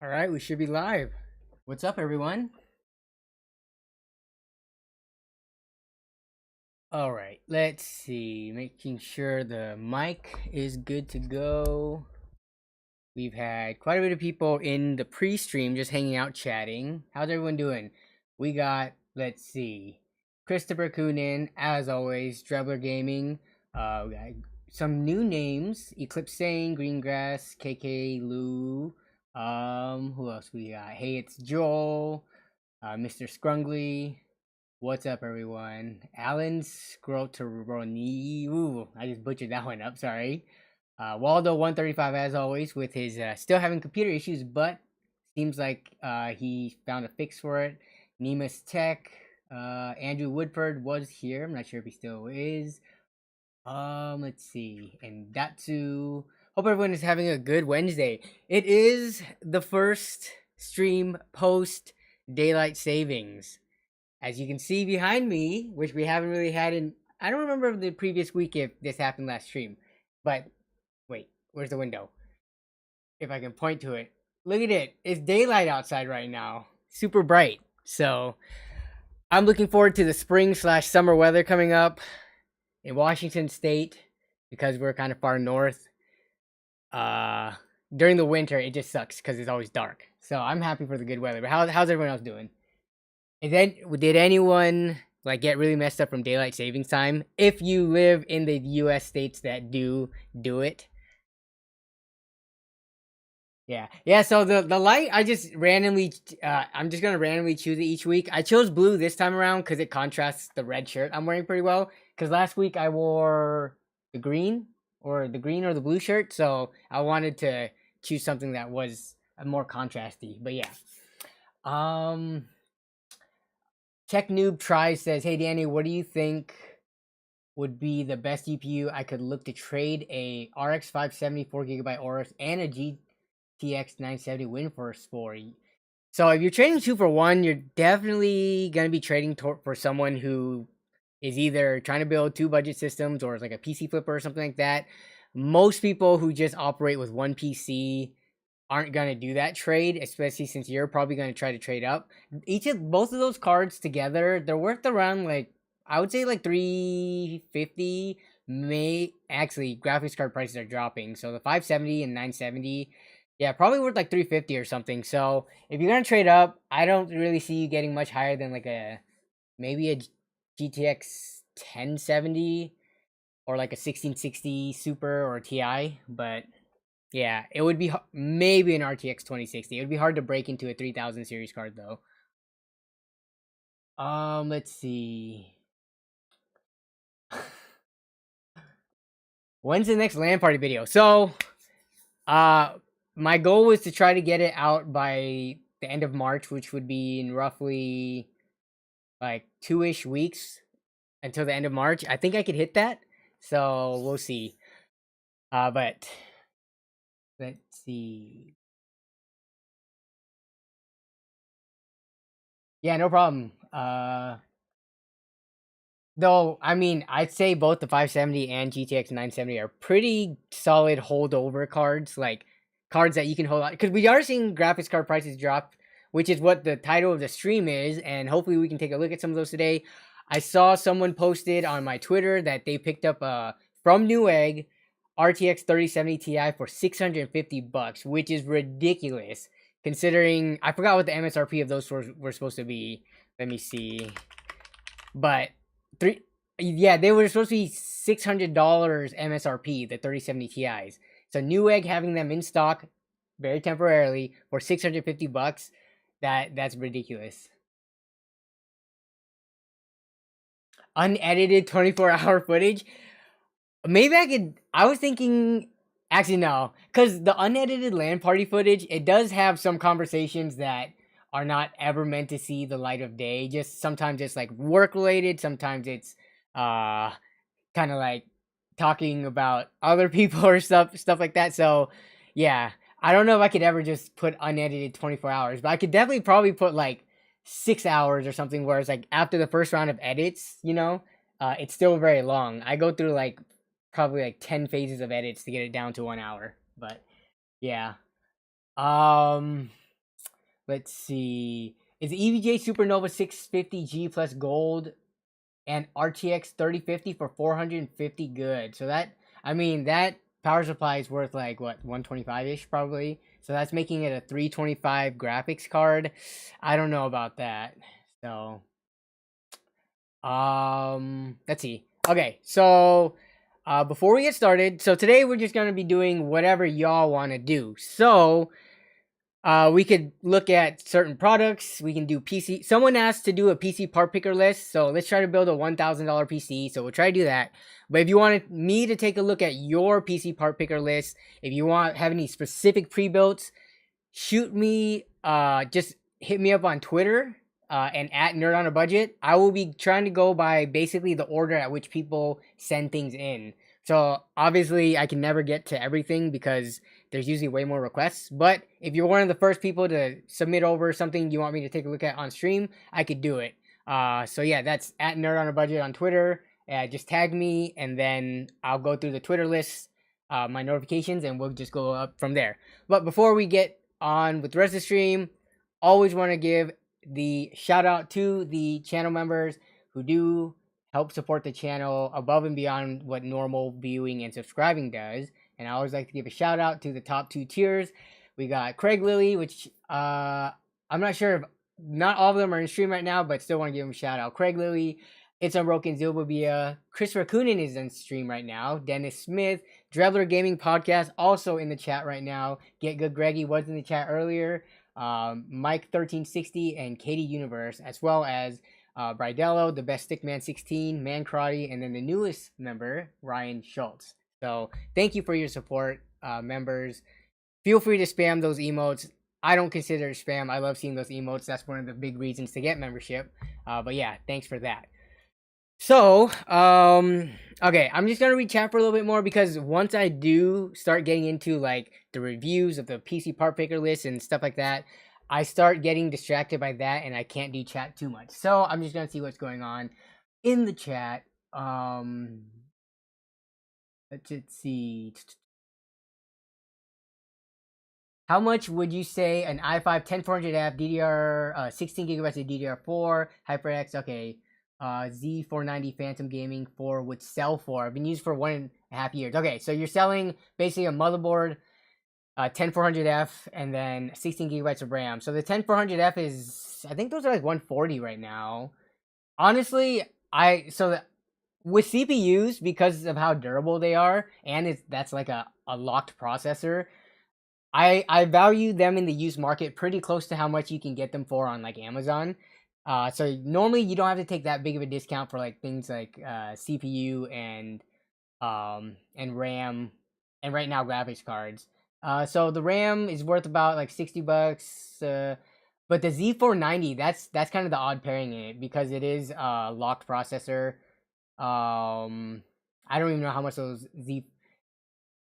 All right, we should be live. What's up, everyone? All right, let's see. Making sure the mic is good to go. We've had quite a bit of people in the pre-stream just hanging out chatting. How's everyone doing? We got, let's see, Christopher Coonan, as always, Drebler Gaming. We got some new names: Eclipse Sane, Greengrass, KK Lou. Who else we got? Hey, it's Joel. Mr. Scrungly. What's up, everyone? Alan Scroteroni. Ooh, I just butchered that one up. Sorry. Waldo135, as always, with his still having computer issues, but seems like he found a fix for it. Nemus Tech. Andrew Woodford was here. I'm not sure if he still is. Let's see. And Datsu. Hope everyone is having a good Wednesday. It is the first stream post daylight savings. As you can see behind me, which we haven't really had in, I don't remember the previous week if this happened last stream, but wait, where's the window? If I can point to it, look at it. It's daylight outside right now, super bright. So I'm looking forward to the spring/summer weather coming up in Washington State because we're kind of far north. During the winter, it just sucks because it's always dark. So I'm happy for the good weather. But how's everyone else doing? And then, did anyone like get really messed up from daylight savings time? If you live in the U.S. states that do it, yeah. So the light, I just randomly, I'm just gonna randomly choose it each week. I chose blue this time around because it contrasts the red shirt I'm wearing pretty well. Because last week I wore the green or the blue shirt, so I wanted to choose something that was more contrasty. But yeah, um. Tech Noob Tries says, "Hey Danny, what do you think would be the best GPU I could look to trade a RX 570 4GB Aorus and a GTX 970 WindForce for?" So if you're trading 2 for 1, you're definitely gonna be trading for someone who is either trying to build 2 budget systems or is like a PC flipper or something like that. Most people who just operate with one PC aren't gonna do that trade, especially since you're probably gonna try to trade up. Both of those cards together, they're worth around like I would say like 350. May actually graphics card prices are dropping, so the 570 and 970, yeah, probably worth like 350 or something. So if you're gonna trade up, I don't really see you getting much higher than like maybe a GTX 1070 or like a 1660 Super or Ti, but yeah, it would be maybe an RTX 2060. It would be hard to break into a 3000 series card though. Let's see. When's the next LAN party video? So, my goal was to try to get it out by the end of March, which would be in roughly like 2-ish weeks until the end of March. I think I could hit that. So we'll see. But let's see. Yeah, no problem. Though, I mean, I'd say both the 570 and GTX 970 are pretty solid holdover cards, like cards that you can hold on. Because we are seeing graphics card prices drop, which is what the title of the stream is, and hopefully we can take a look at some of those today. I saw someone posted on my Twitter that they picked up from Newegg RTX 3070 Ti for $650, which is ridiculous considering I forgot what the MSRP of those were supposed to be. Let me see, but they were supposed to be $600 MSRP, the 3070 Ti's. So Newegg having them in stock very temporarily for $650, that's ridiculous. Unedited 24-hour footage. Maybe I was thinking, actually no, because the unedited LAN party footage, it does have some conversations that are not ever meant to see the light of day. Just sometimes it's like work related, sometimes it's kind of like talking about other people or stuff like that. So yeah, I don't know if I could ever just put unedited 24 hours, but I could definitely probably put like 6 hours or something where it's like after the first round of edits, it's still very long. I go through like probably like 10 phases of edits to get it down to 1 hour. But yeah. Let's see. It's EVGA Supernova 650G plus gold and RTX 3050 for 450 good. So that, I mean, that power supply is worth like what, 125-ish probably. So that's making it a 325 graphics card. I don't know about that. So let's see. Okay, so before we get started, so today we're just gonna be doing whatever y'all want to do. So we could look at certain products. We can do PC. Someone asked to do a PC part picker list, so let's try to build a $1,000 PC. So we'll try to do that. But if you wanted me to take a look at your PC part picker list, if you have any specific pre-builts, shoot me. Just hit me up on Twitter and at Nerd on a Budget. I will be trying to go by basically the order at which people send things in. So obviously I can never get to everything because there's usually way more requests. But if you're one of the first people to submit over something you want me to take a look at on stream, I could do it. So yeah, that's at Nerd on a Budget on Twitter. Just tag me and then I'll go through the Twitter list, my notifications, and we'll just go up from there. But before we get on with the rest of the stream, always want to give the shout out to the channel members who do help support the channel above and beyond what normal viewing and subscribing does. And I always like to give a shout out to the top 2 tiers. We got Craig Lilly, which I'm not sure if not all of them are in stream right now, but still want to give him a shout out. Craig Lilly, It's Unbroken Zilbabia, Christopher Coonan is in stream right now. Dennis Smith, Drebler Gaming Podcast also in the chat right now. Get Good Greggy was in the chat earlier. Mike 1360 and Katie Universe, as well as Bridello, the best Stickman 16, Man Karate, and then the newest member, Ryan Schultz. So thank you for your support, members. Feel free to spam those emotes. I don't consider it spam. I love seeing those emotes. That's one of the big reasons to get membership. But yeah, thanks for that. So, okay, I'm just gonna read chat for a little bit more because once I do start getting into like the reviews of the PC part picker list and stuff like that, I start getting distracted by that and I can't do chat too much. So I'm just gonna see what's going on in the chat. Let's see. How much would you say an i5 10400F DDR 16 gigabytes of DDR4 HyperX? Okay. Z490 Phantom Gaming 4 would sell for. I've been used for 1.5 years. Okay, so you're selling basically a motherboard, 10400F, and then 16 gigabytes of RAM. So the 10400F is, I think those are like 140 right now. Honestly, with CPUs, because of how durable they are, and that's like a locked processor, I value them in the used market pretty close to how much you can get them for on like Amazon. So normally you don't have to take that big of a discount for like things like CPU and RAM, and right now graphics cards. So the RAM is worth about like $60. But the Z490, that's kind of the odd pairing in it because it is a locked processor. I don't even know how much those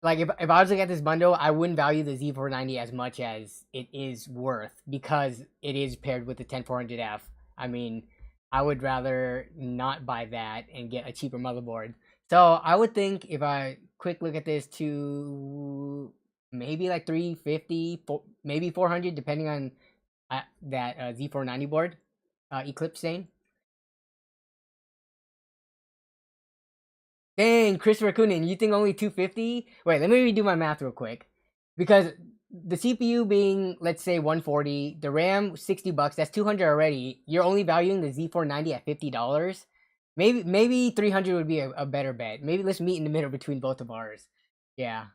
like if I was to get this bundle, I wouldn't value the Z490 as much as it is worth because it is paired with the 10400F. I mean, I would rather not buy that and get a cheaper motherboard. So I would think if I quick look at this to maybe like 350, maybe 400, depending on that Z490 board, Eclipse Stain. Dang, Christopher Coonan, you think only 250? Wait, let me redo my math real quick. Because the CPU being, let's say, 140, the RAM $60, that's 200 already. You're only valuing the Z490 at $50. Maybe 300 would be a better bet. Maybe let's meet in the middle between both of ours. Yeah.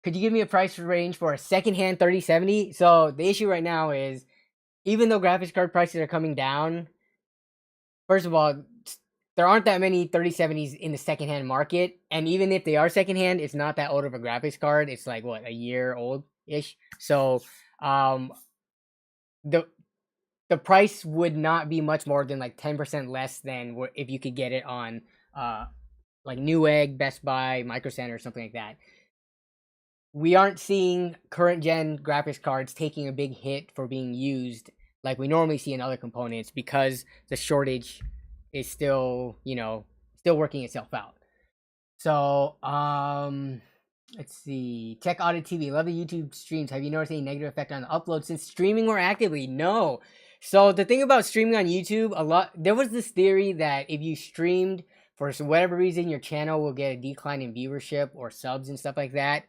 Could you give me a price range for a secondhand 3070? So the issue right now is, even though graphics card prices are coming down, first of all, there aren't that many 3070s in the secondhand market, and even if they are secondhand, it's not that old of a graphics card. It's like what, a year old ish. So, the price would not be much more than like 10% less than if you could get it on like Newegg, Best Buy, Micro Center, or something like that. We aren't seeing current gen graphics cards taking a big hit for being used like we normally see in other components because the shortage is still, still working itself out. So, Let's see. Tech Audit TV. Love the YouTube streams. Have you noticed any negative effect on the upload since streaming more actively? No. So the thing about streaming on YouTube, there was this theory that if you streamed for whatever reason, your channel will get a decline in viewership or subs and stuff like that.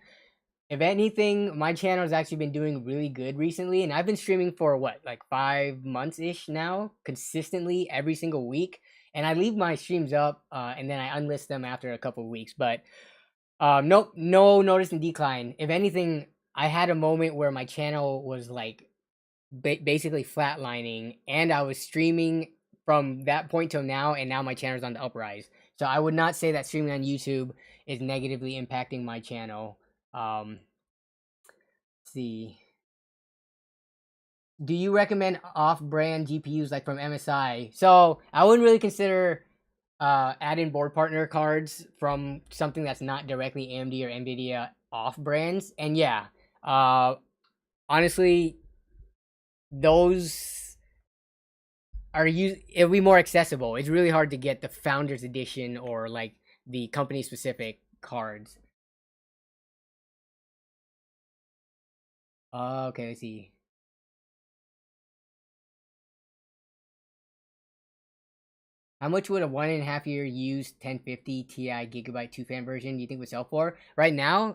If anything, my channel has actually been doing really good recently, and I've been streaming for what, like 5 months ish now, consistently every single week. And I leave my streams up, and then I unlist them after a couple of weeks. But nope, no notice in decline. If anything, I had a moment where my channel was like basically flatlining, and I was streaming from that point till now, and now my channel's on the uprise. So I would not say that streaming on YouTube is negatively impacting my channel. Let's see. Do you recommend off-brand GPUs like from MSI? So I wouldn't really consider add-in board partner cards from something that's not directly AMD or NVIDIA off-brands. And yeah, honestly, those it'll be more accessible. It's really hard to get the Founders Edition or like the company-specific cards. Okay, let's see. How much would a 1.5 year used 1050 Ti Gigabyte 2 fan version do you think would sell for? Right now,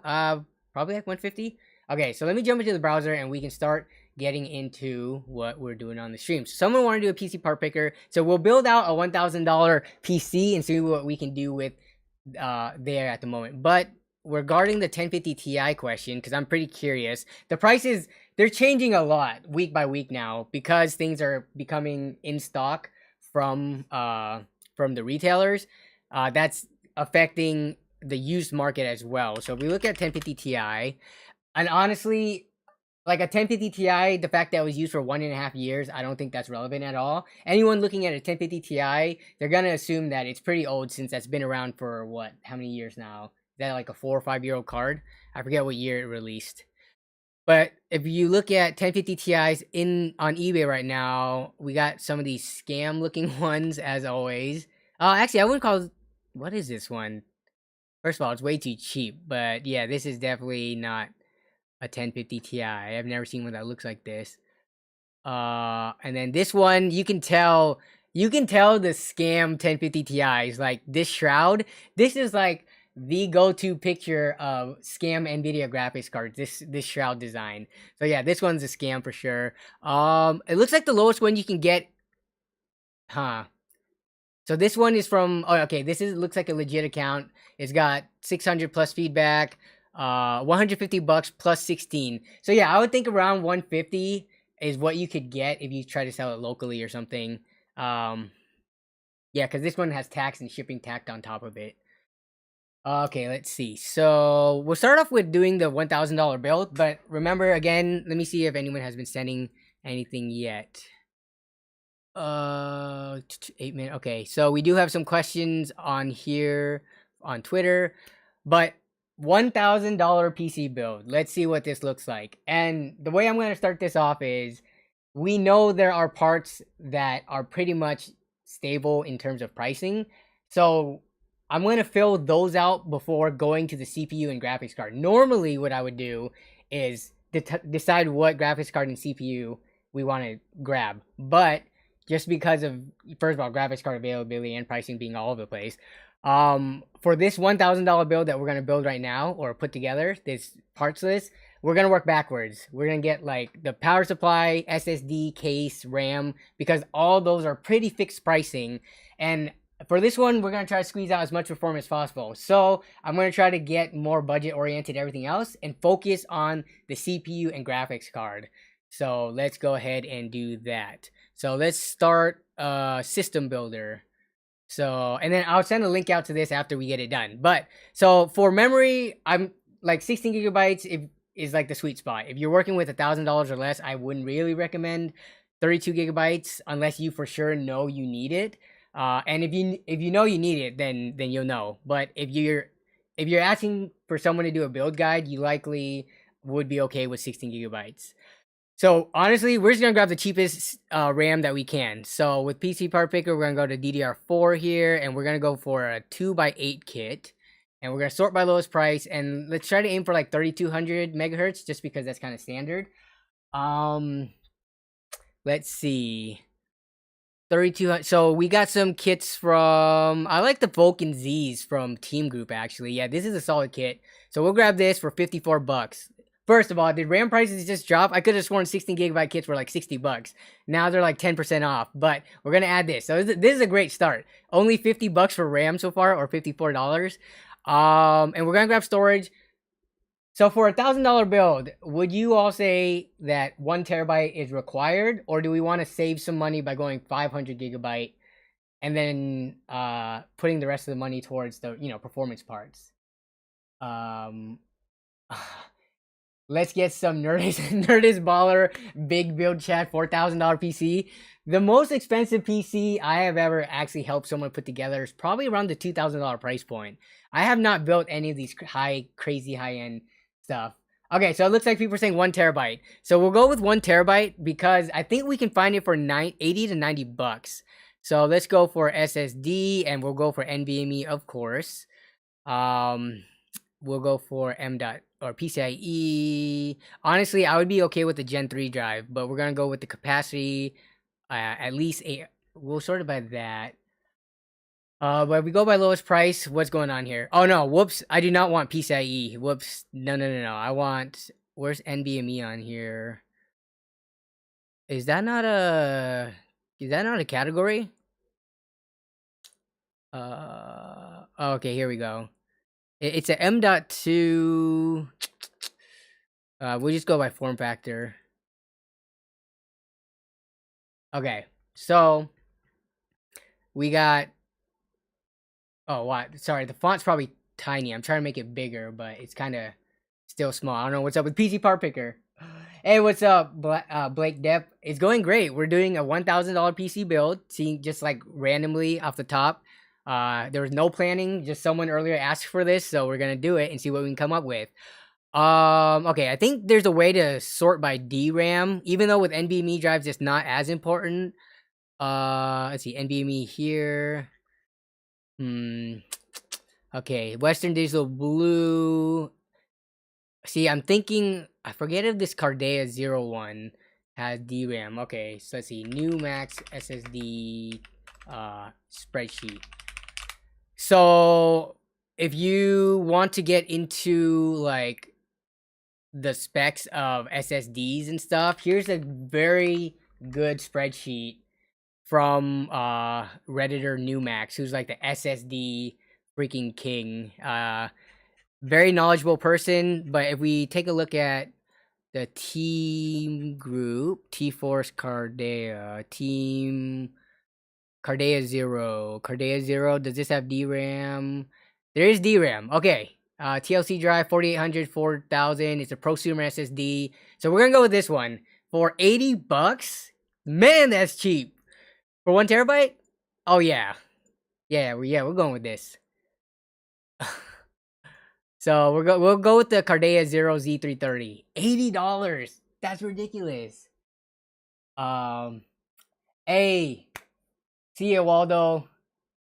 probably like 150. Okay, so let me jump into the browser and we can start getting into what we're doing on the stream. So someone wanted to do a PC part picker, so we'll build out a $1,000 PC and see what we can do with there at the moment. But regarding the 1050 Ti question, because I'm pretty curious, the prices, they're changing a lot week by week now because things are becoming in stock from the retailers. That's affecting the used market as well. So if we look at 1050 Ti, and honestly, like a 1050 Ti, the fact that it was used for 1.5 years, I don't think that's relevant at all. Anyone looking at a 1050 Ti, they're gonna assume that it's pretty old since that's been around for what, how many years now? Is that like a 4 or 5 year old card? I forget what year it released. But if you look at 1050 Ti's on eBay right now, we got some of these scam looking ones as always. Actually, I wouldn't call. What is this one? First of all, it's way too cheap. But yeah, this is definitely not a 1050 Ti. I've never seen one that looks like this. And then this one, you can tell the scam 1050 Ti's, like this shroud. This is like the go-to picture of scam NVIDIA graphics cards. This shroud design. So yeah, this one's a scam for sure. It looks like the lowest one you can get. Huh. So this one is from. Oh, okay. Looks like a legit account. It's got 600 plus feedback. $150 plus 16. So yeah, I would think around 150 is what you could get if you try to sell it locally or something. Yeah, because this one has tax and shipping tacked on top of it. Okay, let's see. So we'll start off with doing the $1,000 build, but remember, again, let me see if anyone has been sending anything yet. 8 minutes. Okay, so we do have some questions on here on Twitter, but $1,000 PC build. Let's see what this looks like. And the way I'm going to start this off is, we know there are parts that are pretty much stable in terms of pricing. So I'm going to fill those out before going to the CPU and graphics card. Normally, what I would do is decide what graphics card and CPU we want to grab. But just because of, first of all, graphics card availability and pricing being all over the place, for this $1,000 build that we're going to build right now, or put together, this parts list, we're going to work backwards. We're going to get like the power supply, SSD, case, RAM, because all those are pretty fixed pricing. And for this one, we're going to try to squeeze out as much performance as possible. So I'm going to try to get more budget oriented everything else and focus on the CPU and graphics card. So let's go ahead and do that. So let's start system builder. So, and then I'll send a link out to this after we get it done. But so for memory, I'm like 16 gigabytes is like the sweet spot. If you're working with $1,000 or less, I wouldn't really recommend 32 gigabytes unless you for sure know you need it. And if you know you need it, then you'll know. But if you're asking for someone to do a build guide, you likely would be okay with 16 gigabytes. So honestly, we're just gonna grab the cheapest RAM that we can. So with PC part picker, we're gonna go to DDR4 here, and we're gonna go for a 2x8 kit. and we're gonna sort by lowest price, and let's try to aim for like 3200 megahertz, just because that's kind of standard. Let's see. 3200. So we got some kits from, I like the Vulcan Z's from Team Group, actually. Yeah, this is a solid kit. So we'll grab this for 54 bucks. First of all, did RAM prices just drop? I could have sworn 16 gigabyte kits were like 60 bucks. Now they're like 10% off, but we're going to add this. So this is a great start. Only 50 bucks for RAM so far, or $54. And we're going to grab storage. So for $1,000 build, would you all say that 1 terabyte is required, or do we want to save some money by going 500 gigabyte and then putting the rest of the money towards the performance parts? Let's get some Nerdist Baller big build chat $4,000 PC. The most expensive PC I have ever actually helped someone put together is probably around the $2,000 price point. I have not built any of these crazy high end stuff. Okay, so it looks like people are saying 1 terabyte. So we'll go with 1 terabyte because I think we can find it for 80 to 90 bucks. So let's go for SSD, and we'll go for NVMe, of course. We'll go for PCIe. Honestly, I would be okay with the Gen 3 drive, but we're gonna go with the capacity. At least 8. We'll sort it by that. But we go by lowest price. What's going on here? Oh no, whoops. I do not want PCIe. Whoops. No. I want, where's NVMe on here? Is that not a category? Okay, here we go. It's a M.2. We'll just go by form factor. Okay, so we got, oh, what? Sorry, the font's probably tiny. I'm trying to make it bigger, but it's kind of still small. I don't know what's up with PC Part Picker. Hey, what's up, Blake Depp? It's going great. We're doing a $1,000 PC build, seeing just like randomly off the top. There was no planning. Just someone earlier asked for this, so we're gonna do it and see what we can come up with. Okay, I think there's a way to sort by DRAM, even though with NVMe drives it's not as important. Let's see, NVMe here. Okay, Western Digital Blue. See, I'm thinking, I forget if this Cardea 01 has DRAM. Okay, so let's see, new Max SSD spreadsheet. So if you want to get into like the specs of SSDs and stuff, here's a very good spreadsheet from Redditor Newmax, who's like the SSD freaking king. Very knowledgeable person. But if we take a look at the team group, T-Force Cardea, Team Cardea 0. Cardea 0, does this have DRAM? There is DRAM. Okay. TLC drive 4800, 4000. It's a prosumer SSD. So we're gonna go with this one for 80 bucks. Man, that's cheap. For 1 terabyte? Oh yeah. We're going with this. So we'll go with the Cardea 0 Z330. $80. That's ridiculous. Hey, see ya, Waldo.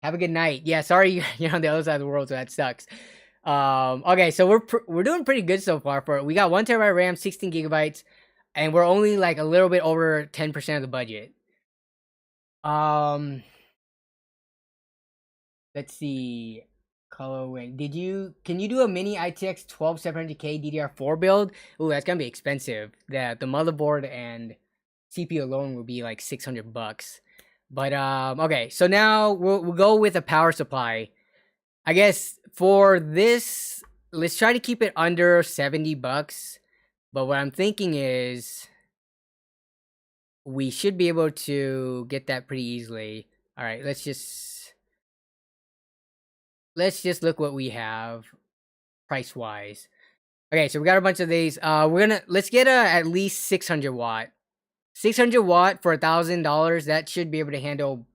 Have a good night. Yeah, sorry you're on the other side of the world, so that sucks. Okay, so we're doing pretty good so far. We got 1 terabyte RAM, 16 gigabytes, and we're only like a little bit over 10% of the budget. Let's see. Colorway. Can you do a mini ITX 12700K DDR4 build? Ooh, that's gonna be expensive. The motherboard and CPU alone would be like 600 bucks. But okay, so now we'll go with a power supply. I guess for this, let's try to keep it under 70 bucks. But what I'm thinking is we should be able to get that pretty easily. All right, let's just look what we have price wise. Okay, so we got a bunch of these. Let's get at least 600 watt. 600 watt for $1,000. That should be able to handle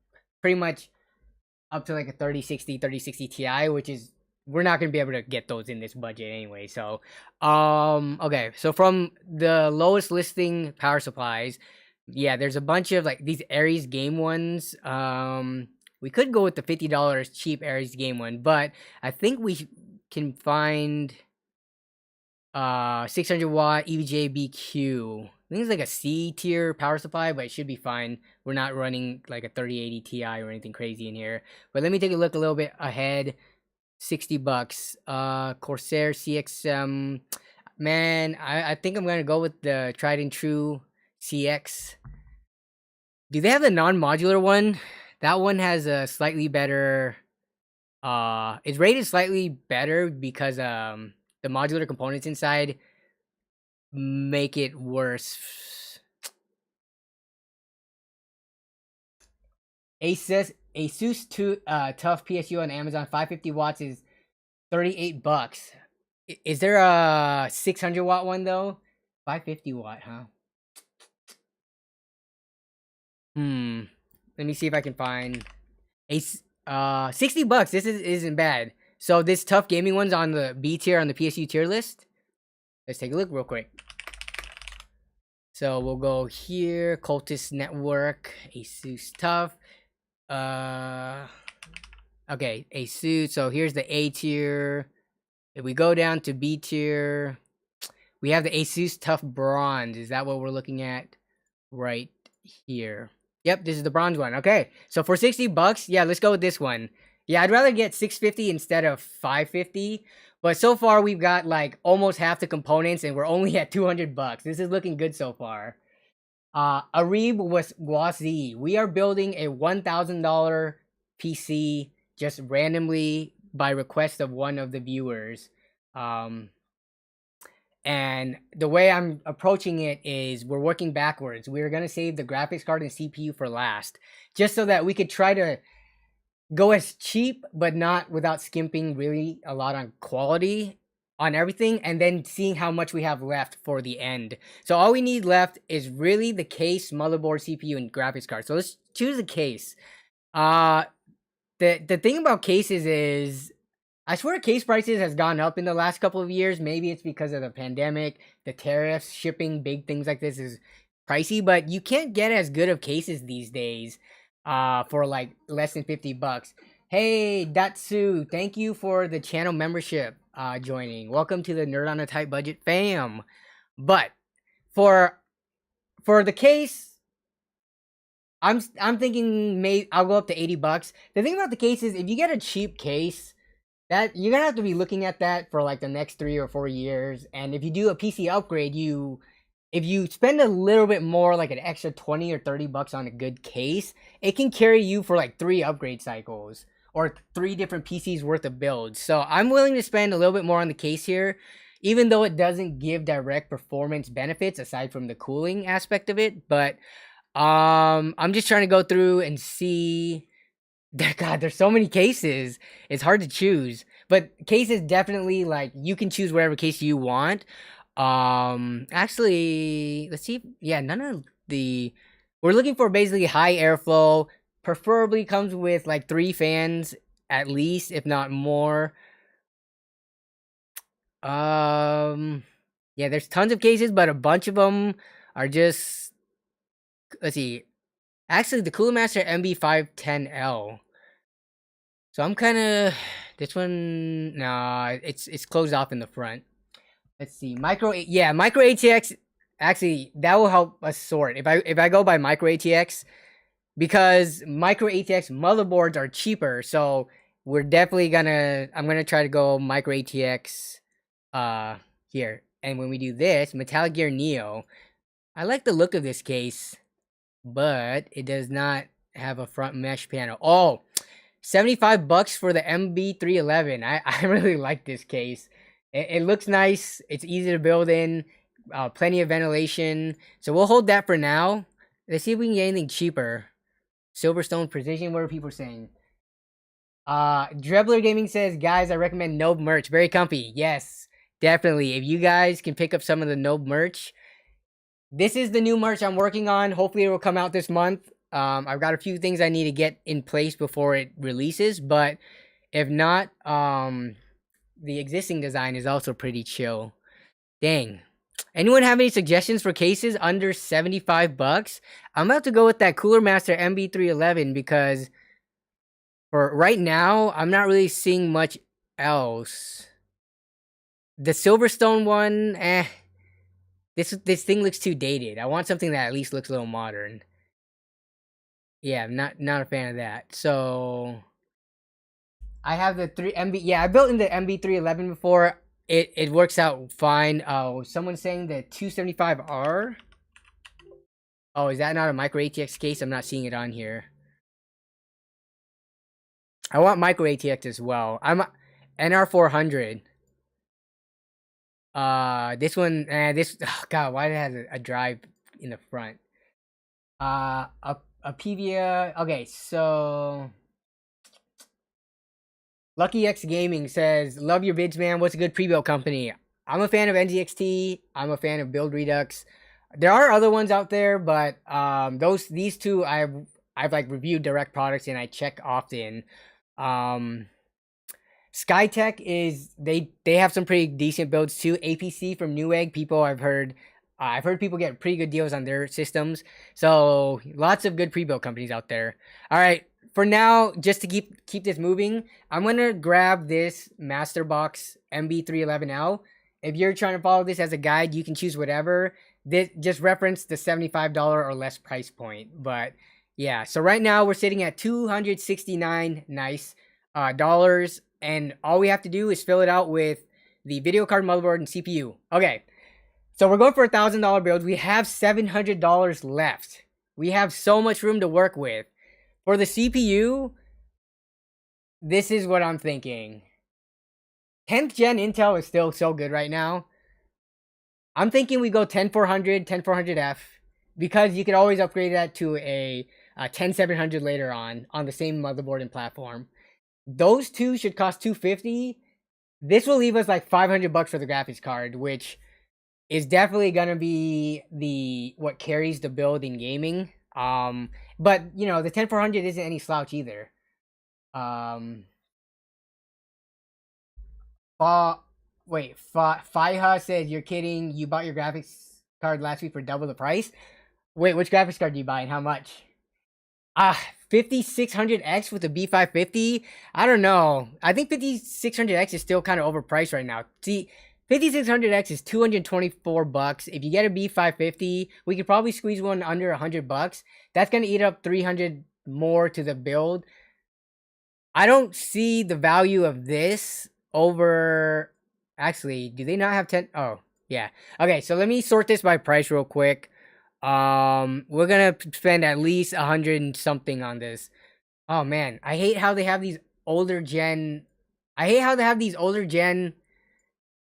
pretty much up to like a 3060 Ti, which is, we're not gonna be able to get those in this budget anyway. So, okay. So from the lowest listing power supplies, yeah, there's a bunch of like these Aries game ones. We could go with the $50 cheap Aries game one, but I think can find 600 watt EVGA BQ. I think it's like a C tier power supply, but it should be fine. We're not running like a 3080 Ti or anything crazy in here. But let me take a look a little bit ahead. $60. Corsair CXM. Man, I think I'm gonna go with the tried and true CX. Do they have the non-modular one? That one has a slightly better. It's rated slightly better because the modular components inside make it worse. Asus Tough PSU on Amazon 550 watts is $38. Is there a 600 watt one though? 550 watt, huh? Let me see if I can find $60. This isn't bad. So this Tough Gaming one's on the B tier on the PSU tier list. Let's take a look real quick. So we'll go here, Cultist Network, Asus Tough. Okay, Asus. So here's the A tier. If we go down to B tier, we have the Asus Tough Bronze. Is that what we're looking at right here? Yep, this is the bronze one. Okay, so for $60, yeah, let's go with this one. Yeah, I'd rather get 650 instead of 550. But so far, we've got like almost half the components, and we're only at $200. This is looking good so far. Arib Wazi. We are building a $1,000 PC just randomly by request of one of the viewers. And the way I'm approaching it is we're working backwards. We're going to save the graphics card and CPU for last, just so that we could try to go as cheap, but not without skimping really a lot on quality on everything, and then seeing how much we have left for the end. So all we need left is really the case, motherboard, CPU, and graphics card. So let's choose a case. The thing about cases is, I swear case prices has gone up in the last couple of years. Maybe it's because of the pandemic, the tariffs, shipping, big things like this is pricey, but you can't get as good of cases these days for like less than $50. Hey, Datsu, thank you for the channel membership joining. Welcome to the Nerd on a Tight Budget fam. But for the case, I'm thinking maybe I'll go up to $80. The thing about the case is if you get a cheap case, that you're gonna have to be looking at that for like the next 3 or 4 years. And if you do a PC upgrade, if you spend a little bit more, like an extra 20 or $30 on a good case, it can carry you for like 3 upgrade cycles or 3 different PCs worth of builds. So I'm willing to spend a little bit more on the case here, even though it doesn't give direct performance benefits aside from the cooling aspect of it. But I'm just trying to go through and see. God, there's so many cases. It's hard to choose. But cases definitely, like, you can choose whatever case you want. Actually, let's see. Yeah, none of the. We're looking for basically high airflow. Preferably comes with like 3 fans at least, if not more. Yeah, there's tons of cases, but a bunch of them are just. Let's see. Actually, the Cooler Master MB510L. So I'm kind of this one. Nah, it's closed off in the front. Let's see, micro ATX. Actually, that will help us sort. If I go by micro ATX, because micro ATX motherboards are cheaper, so we're definitely I'm gonna try to go micro ATX here. And when we do this, Metallic Gear Neo, I like the look of this case, but it does not have a front mesh panel. Oh, $75 for the MB311. I really like this case. It looks nice. It's easy to build in. Plenty of ventilation. So we'll hold that for now. Let's see if we can get anything cheaper. Silverstone Precision. What are people saying? Drebler Gaming says, guys, I recommend NOAB merch. Very comfy. Yes, definitely. If you guys can pick up some of the NOAB merch. This is the new merch I'm working on. Hopefully it will come out this month. I've got a few things I need to get in place before it releases, but if not, the existing design is also pretty chill. Dang. Anyone have any suggestions for cases under $75? I'm about to go with that Cooler Master MB311 because for right now, I'm not really seeing much else. The Silverstone one, this thing looks too dated. I want something that at least looks a little modern. Yeah, I'm not a fan of that. So I have the 3MB. Yeah, I built in the MB311 before. It works out fine. Oh, someone's saying the 275R. Oh, is that not a micro ATX case? I'm not seeing it on here. I want micro ATX as well. I'm NR400. This one, oh God, why did it have a drive in the front? A PVA. Okay, so Lucky X Gaming says, "Love your vids, man. What's a good pre-built company?" I'm a fan of NZXT. I'm a fan of Build Redux. There are other ones out there, but these two I've like reviewed direct products and I check often. Skytech is they have some pretty decent builds too. APC from Newegg, people I've heard people get pretty good deals on their systems. So lots of good pre-built companies out there. All right, for now, just to keep this moving, I'm gonna grab this Master Box MB311L. If you're trying to follow this as a guide, you can choose whatever. This just reference the $75 or less price point. But yeah, so right now we're sitting at $269 nice dollars, and all we have to do is fill it out with the video card, motherboard, and CPU. Okay, so we're going for $1,000 build. We have $700 left. We have so much room to work with. For the CPU, this is what I'm thinking. 10th gen Intel is still so good right now. I'm thinking we go 10400, 10400F, because you could always upgrade that to a 10700 later on the same motherboard and platform. Those two should cost $250. This will leave us like $500 for the graphics card, which is definitely gonna be what carries the build in gaming. But you know, the 10400 isn't any slouch either. Wait, Fiha says, "You're kidding. You bought your graphics card last week for double the price." Wait, which graphics card do you buy and how much? 5600X with a B550? I don't know. I think 5600X is still kind of overpriced right now. See, 5600X is $224. If you get a B550, we could probably squeeze one under $100. That's going to eat up 300 more to the build. I don't see the value of this over... Actually, do they not have 10? Oh, yeah. Okay, so let me sort this by price real quick. We're gonna spend at least 100 and something on this. Oh man, I hate how they have these older gen. I hate how they have these older gen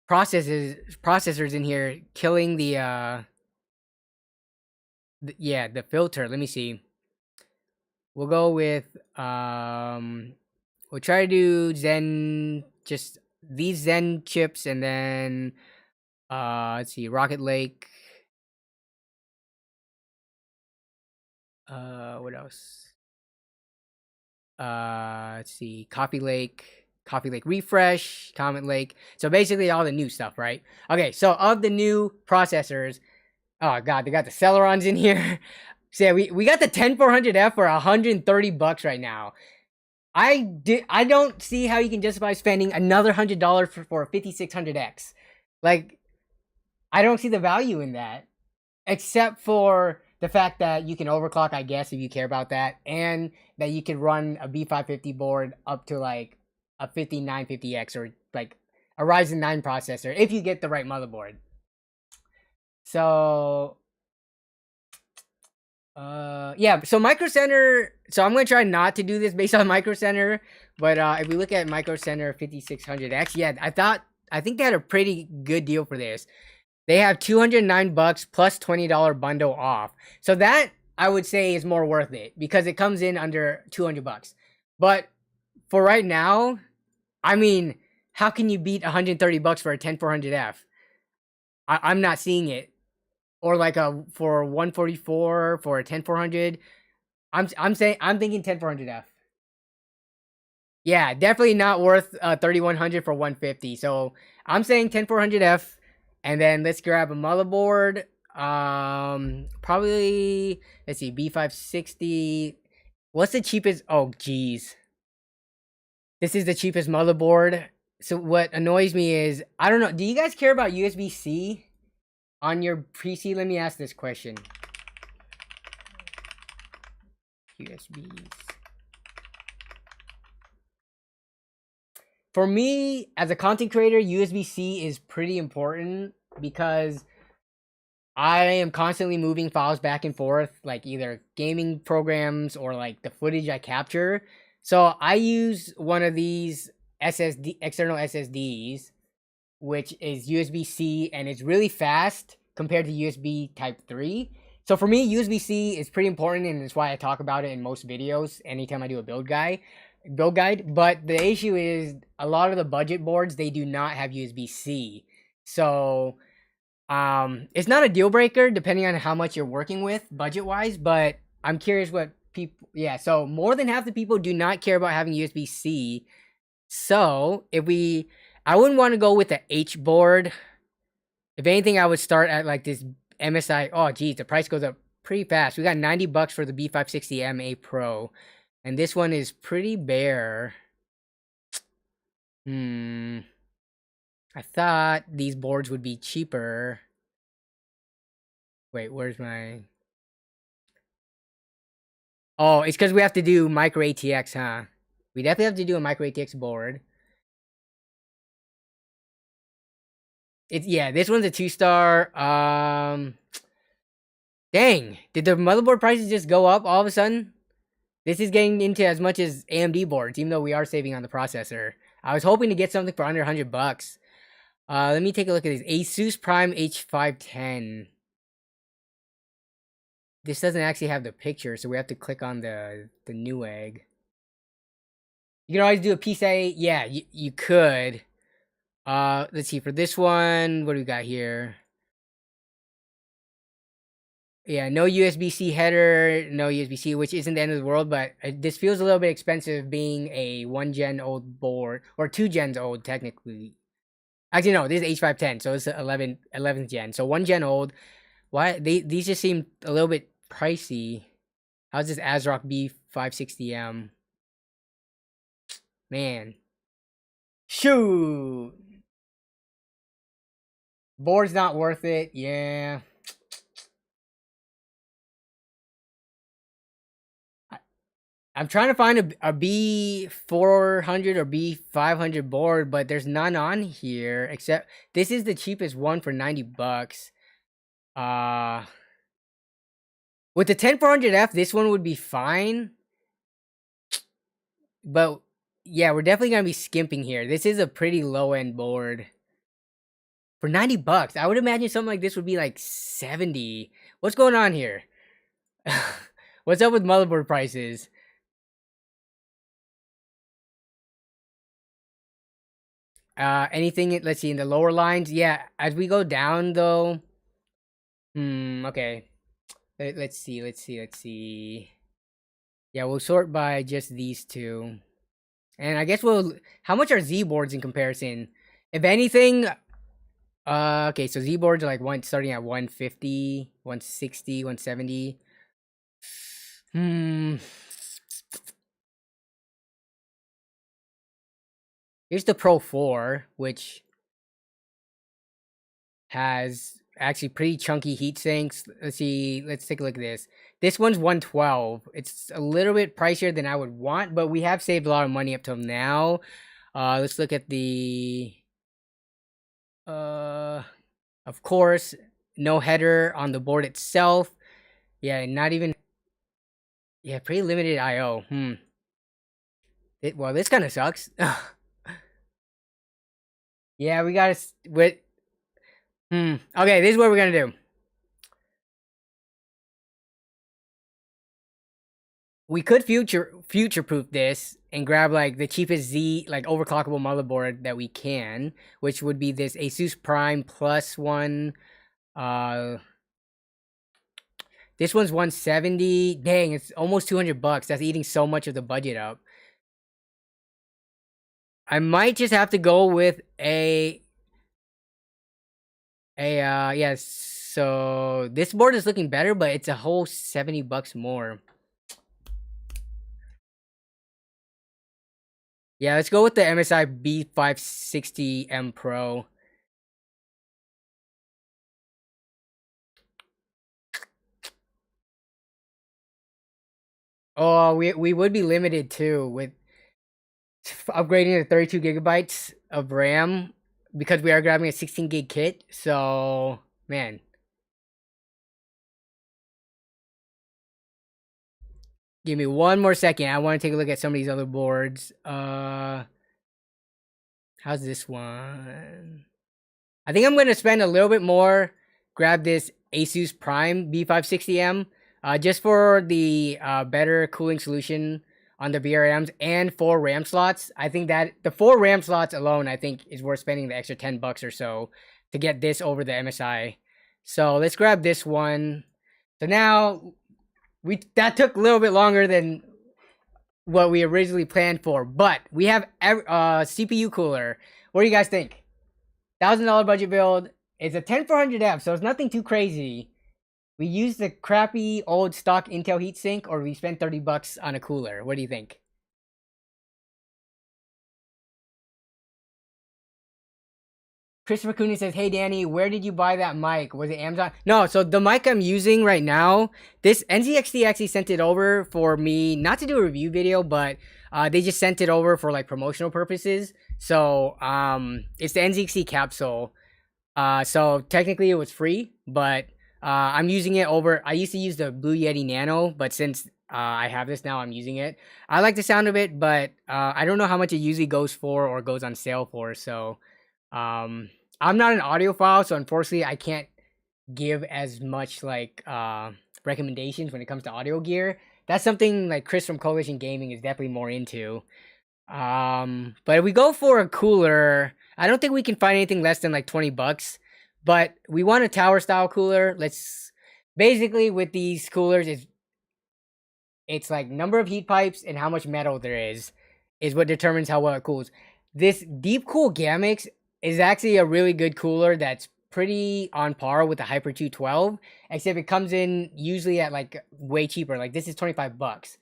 processors in here, killing the filter. Let me see. We'll go with we'll try to do Zen, just these Zen chips, and then let's see, Rocket Lake. What else? Let's see, Coffee Lake Refresh, Comet Lake. So basically all the new stuff, right? Okay, so of the new processors, oh god, they got the Celerons in here. So yeah, we got the 10400F for $130 right now. I don't see how you can justify spending another $100 for a 5600X. Like, I don't see the value in that, except for the fact that you can overclock, I guess, if you care about that, and that you can run a B550 board up to like a 5950X or like a Ryzen 9 processor if you get the right motherboard. So yeah, so Micro Center, so I'm gonna try not to do this based on Micro Center, but if we look at Micro Center 5600X, yeah, I think they had a pretty good deal for this. They have $209 plus $20 bundle off. So that, I would say, is more worth it because it comes in under $200. But for right now, I mean, how can you beat $130 for a 10400F? I'm not seeing it. Or like for 144 for a 10400. I'm thinking 10400F. Yeah, definitely not worth 3100 for 150. So I'm saying 10400F. And then let's grab a motherboard. Probably, let's see, B560. What's the cheapest? Oh, geez. This is the cheapest motherboard. So what annoys me is I don't know. Do you guys care about USB-C on your PC? Let me ask this question. USBs. For me, as a content creator, USB-C is pretty important because I am constantly moving files back and forth, like either gaming programs or like the footage I capture. So I use one of these external SSDs, which is USB-C, and it's really fast compared to USB Type 3. So for me, USB-C is pretty important, and it's why I talk about it in most videos anytime I do a build guide. But the issue is a lot of the budget boards, they do not have USB-C. So it's not a deal breaker depending on how much you're working with budget wise, but I'm curious what people, yeah, so more than half the people do not care about having USB-C. So I wouldn't want to go with the H board. If anything, I would start at like this MSI. Oh geez, the price goes up pretty fast. We got $90 for the B560M A Pro, and this one is pretty bare. I thought these boards would be cheaper. Wait, where's my... Oh, it's because we have to do micro ATX, huh? We definitely have to do a micro ATX board. Yeah, this one's a 2-star. Dang, did the motherboard prices just go up all of a sudden? This is getting into as much as AMD boards, even though we are saving on the processor. I was hoping to get something for under $100. Let me take a look at this. Asus Prime H510. This doesn't actually have the picture, so we have to click on the Newegg. You can always do a PCIe. Yeah, you could. Let's see. For this one, what do we got here? Yeah, no USB-C header, no USB-C, which isn't the end of the world, but this feels a little bit expensive being a 1-gen old board, or 2 gens old, technically. Actually, no, this is H510, so it's 11th gen. So 1 gen old. Why? These just seem a little bit pricey. How's this ASRock B560M? Man. Shoot! Board's not worth it, yeah. I'm trying to find a B400 or B500 board, but there's none on here, except this is the cheapest one for $90. With the 10400F, this one would be fine. But yeah, we're definitely gonna be skimping here. This is a pretty low-end board. For $90, I would imagine something like this would be like 70. What's going on here? What's up with motherboard prices? Anything, let's see, in the lower lines? Yeah, as we go down though. Okay. Let's see. Yeah, we'll sort by just these two. And I guess how much are Z boards in comparison? If anything, okay, so Z boards are like starting at 150, 160, 170. Here's the Pro 4, which has actually pretty chunky heat sinks. Let's see. Let's take a look at this. This one's 112. It's a little bit pricier than I would want, but we have saved a lot of money up till now. Let's look at the... of course, no header on the board itself. Yeah, not even... Yeah, pretty limited I/O. Well, this kind of sucks. Yeah, we gotta... Okay, this is what we're gonna do. We could future-proof this and grab like the cheapest Z, like overclockable motherboard that we can, which would be this Asus Prime Plus one. This one's 170. Dang, it's almost $200. That's eating so much of the budget up. I might just have to go with yes. So this board is looking better, but it's a whole $70 more. Yeah, let's go with the MSI B560M Pro. Oh, we would be limited too with upgrading to 32 gigabytes of RAM because we are grabbing a 16 gig kit. So, man. Give me one more second. I want to take a look at some of these other boards. How's this one? I think I'm going to spend a little bit more, grab this Asus Prime B560M, just for the better cooling solution on the VRMs and 4 RAM slots. I think that the 4 RAM slots alone, I think, is worth spending the extra $10 or so to get this over the MSI. So let's grab this one. So now that took a little bit longer than what we originally planned for, but we have CPU cooler. What do you guys think? $1,000 budget build. It's a 10400F, so it's nothing too crazy. We use the crappy old stock Intel heatsink, or we spent $30 on a cooler. What do you think? Christopher Cooney says, "Hey Danny, where did you buy that mic? Was it Amazon?" No, so the mic I'm using right now, this NZXT actually sent it over for me, not to do a review video, but they just sent it over for like promotional purposes. So it's the NZXT Capsule. So technically it was free, but I'm using it over. I used to use the Blue Yeti Nano, but since I have this now, I'm using it. I like the sound of it, but I don't know how much it usually goes for or goes on sale for. So I'm not an audiophile, so unfortunately I can't give as much like recommendations when it comes to audio gear. That's something like Chris from Coalition Gaming is definitely more into. But if we go for a cooler, I don't think we can find anything less than like $20. But we want a tower style cooler. Let's basically with these coolers it's like number of heat pipes and how much metal there is what determines how well it cools. This Deep Cool Gamix is actually a really good cooler that's pretty on par with the Hyper 212, except it comes in usually at like way cheaper. Like this is $25.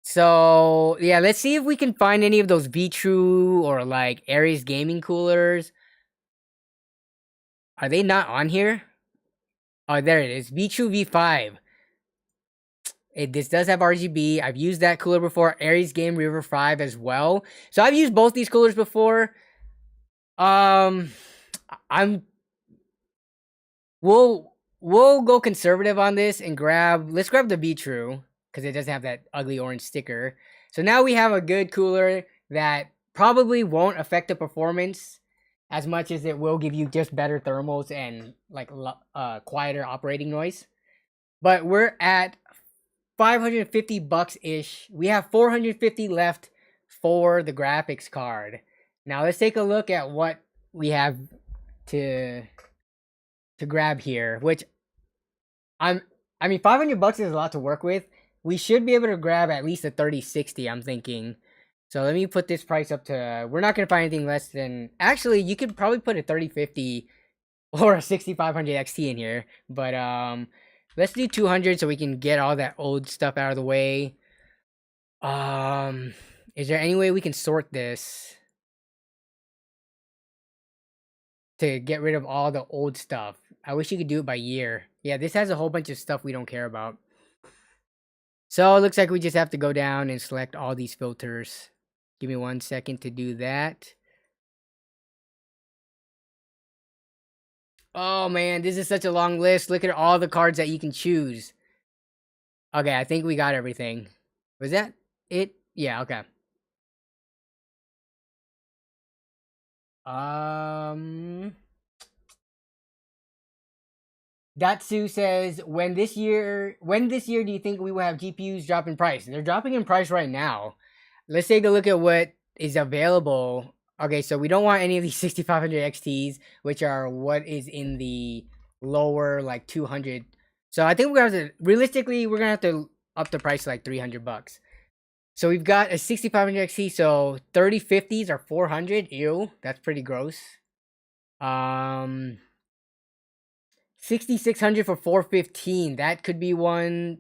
So yeah, let's see if we can find any of those V-True or like Aries gaming coolers. Are they not on here? Oh, there it is. V-True V5. This does have RGB. I've used that cooler before. Aries Game River 5 as well. So I've used both these coolers before. We'll go conservative on this and let's grab the V-True because it doesn't have that ugly orange sticker. So now we have a good cooler that probably won't affect the performance as much as it will give you just better thermals and like quieter operating noise. But we're at $550 ish. We have 450 left for the graphics card. Now let's take a look at what we have to grab here, which I mean $500 is a lot to work with. We should be able to grab at least a 3060, I'm thinking. So let me put this price up to, we're not going to find anything less than, actually you could probably put a 3050 or a 6500 XT in here, but let's do 200 so we can get all that old stuff out of the way. Is there any way we can sort this to get rid of all the old stuff? I wish you could do it by year. Yeah, this has a whole bunch of stuff we don't care about. So it looks like we just have to go down and select all these filters. Give me 1 second to do that. Oh man, this is such a long list. Look at all the cards that you can choose. Okay, I think we got everything. Was that it? Yeah, okay. Datsu says, when this year do you think we will have GPUs drop in price? They're dropping in price right now. Let's take a look at what is available. Okay, so we don't want any of these 6500 XTs, which are what is in the lower like 200. So I think we're gonna have to, realistically, we're gonna have to up the price to like $300. So we've got a 6500 XT, so 3050s are 400. Ew, that's pretty gross. 6600 for 415. That could be one.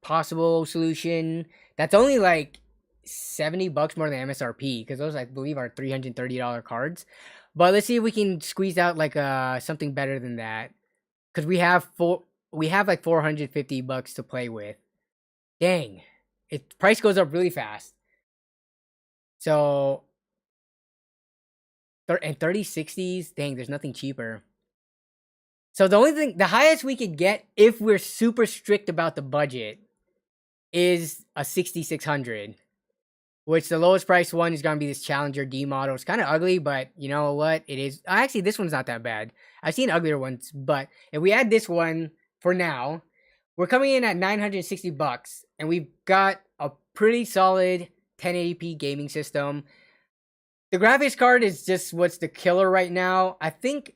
possible solution. That's only like $70 more than MSRP because those I believe are $330 cards. But let's see if we can squeeze out like something better than that because we have like $450 to play with. Dang, price goes up really fast. So and 3060s, dang, there's nothing cheaper. So the highest we could get if we're super strict about the budget is a 6600, which the lowest price one is going to be this Challenger D model. It's kind of ugly, but you know what? It is. Actually, this one's not that bad. I've seen uglier ones, but if we add this one for now, we're coming in at $960, and we've got a pretty solid 1080p gaming system. The graphics card is just what's the killer right now. I think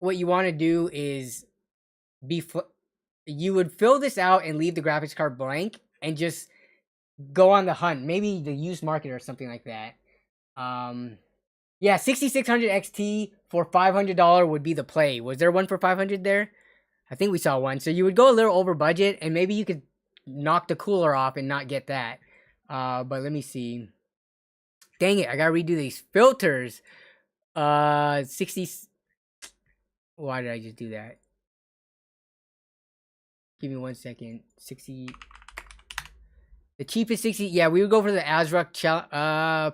what you want to do is you would fill this out and leave the graphics card blank and just go on the hunt, maybe the used market or something like that. Yeah, 6600 XT for $500 would be the play. Was there one for 500 there? I think we saw one. So you would go a little over budget, and maybe you could knock the cooler off and not get that. But let me see. Dang it, I gotta redo these filters. 60. Why did I just do that? Give me 1 second. 60. The cheapest 60. Yeah, we would go for the Azrock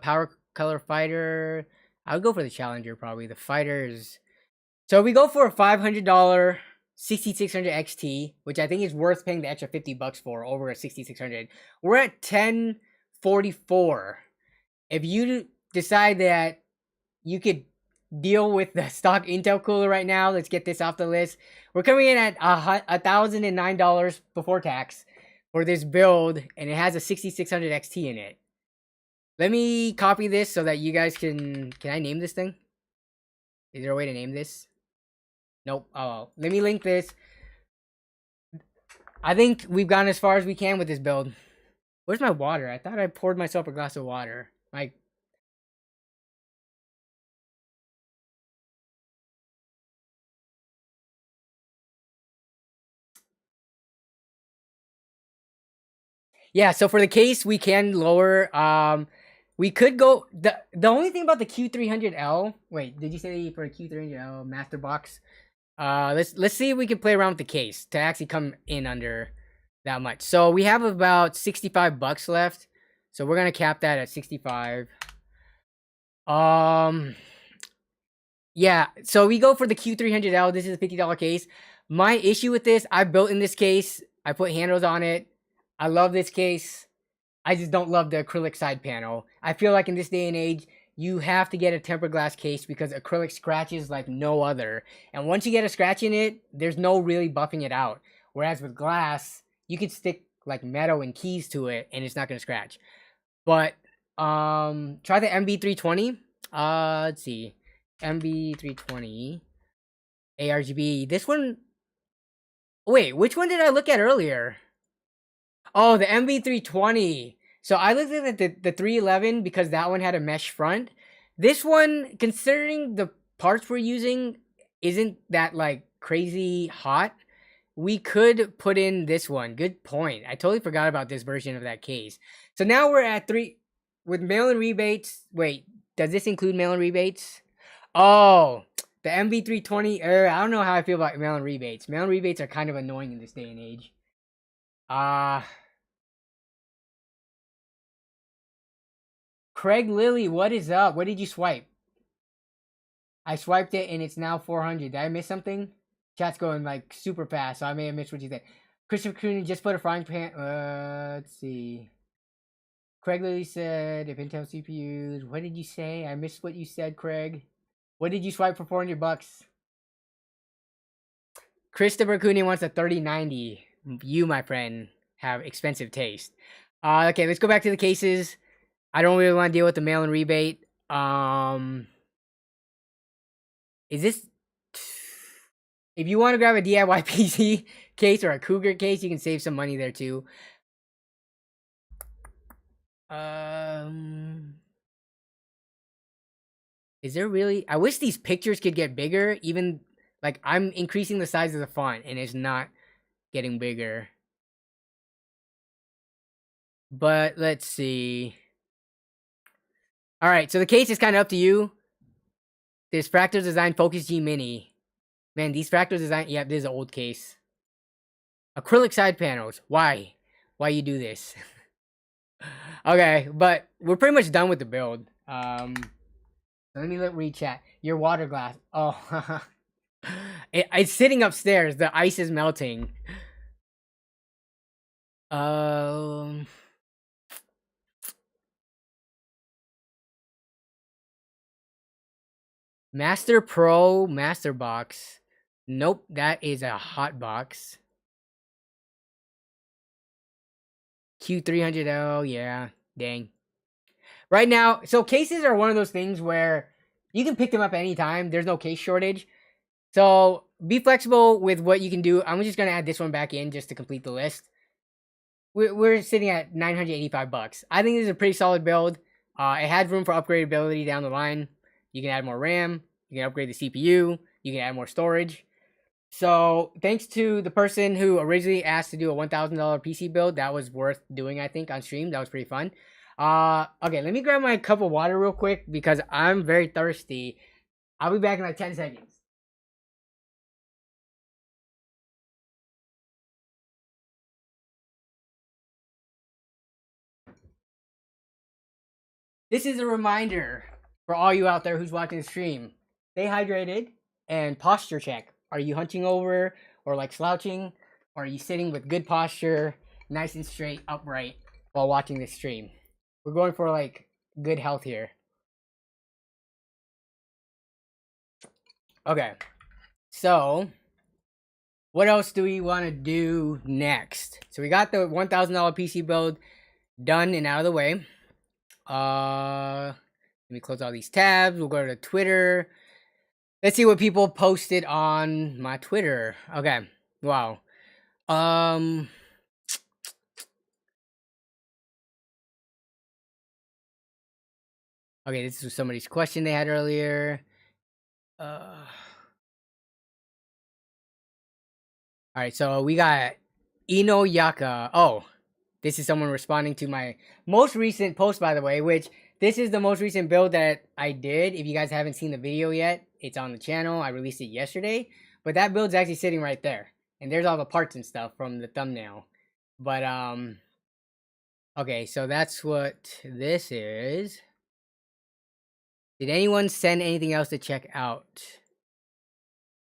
Power Color Fighter. I would go for the Challenger probably. The Fighters. So we go for a $500 6600 XT, which I think is worth paying the extra $50 for over a 6600. We're at 1044. If you decide that you could deal with the stock Intel cooler right now, let's get this off the list. We're coming in at $1,009 before tax for this build, and it has a 6600 XT in it. Let me copy this so that you guys can I name this thing? Is there a way to name this? Nope. Oh, let me link this. I think we've gone as far as we can with this build. Where's my water? I thought I poured myself a glass of water. Like, yeah, so for the case, we can lower. We could go. The only thing about the Q300L. Wait, did you say for a Q300L master box? Let's see if we can play around with the case to actually come in under that much. So we have about $65 left. So we're gonna cap that at 65. Yeah. So we go for the Q300L. This is a $50 case. My issue with this, I built in this case. I put handles on it. I love this case. I just don't love the acrylic side panel. I feel like in this day and age, you have to get a tempered glass case because acrylic scratches like no other. And once you get a scratch in it, there's no really buffing it out. Whereas with glass, you could stick like metal and keys to it and it's not going to scratch. But try the MB320. Let's see. MB320 ARGB. This one. Wait, which one did I look at earlier? Oh, the MB320. So I looked at the 311 because that one had a mesh front. This one, considering the parts we're using, isn't that like crazy hot. We could put in this one. Good point. I totally forgot about this version of that case. So now we're at 3 with mail-in rebates. Wait, does this include mail-in rebates? Oh, the MB320. I don't know how I feel about mail-in rebates. Mail-in rebates are kind of annoying in this day and age. Craig Lilly, what is up? What did you swipe? I swiped it and it's now 400. Did I miss something? Chat's going like super fast, so I may have missed what you said. Christopher Cooney just put a frying pan. Let's see. Craig Lilly said, if Intel CPUs. What did you say? I missed what you said, Craig. What did you swipe for $400? Christopher Cooney wants a 3090. You, my friend, have expensive taste. Okay, let's go back to the cases. I don't really want to deal with the mail-in rebate. Is this... If you want to grab a DIY PC case or a Cougar case, you can save some money there too. Is there really... I wish these pictures could get bigger. Even, like, I'm increasing the size of the font and it's not getting bigger. But let's see. All right, so the case is kind of up to you. This Fractals Design Focus G Mini. Man, these Fractals Design. Yeah, this is an old case. Acrylic side panels. Why? Why you do this? Okay, but we're pretty much done with the build. Let me read chat. Your water glass. Oh, it's sitting upstairs. The ice is melting. Um, Master Pro Master Box. Nope, that is a hot box. Q300L, yeah, dang. Right now, so cases are one of those things where you can pick them up anytime. There's no case shortage. So be flexible with what you can do. I'm just gonna add this one back in just to complete the list. We're sitting at $985. I think this is a pretty solid build. It has room for upgradability down the line. You can add more RAM. You can upgrade the CPU. You can add more storage. So thanks to the person who originally asked to do a $1,000 PC build, that was worth doing, I think, on stream. That was pretty fun. Okay, let me grab my cup of water real quick because I'm very thirsty. I'll be back in like 10 seconds. This is a reminder for all you out there who's watching the stream. Stay hydrated and posture check. Are you hunching over or like slouching? Or are you sitting with good posture, nice and straight, upright while watching this stream? We're going for like good health here. Okay. So, what else do we want to do next? So we got the $1,000 PC build done and out of the way. Let me close all these tabs. We'll go to Twitter. Let's see what people posted on my Twitter. Okay. Wow. Okay, this was somebody's question they had earlier. All right, so we got Ino Yaka. Oh, this is someone responding to my most recent post, by the way, which this is the most recent build that I did. If you guys haven't seen the video yet, it's on the channel. I released it yesterday, but that build's actually sitting right there. And there's all the parts and stuff from the thumbnail. But, okay, so that's what this is. Did anyone send anything else to check out?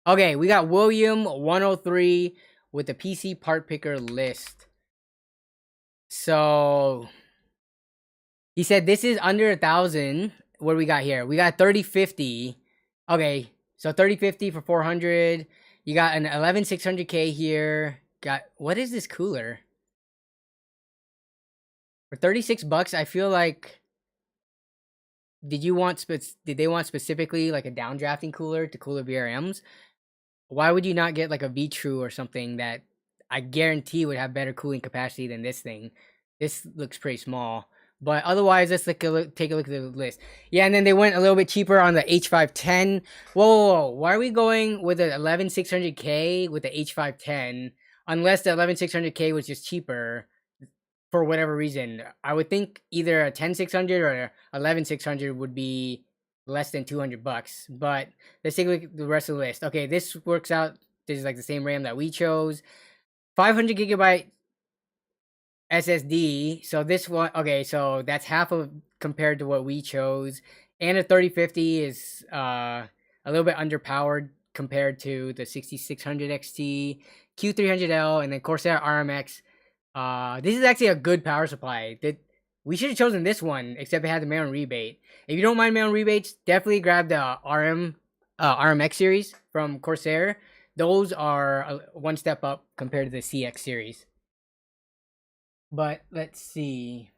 Okay, we got William 103 with the PC part picker list. So he said this is under 1,000. What do we got here? We got 3050. Okay, so 3050 for 400. You got an 11600K here. Got what is this cooler? For $36, I feel like did they want specifically like a downdrafting cooler to cool the VRMs? Why would you not get like a V-True or something that I guarantee would have better cooling capacity than this thing? This looks pretty small. But otherwise, let's take a look at the list. Yeah, and then they went a little bit cheaper on the H510. Whoa. Why are we going with an 11600K with the H510? Unless the 11600K was just cheaper for whatever reason. I would think either a 10600 or a 11600 would be less than $200. But let's take a look at the rest of the list. Okay, this works out. This is like the same RAM that we chose. 500 gigabyte SSD. So this one, okay, so that's half of compared to what we chose. And a 3050 is a little bit underpowered compared to the 6600 XT, Q300L, and then Corsair RMX. This is actually a good power supply. We should have chosen this one, except it had the mail-in rebate. If you don't mind mail-in rebates, definitely grab the RMX series from Corsair. Those are one step up compared to the CX series. But let's see.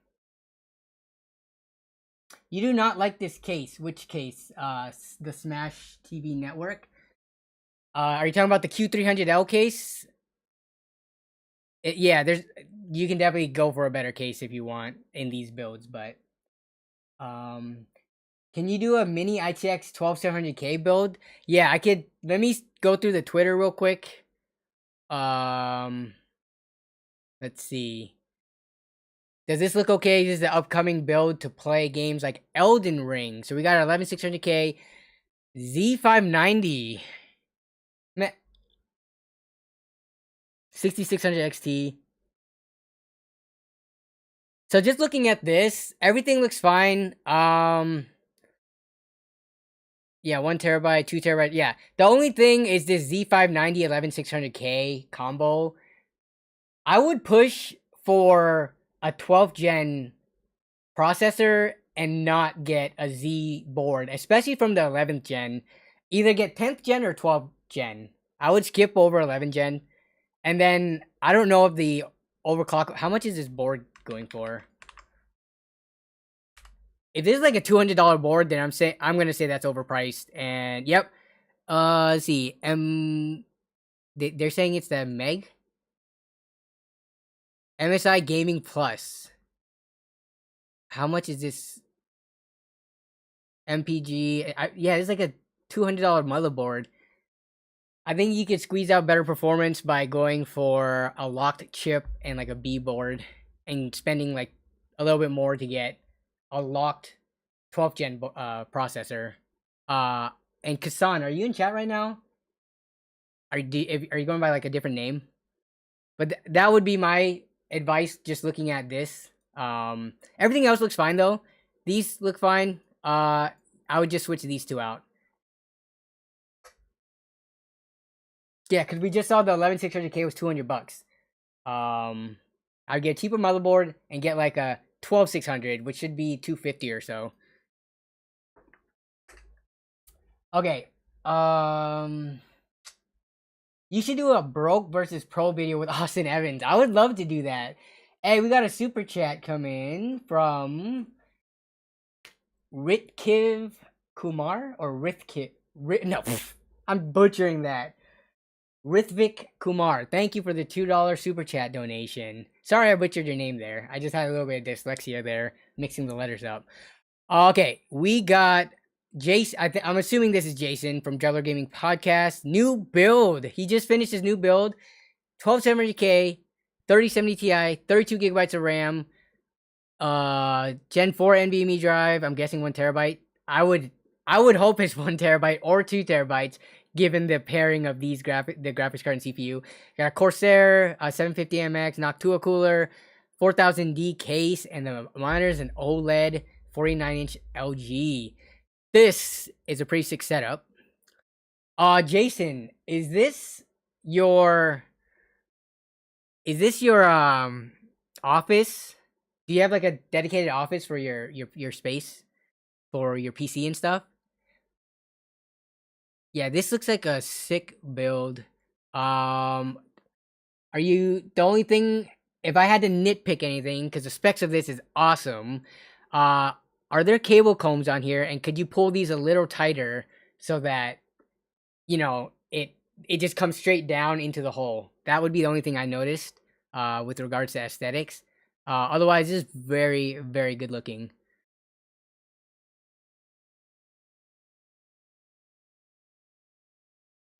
You do not like this case. Which case? The Smash TV Network. Are you talking about the Q300L case? Yeah, you can definitely go for a better case if you want in these builds, but can you do a mini ITX 12700K build? Yeah, I could. Let me go through the Twitter real quick. Let's see. Does this look okay? This is the upcoming build to play games like Elden Ring. So we got 11600K Z590. 6600 XT. So just looking at this, everything looks fine. Yeah, 1 terabyte, 2 terabyte. Yeah, the only thing is this Z590 11600K combo. I would push for a 12th gen processor and not get a Z board, especially from the 11th gen. Either get 10th gen or 12th gen. I would skip over 11th gen. And then I don't know if the overclock. How much is this board going for? If this is like a $200 board, then I'm gonna say that's overpriced. And yep. Let's see. They're saying it's the Meg MSI Gaming Plus. How much is this? MPG. Yeah, it's like a $200 motherboard. I think you could squeeze out better performance by going for a locked chip and like a B board and spending like a little bit more to get a locked 12th gen processor. And Kasan, are you in chat right now? Are you going by like a different name? But that would be my advice just looking at this. Everything else looks fine though. These look fine. I would just switch these two out. Yeah, because we just saw the 11600K was $200. I'd get a cheaper motherboard and get like a 12600, which should be $250 or so. Okay. You should do a broke versus pro video with Austin Evans. I would love to do that. Hey, we got a super chat come in from Ritkiv Kumar or Rithkiv. No, I'm butchering that. Rithvik Kumar, thank you for the $2 super chat donation. Sorry I butchered your name there. I just had a little bit of dyslexia there, mixing the letters up. Okay, we got Jason. I'm assuming this is Jason from Drebler Gaming Podcast. New build. He just finished his new build. 12700K, 3070 Ti, 32 gigabytes of RAM, Gen 4 NVMe drive. I'm guessing 1 terabyte. I would hope it's 1 terabyte or 2 terabytes, given the pairing of these the graphics card and CPU. Got a Corsair 750MX Noctua cooler, 4000D case, and the monitor's an OLED 49-inch LG. This is a pretty sick setup. Jason, is this your office? Do you have like a dedicated office for your space for your PC and stuff? Yeah, this looks like a sick build. Are you the only thing? If I had to nitpick anything, because the specs of this is awesome, are there cable combs on here, and could you pull these a little tighter so that it just comes straight down into the hole? That would be the only thing I noticed with regards to aesthetics. Otherwise, it's very, very good looking.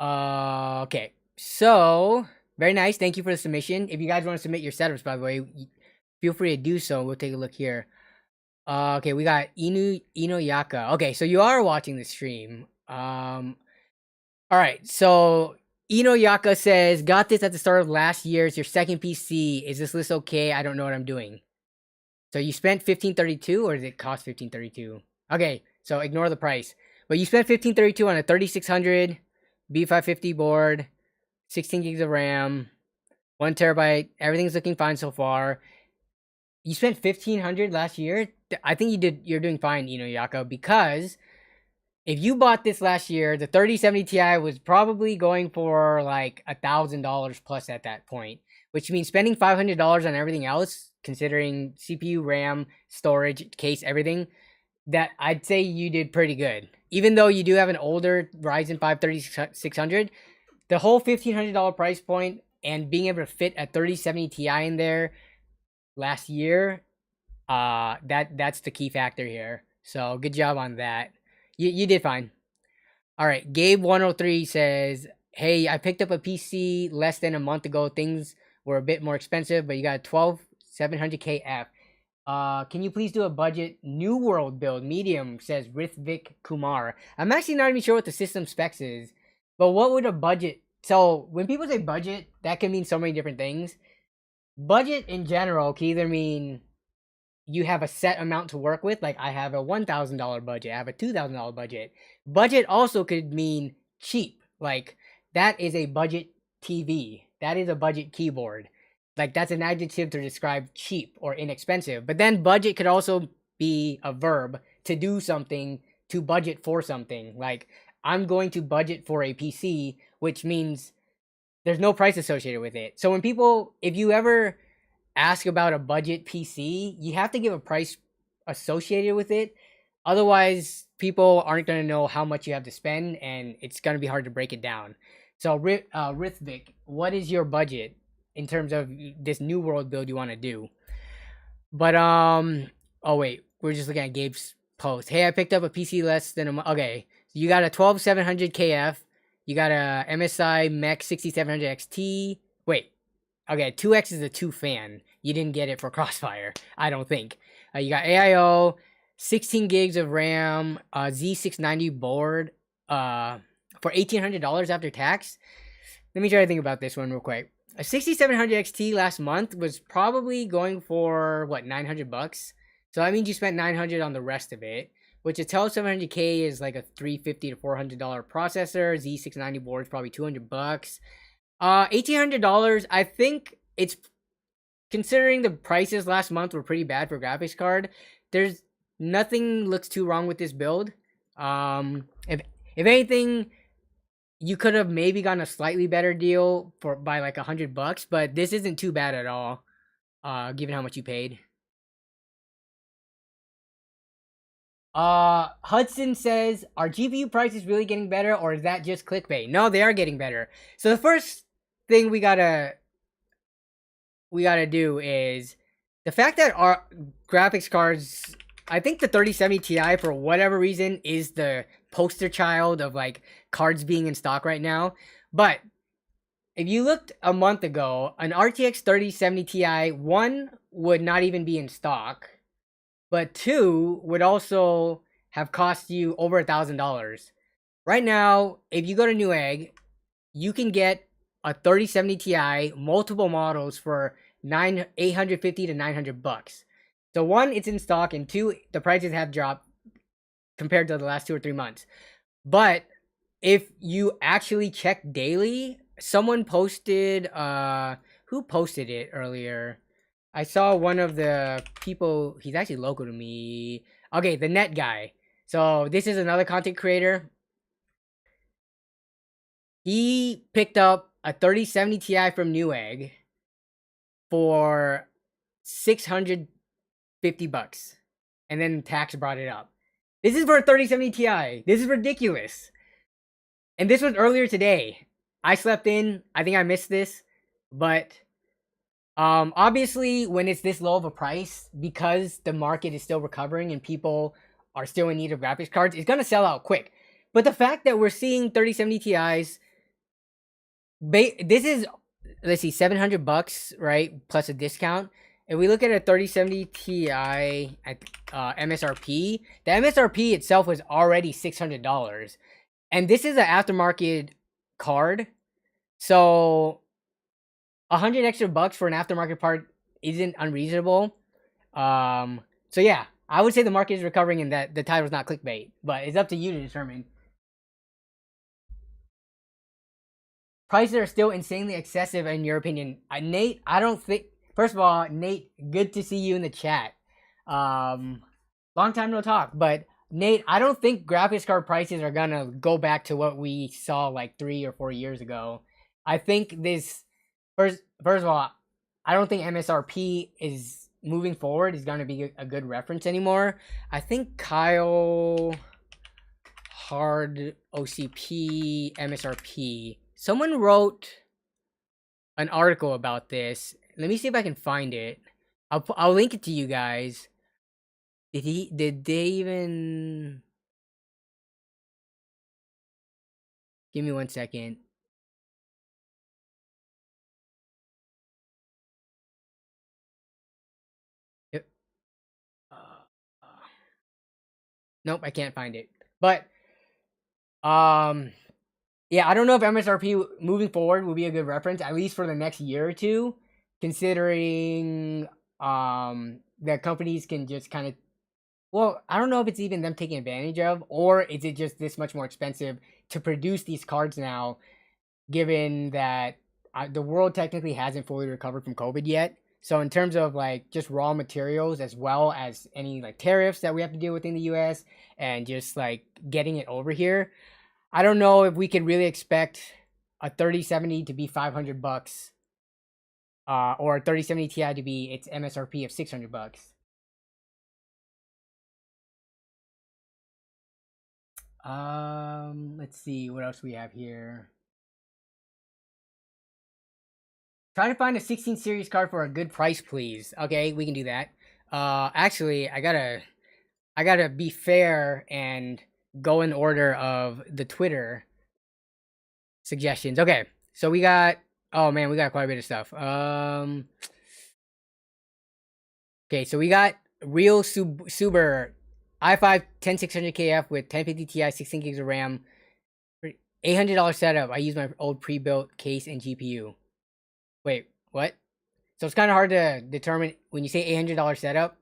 Okay. So, very nice. Thank you for the submission. If you guys want to submit your setups, by the way, feel free to do so. We'll take a look here. Okay, we got Inoyaka. Okay, so you are watching the stream. All right, so Inoyaka says, got this at the start of last year. It's your second PC. Is this list okay? I don't know what I'm doing. So you spent $1532, or does it cost $1532? Okay, so ignore the price. But you spent $1532 on a 3600 B550 board, 16 gigs of RAM, 1 terabyte. Everything's looking fine so far. You spent $1,500 last year. I think you're doing fine, Yaka, because if you bought this last year, the 3070 Ti was probably going for like $1,000 plus at that point, which means spending $500 on everything else, considering CPU, RAM, storage, case, everything. That I'd say you did pretty good. Even though you do have an older Ryzen 5 3600, the whole $1,500 price point and being able to fit a 3070 Ti in there last year, that's the key factor here. So good job on that. You did fine. All right, Gabe 103 says, "Hey, I picked up a PC less than a month ago. Things were a bit more expensive, but you got a 12700K F. Can you please do a budget New World build? Medium, says Rithvik Kumar. I'm actually not even sure what the system specs is, but what would a budget? So when people say budget, that can mean so many different things. Budget in general can either mean you have a set amount to work with, like I have a $1,000 budget, I have a $2,000 budget. Budget also could mean cheap, like that is a budget TV, that is a budget keyboard. Like that's an adjective to describe cheap or inexpensive. But then budget could also be a verb to do something, to budget for something. Like I'm going to budget for a PC, which means there's no price associated with it. So when people, if you ever ask about a budget PC, you have to give a price associated with it. Otherwise, people aren't going to know how much you have to spend, and it's going to be hard to break it down. So, Rithvik, what is your budget in terms of this New World build you want to do? But oh wait, we're just looking at Gabe's post. Hey, I picked up a PC less than a month. Okay, so you got a 12700 KF. You got a MSI Mech 6700 XT. Wait, okay, 2X is a 2 fan. You didn't get it for Crossfire, I don't think. You got AIO, 16 gigs of RAM, Z690 board, for $1,800 after tax. Let me try to think about this one real quick. A 6700 XT last month was probably going for what, 900 bucks. So that means you spent 900 on the rest of it, which a 12700K is like a $350 to $400 processor. Z690 board is probably 200 bucks. $1,800. I think it's, considering the prices last month were pretty bad for graphics card, there's nothing looks too wrong with this build. If anything, you could have maybe gotten a slightly better deal for by like $100, but this isn't too bad at all, given how much you paid. Hudson says, are GPU prices really getting better, or is that just clickbait? No, they are getting better. So the first thing we gotta do is the fact that our graphics cards, I think the 3070 Ti for whatever reason is the poster child of like cards being in stock right now. But if you looked a month ago, an RTX 3070 Ti, one, would not even be in stock, but two, would also have cost you over $1,000. Right now, if you go to Newegg, you can get a 3070 Ti, multiple models for $850 to $900. So one, it's in stock, and two, the prices have dropped compared to the last 2 or 3 months. But if you actually check daily, someone posted, who posted it earlier? I saw one of the people, he's actually local to me. Okay, the Net Guy. So this is another content creator. He picked up a 3070 Ti from Newegg for $650, and then tax brought it up. This is for a 3070 Ti. This is ridiculous. And this was earlier today. I slept in. I think I missed this, but obviously when it's this low of a price, because the market is still recovering and people are still in need of graphics cards, it's gonna sell out quick. But the fact that we're seeing 3070 Ti's, this is, let's see, $700, right, plus a discount. If we look at a 3070 Ti at MSRP, the MSRP itself was already $600, and this is an aftermarket card, so 100 extra bucks for an aftermarket part isn't unreasonable. So yeah, I would say the market is recovering and that the title's not clickbait, but it's up to you to determine. Prices are still insanely excessive in your opinion. Nate, I don't think, first of all, Nate, good to see you in the chat. Long time no talk, but Nate, I don't think graphics card prices are gonna go back to what we saw like 3 or 4 years ago. I think this, first of all, I don't think MSRP is moving forward is gonna be a good reference anymore. I think Kyle Hard OCP MSRP. Someone wrote an article about this. Let me see if I can find it. I'll link it to you guys. Did they even... Give me 1 second. Nope, I can't find it. But yeah, I don't know if MSRP moving forward will be a good reference, at least for the next year or two, considering that companies can just kind of, well, I don't know if it's even them taking advantage of, or is it just this much more expensive to produce these cards now, given that the world technically hasn't fully recovered from COVID yet. So in terms of like just raw materials, as well as any like tariffs that we have to deal with in the US and just like getting it over here, I don't know if we could really expect a 3070 to be $500 or a 3070 Ti to be its MSRP of $600. Let's see what else we have here. Try to find a 16 series card for a good price, please. Okay, we can do that. Actually, I gotta be fair and go in order of the Twitter suggestions. Okay, so we got, oh man, we got quite a bit of stuff. Okay, so we got Real Suber i5 10600KF with 1050 Ti, 16 gigs of RAM, $800 setup. I use my old pre-built case and GPU. Wait, what? So it's kind of hard to determine when you say $800 setup.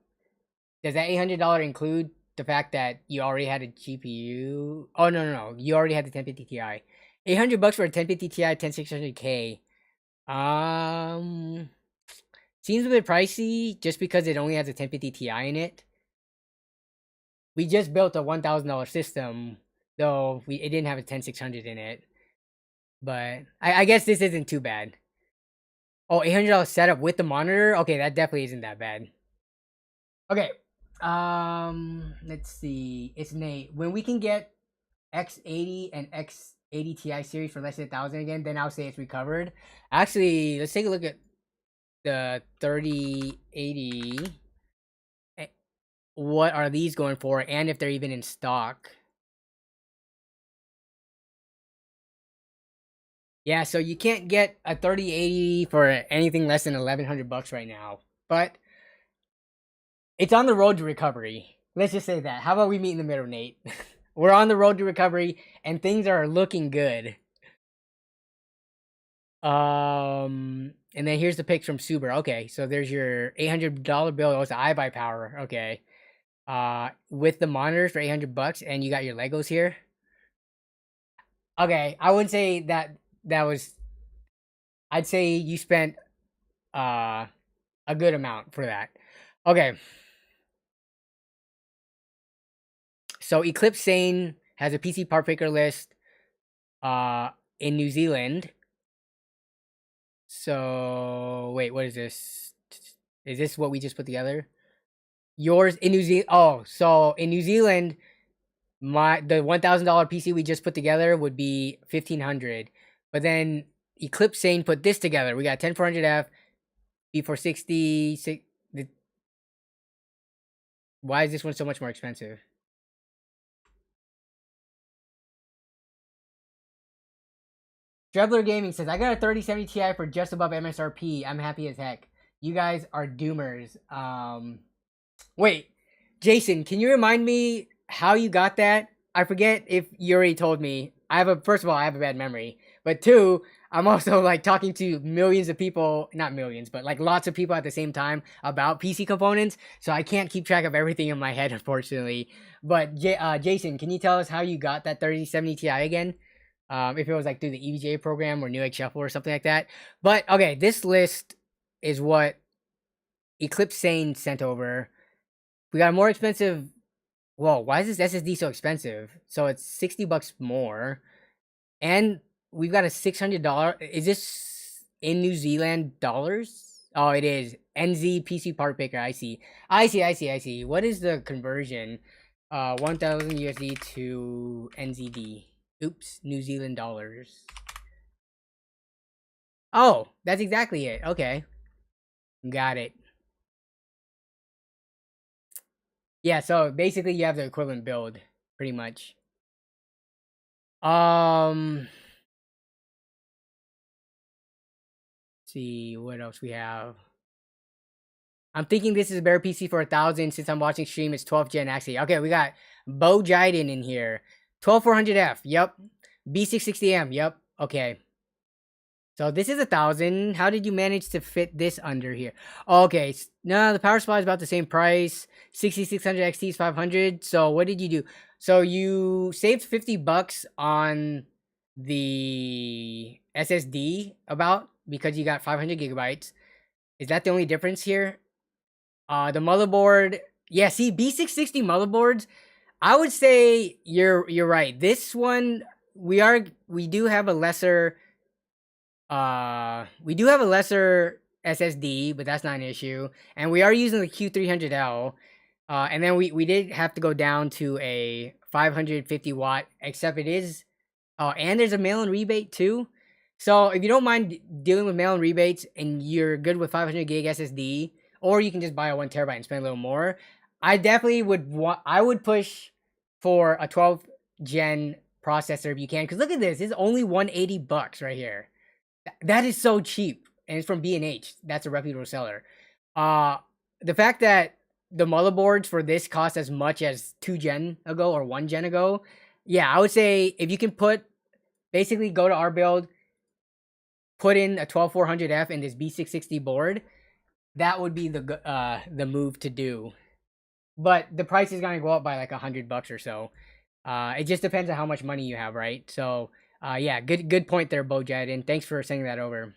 Does that $800 include the fact that you already had a GPU? Oh no, you already had the 1050 Ti. $800 for a 1050 Ti 10600K. Seems a bit pricey just because it only has a 1050 Ti in it. We just built a $1,000 system, though it didn't have a 10600 in it. But I guess this isn't too bad. Oh, $800 setup with the monitor? Okay, that definitely isn't that bad. Okay. Let's see. It's Nate. When we can get X80 and X80 Ti series for less than 1,000 again, then I'll say it's recovered. Actually, let's take a look at the 3080. What are these going for, and if they're even in stock? Yeah, so you can't get a 3080 for anything less than $1,100 right now. But it's on the road to recovery. Let's just say that. How about we meet in the middle, Nate? We're on the road to recovery, and things are looking good. And then here's the pics from Suber. Okay, so there's your $800 bill. Oh, it's iBuy Power. Okay. With the monitors for $800, and you got your Legos here. Okay, I wouldn't say that was. I'd say you spent a good amount for that. Okay. So Eclipse Sane has a PC part picker list in New Zealand. So wait, what is this? Is this what we just put together? Yours in New Zealand. Oh, so in New Zealand, the $1,000 PC we just put together would be $1,500. But then Eclipse Sane put this together. We got 10400F, B460. Why is this one so much more expensive? Drebler Gaming says, I got a 3070 Ti for just above MSRP. I'm happy as heck. You guys are doomers. Wait, Jason, can you remind me how you got that? I forget if you already told me. First of all, I have a bad memory. But two, I'm also like talking to millions of people, not millions, but like lots of people at the same time about PC components. So I can't keep track of everything in my head, unfortunately. But Jason, can you tell us how you got that 3070 Ti again? If it was like through the EVGA program or Newegg Shuffle or something like that. But okay, this list is what Eclipse Sane sent over. We got a more expensive. Whoa, why is this SSD so expensive? So it's $60 more, and we've got a $600. Is this in New Zealand dollars? Oh, it is. NZ PC part picker. I see. What is the conversion? 1,000 USD to NZD. Oops, New Zealand dollars. Oh, that's exactly it. Okay. Got it. Yeah, so basically you have the equivalent build, pretty much. Let's see what else we have. I'm thinking this is a better PC for 1,000 since I'm watching stream. It's 12th gen actually. Okay, we got Bo Jiden in here. 12400F. Yep. B660M. Yep. Okay. So this is 1,000. How did you manage to fit this under here? Okay. No, the power supply is about the same price. 6600 XT is 500. So what did you do? So you saved $50 on the SSD about because you got 500 gigabytes. Is that the only difference here? The motherboard. Yeah, see, B660 motherboards. I would say you're right. This one we do have a lesser SSD, but that's not an issue. And we are using the Q300L. And then we did have to go down to a 550 watt, except it is and there's a mail-in rebate too. So if you don't mind dealing with mail-in rebates and you're good with 500 gig SSD, or you can just buy a 1 terabyte and spend a little more, I definitely would push for a 12 gen processor if you can. Because look at this, it's only $180 right here. That is so cheap, and it's from B&H. That's a reputable seller. The fact that the motherboards for this cost as much as 2 gen ago or 1 gen ago, yeah, I would say if you can basically go to our build, put in a 12400F in this B660 board, that would be the move to do. But the price is gonna go up by like $100 or so. It just depends on how much money you have, right? So, yeah, good point there, Bojad, and thanks for sending that over.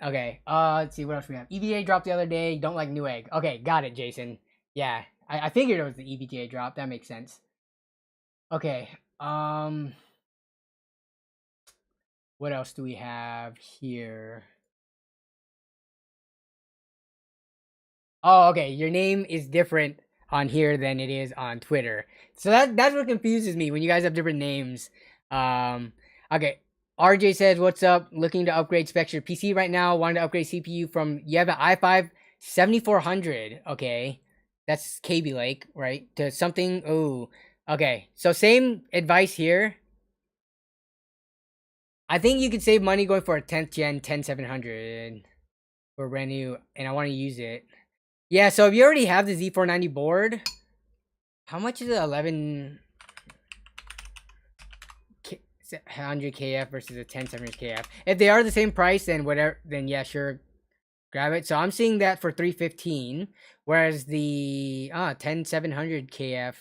Okay, let's see what else we have. EVGA dropped the other day. Don't like Newegg. Okay, got it, Jason. Yeah, I figured it was the EVGA drop. That makes sense. Okay, what else do we have here? Oh, okay. Your name is different on here than it is on Twitter. So that's what confuses me when you guys have different names. Okay. RJ says, "What's up? Looking to upgrade specs your PC right now. Wanted to upgrade CPU from you have an i5 7400. Okay, that's KB Lake, right? To something. Oh, okay. So same advice here. I think you could save money going for a 10th gen 10700 for brand new, and I want to use it. Yeah, so if you already have the Z490 board, how much is it? 1100 KF versus a 10700 KF. If they are the same price, then whatever, then yeah, sure, grab it. So I'm seeing that for 315, whereas the 10700 KF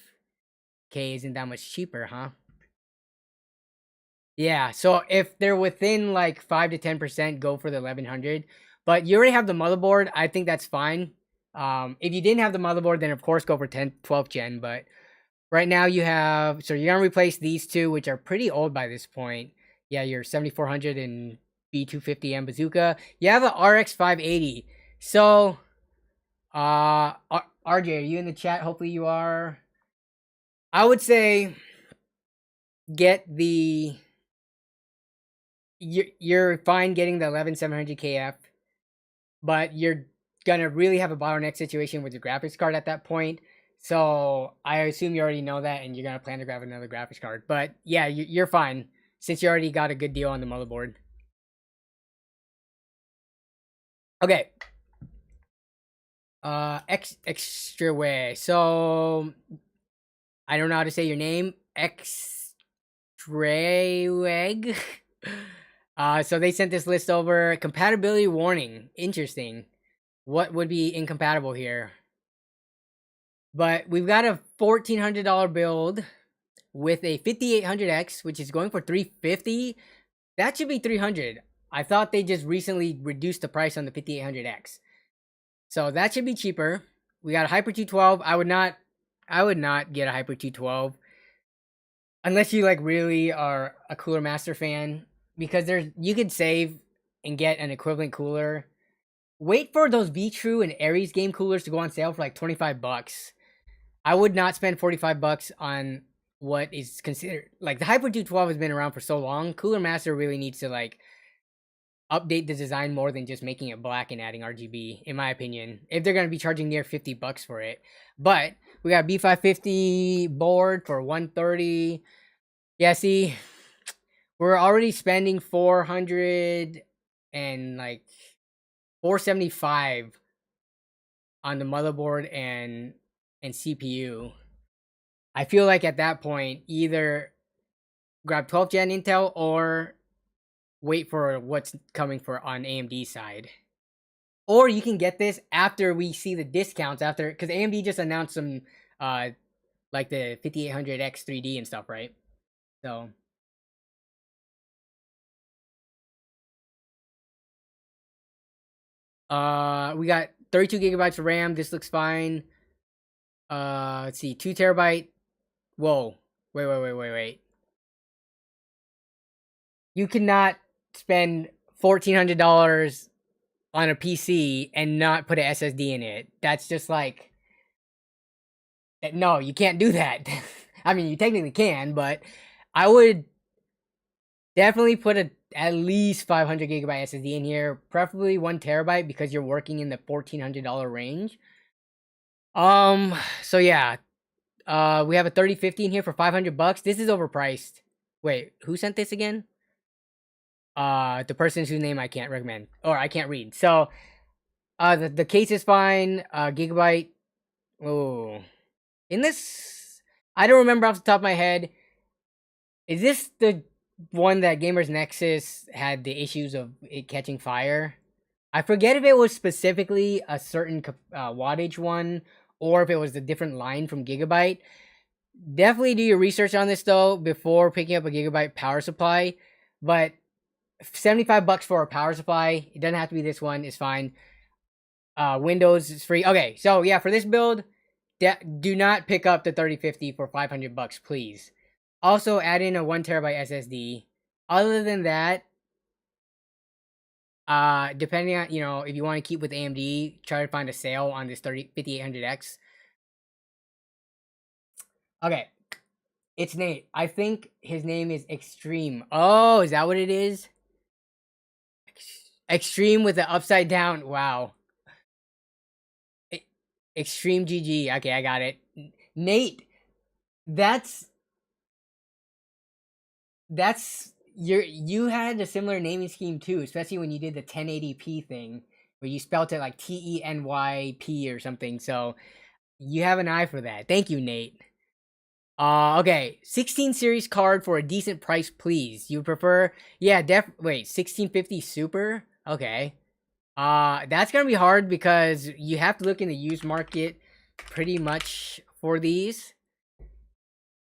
isn't that much cheaper, huh? Yeah, so if they're within like 5 to 10%, go for the 1100. But you already have the motherboard. I think that's fine. If you didn't have the motherboard, then of course go for 12th gen. But right now you have, so you're gonna replace these two, which are pretty old by this point. Yeah, your 7400 and B250M bazooka. You have an RX 580. So, RJ, are you in the chat? Hopefully you are. I would say get the. You're fine getting the 11700 KF, but you're gonna really have a bottleneck situation with your graphics card at that point. So I assume you already know that, and you're gonna plan to grab another graphics card. But yeah, you're fine since you already got a good deal on the motherboard. Okay. Extra way. So I don't know how to say your name. Extraweg. So they sent this list over. Compatibility warning. Interesting. What would be incompatible here? But we've got a $1,400 build with a 5800X, which is going for $350. That should be $300. I thought they just recently reduced the price on the 5800X. So that should be cheaper. We got a Hyper 212. I would not get a Hyper 212 unless you like really are a Cooler Master fan, because you could save and get an equivalent cooler. Wait for those Be True and Aries game coolers to go on sale for like $25. I would not spend $45 on what is considered like the Hyper 212 has been around for so long. Cooler Master really needs to like update the design more than just making it black and adding RGB, in my opinion, if they're going to be charging near $50 for it. But we got B550 board for $130. Yeah, see, we're already spending $400 and like $475 on the motherboard and CPU. I feel like at that point, either grab 12th gen Intel or wait for what's coming for on AMD side. Or you can get this after we see the discounts after, because AMD just announced some like the 5800X 3D and stuff, right? So we got 32 gigabytes of RAM. This looks fine. Let's see, 2 terabyte. Whoa, wait. You cannot spend $1,400 on a PC and not put an SSD in it. That's just like, no, you can't do that. I mean, you technically can, but I would definitely put at least 500 gigabyte SSD in here, preferably 1 terabyte because you're working in the $1,400 range. So yeah, we have a 3050 in here for $500. This is overpriced. Wait, who sent this again? The person whose name I can't recommend or I can't read. So, the case is fine. Gigabyte. Oh, in this, I don't remember off the top of my head. Is this the one that Gamers Nexus had the issues of it catching fire? I forget if it was specifically a certain wattage one or if it was a different line from Gigabyte. Definitely do your research on this though before picking up a Gigabyte power supply. But $75 for a power supply. It doesn't have to be this one. It's fine. Windows is free. Okay, so yeah, for this build, do not pick up the 3050 for $500, please. Also, add in a 1 terabyte SSD. Other than that, depending on, you know, if you want to keep with AMD, try to find a sale on this 5800X. Okay, it's Nate. I think his name is Extreme. Oh, is that what it is? Extreme with the upside down. Wow. Extreme GG. Okay, I got it. Nate, that's you had a similar naming scheme too, especially when you did the 1080p thing where you spelt it like TENYP or something. So you have an eye for that. Thank you, Nate. Okay, 16 series card for a decent price, please. You prefer? Yeah, wait, 1650 Super? Okay. That's gonna be hard because you have to look in the used market pretty much for these.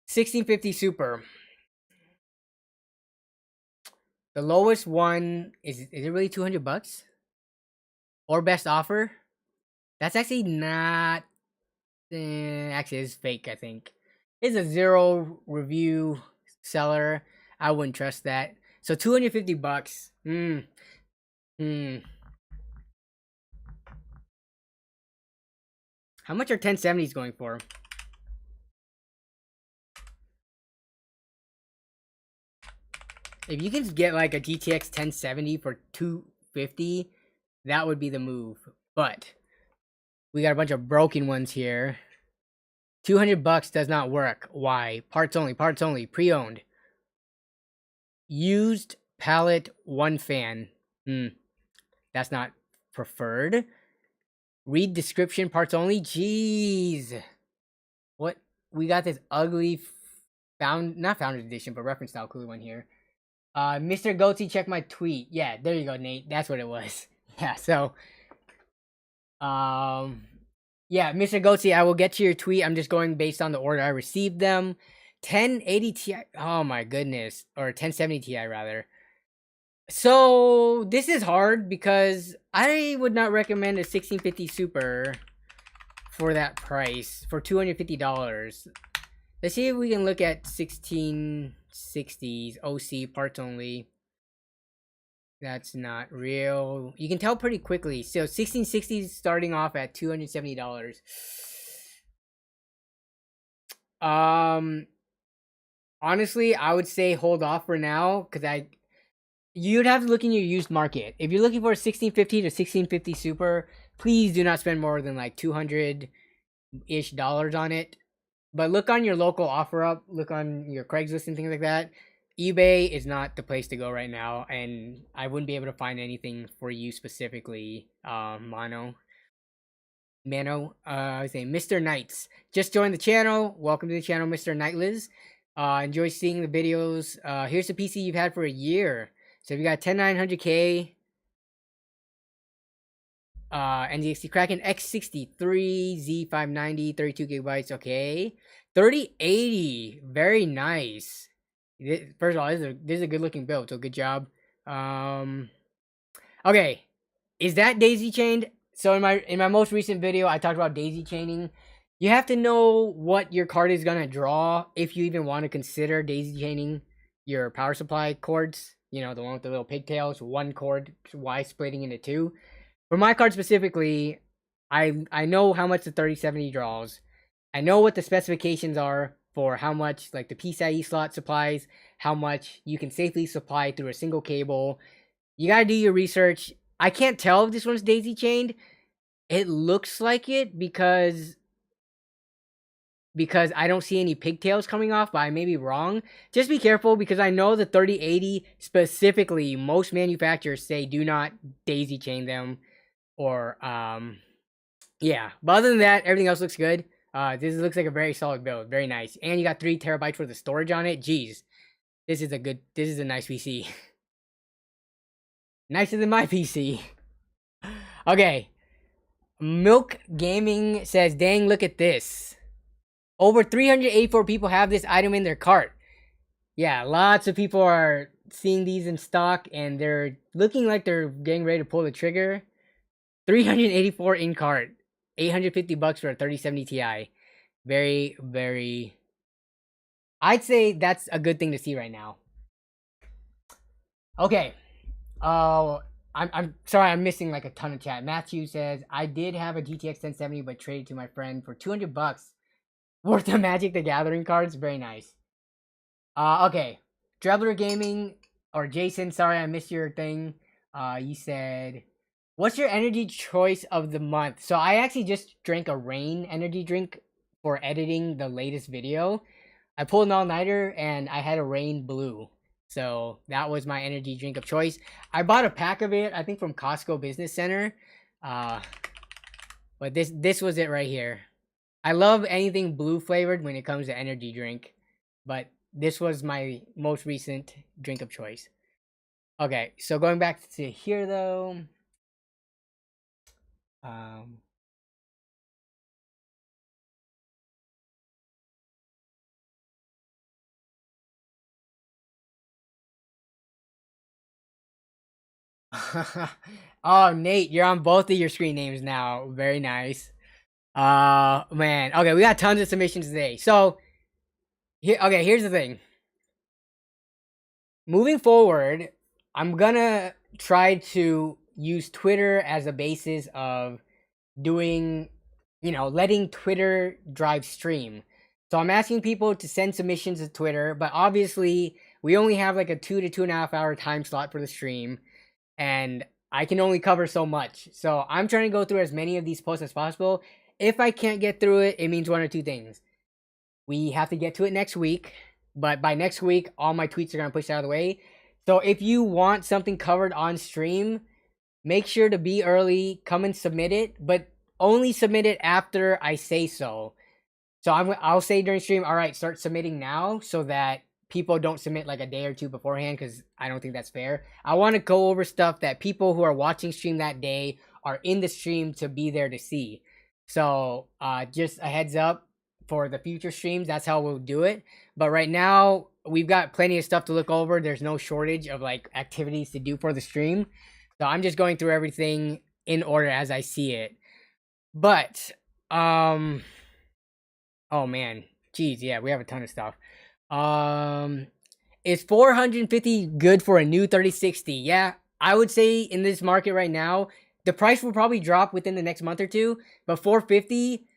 1650 Super. The lowest one is it really $200? Or best offer? That's actually not. Actually, it's fake. I think it's a 0 review seller. I wouldn't trust that. So $250. How much are 1070s going for? If you can get like a GTX 1070 for $250, that would be the move. But we got a bunch of broken ones here. $200 does not work. Why? Parts only, pre-owned. Used palette, 1 fan. That's not preferred. Read description, parts only. Jeez. What? We got this ugly not founded edition, but reference style cool one here. Mr. Goatsy, check my tweet. Yeah, there you go, Nate. That's what it was. Yeah, so yeah, Mr. Goatsy, I will get to your tweet. I'm just going based on the order I received them. 1080 Ti. Oh my goodness. Or 1070 Ti rather. So this is hard because I would not recommend a 1650 Super for that price for $250. Let's see if we can look at 1660s OC parts only. That's not real. You can tell pretty quickly. So 1660s starting off at $270. Honestly, I would say hold off for now because you'd have to look in your used market. If you're looking for a 1650 to 1650 Super, please do not spend more than like $200-ish on it. But look on your local OfferUp, look on your Craigslist and things like that. eBay is not the place to go right now, and I wouldn't be able to find anything for you specifically, Mono. I say Mr. Knights. Just joined the channel. Welcome to the channel, Mr. Knightless. Enjoy seeing the videos. Here's the PC you've had for a year. So we got 10900K, NZXT Kraken X63 Z590, 32 gigabytes. Okay, 3080, very nice. First of all, this is a good looking build, so good job. Okay, is that daisy chained? So in my most recent video, I talked about daisy chaining. You have to know what your card is gonna draw if you even want to consider daisy chaining your power supply cords. You know, the one with the little pigtails, one cord, Y splitting into two. For my card specifically, I know how much the 3070 draws. I know what the specifications are for how much like the PCIe slot supplies, how much you can safely supply through a single cable. You gotta do your research. I can't tell if this one's daisy chained. It looks like it because I don't see any pigtails coming off, but I may be wrong. Just be careful because I know the 3080 specifically, most manufacturers say do not daisy chain them or yeah. But other than that, everything else looks good. This looks like a very solid build, very nice. And you got 3 terabytes worth of storage on it. Jeez. This is a nice PC. Nicer than my PC. Okay. Milk Gaming says, dang, look at this. Over 384 people have this item in their cart. Yeah, lots of people are seeing these in stock and they're looking like they're getting ready to pull the trigger. 384 in cart. $850 for a 3070 Ti. Very, very... I'd say that's a good thing to see right now. Okay. I'm sorry, I'm missing like a ton of chat. Matthew says, I did have a GTX 1070 but traded to my friend for $200 worth of Magic the Gathering cards. Very nice. Okay. Drebler Gaming, or Jason, sorry I missed your thing. You said, what's your energy choice of the month? So I actually just drank a Rain energy drink for editing the latest video. I pulled an all-nighter and I had a Rain Blue. So that was my energy drink of choice. I bought a pack of it, I think from Costco Business Center. But this was it right here. I love anything blue flavored when it comes to energy drink. But this was my most recent drink of choice. Okay, so going back to here though. Oh, Nate, you're on both of your screen names now. Very nice. Man. Okay, we got tons of submissions today. So, here's the thing. Moving forward, I'm gonna try to use Twitter as a basis of doing, letting Twitter drive stream. So I'm asking people to send submissions to Twitter, but obviously we only have like a 2 to 2.5 hour time slot for the stream, and I can only cover so much. So I'm trying to go through as many of these posts as possible. If I can't get through it, it means one or two things. We have to get to it next week, but by next week, all my tweets are going to push out of the way. So if you want something covered on stream, make sure to be early, come and submit it, but only submit it after I say so. So I'll say during stream, all right, start submitting now so that people don't submit like a day or two beforehand because I don't think that's fair. I want to go over stuff that people who are watching stream that day are in the stream to be there to see. So just a heads up for the future streams, that's how we'll do it. But right now, we've got plenty of stuff to look over. There's no shortage of like activities to do for the stream. So I'm just going through everything in order as I see it. But, oh man, geez, yeah, we have a ton of stuff. Is 450 good for a new 3060? Yeah, I would say in this market right now, the price will probably drop within the next month or two, but 450,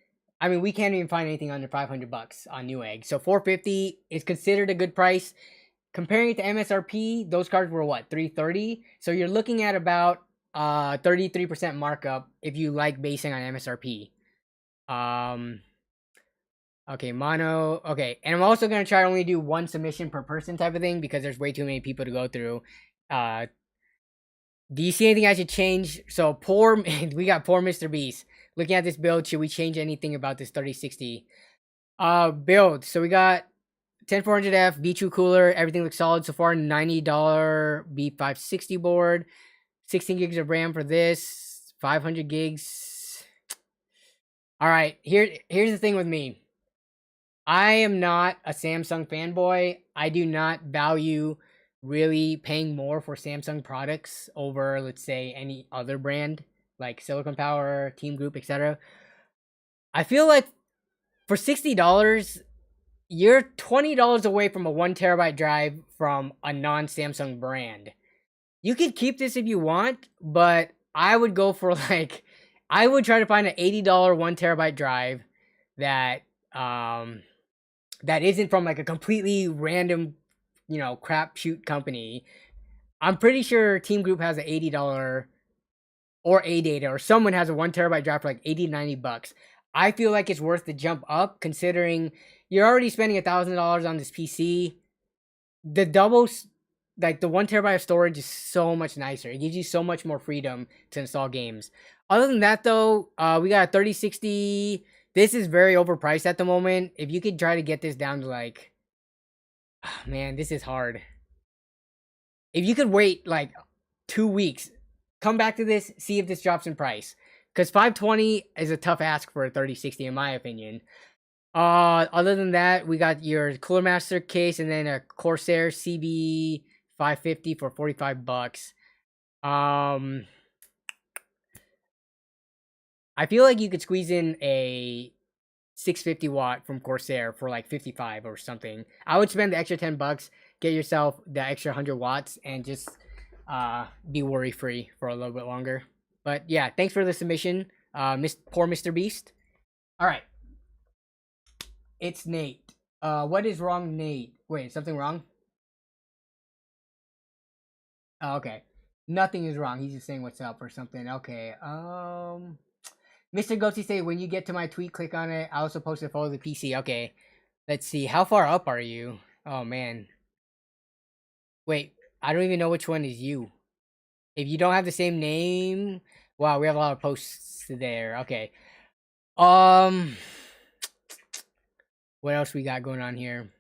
I mean, we can't even find anything under $500 on Newegg. So 450 is considered a good price. Comparing it to MSRP, those cards were what, 330? So you're looking at about 33% markup if you like basing on MSRP. Okay, mono. Okay, and I'm also gonna try to only do one submission per person type of thing because there's way too many people to go through. Do you see anything I should change? So we got poor Mr. Beast. looking at this build, should we change anything about this 3060? Build. So we got 10400F, V-True cooler. Everything looks solid so far. $90 B560 board. 16 gigs of RAM for this. 500 gigs. All right. Here's the thing with me. I am not a Samsung fanboy. I do not value really paying more for Samsung products over, let's say, any other brand like Silicon Power, Team Group, etc. I feel like for $60, you're $20 away from a 1TB drive from a non-Samsung brand. You could keep this if you want, but I would go for like, I would try to find an $80 1TB drive that that isn't from like a completely random, crapshoot company. I'm pretty sure Team Group has an $80 or A-Data or someone has a 1TB drive for like 80 to 90 bucks. I feel like it's worth the jump up considering you're already spending $1,000 on this PC. The doubles, like the 1TB of storage is so much nicer. It gives you so much more freedom to install games. Other than that though, we got a 3060. This is very overpriced at the moment. If you could try to get this down to like, oh man, this is hard. If you could wait like 2 weeks, come back to this, see if this drops in price. Because 520 is a tough ask for a 3060 in my opinion. Other than that, we got your Cooler Master case and then a Corsair CB 550 for 45 bucks. I feel like you could squeeze in a 650 watt from Corsair for like 55 or something. I would spend the extra 10 bucks, get yourself the extra 100 watts, and just be worry free for a little bit longer. But yeah, thanks for the submission, poor Mr. Beast. All right, it's Nate. What is wrong, Nate? Wait, something wrong? Oh, okay, nothing is wrong. He's just saying what's up or something. Okay. Mr. Ghosty say, when you get to my tweet, click on it. I also posted a photo of the PC. Okay. Let's see. How far up are you? Oh, man. Wait. I don't even know which one is you. If you don't have the same name... Wow, we have a lot of posts there. Okay. What else we got going on here?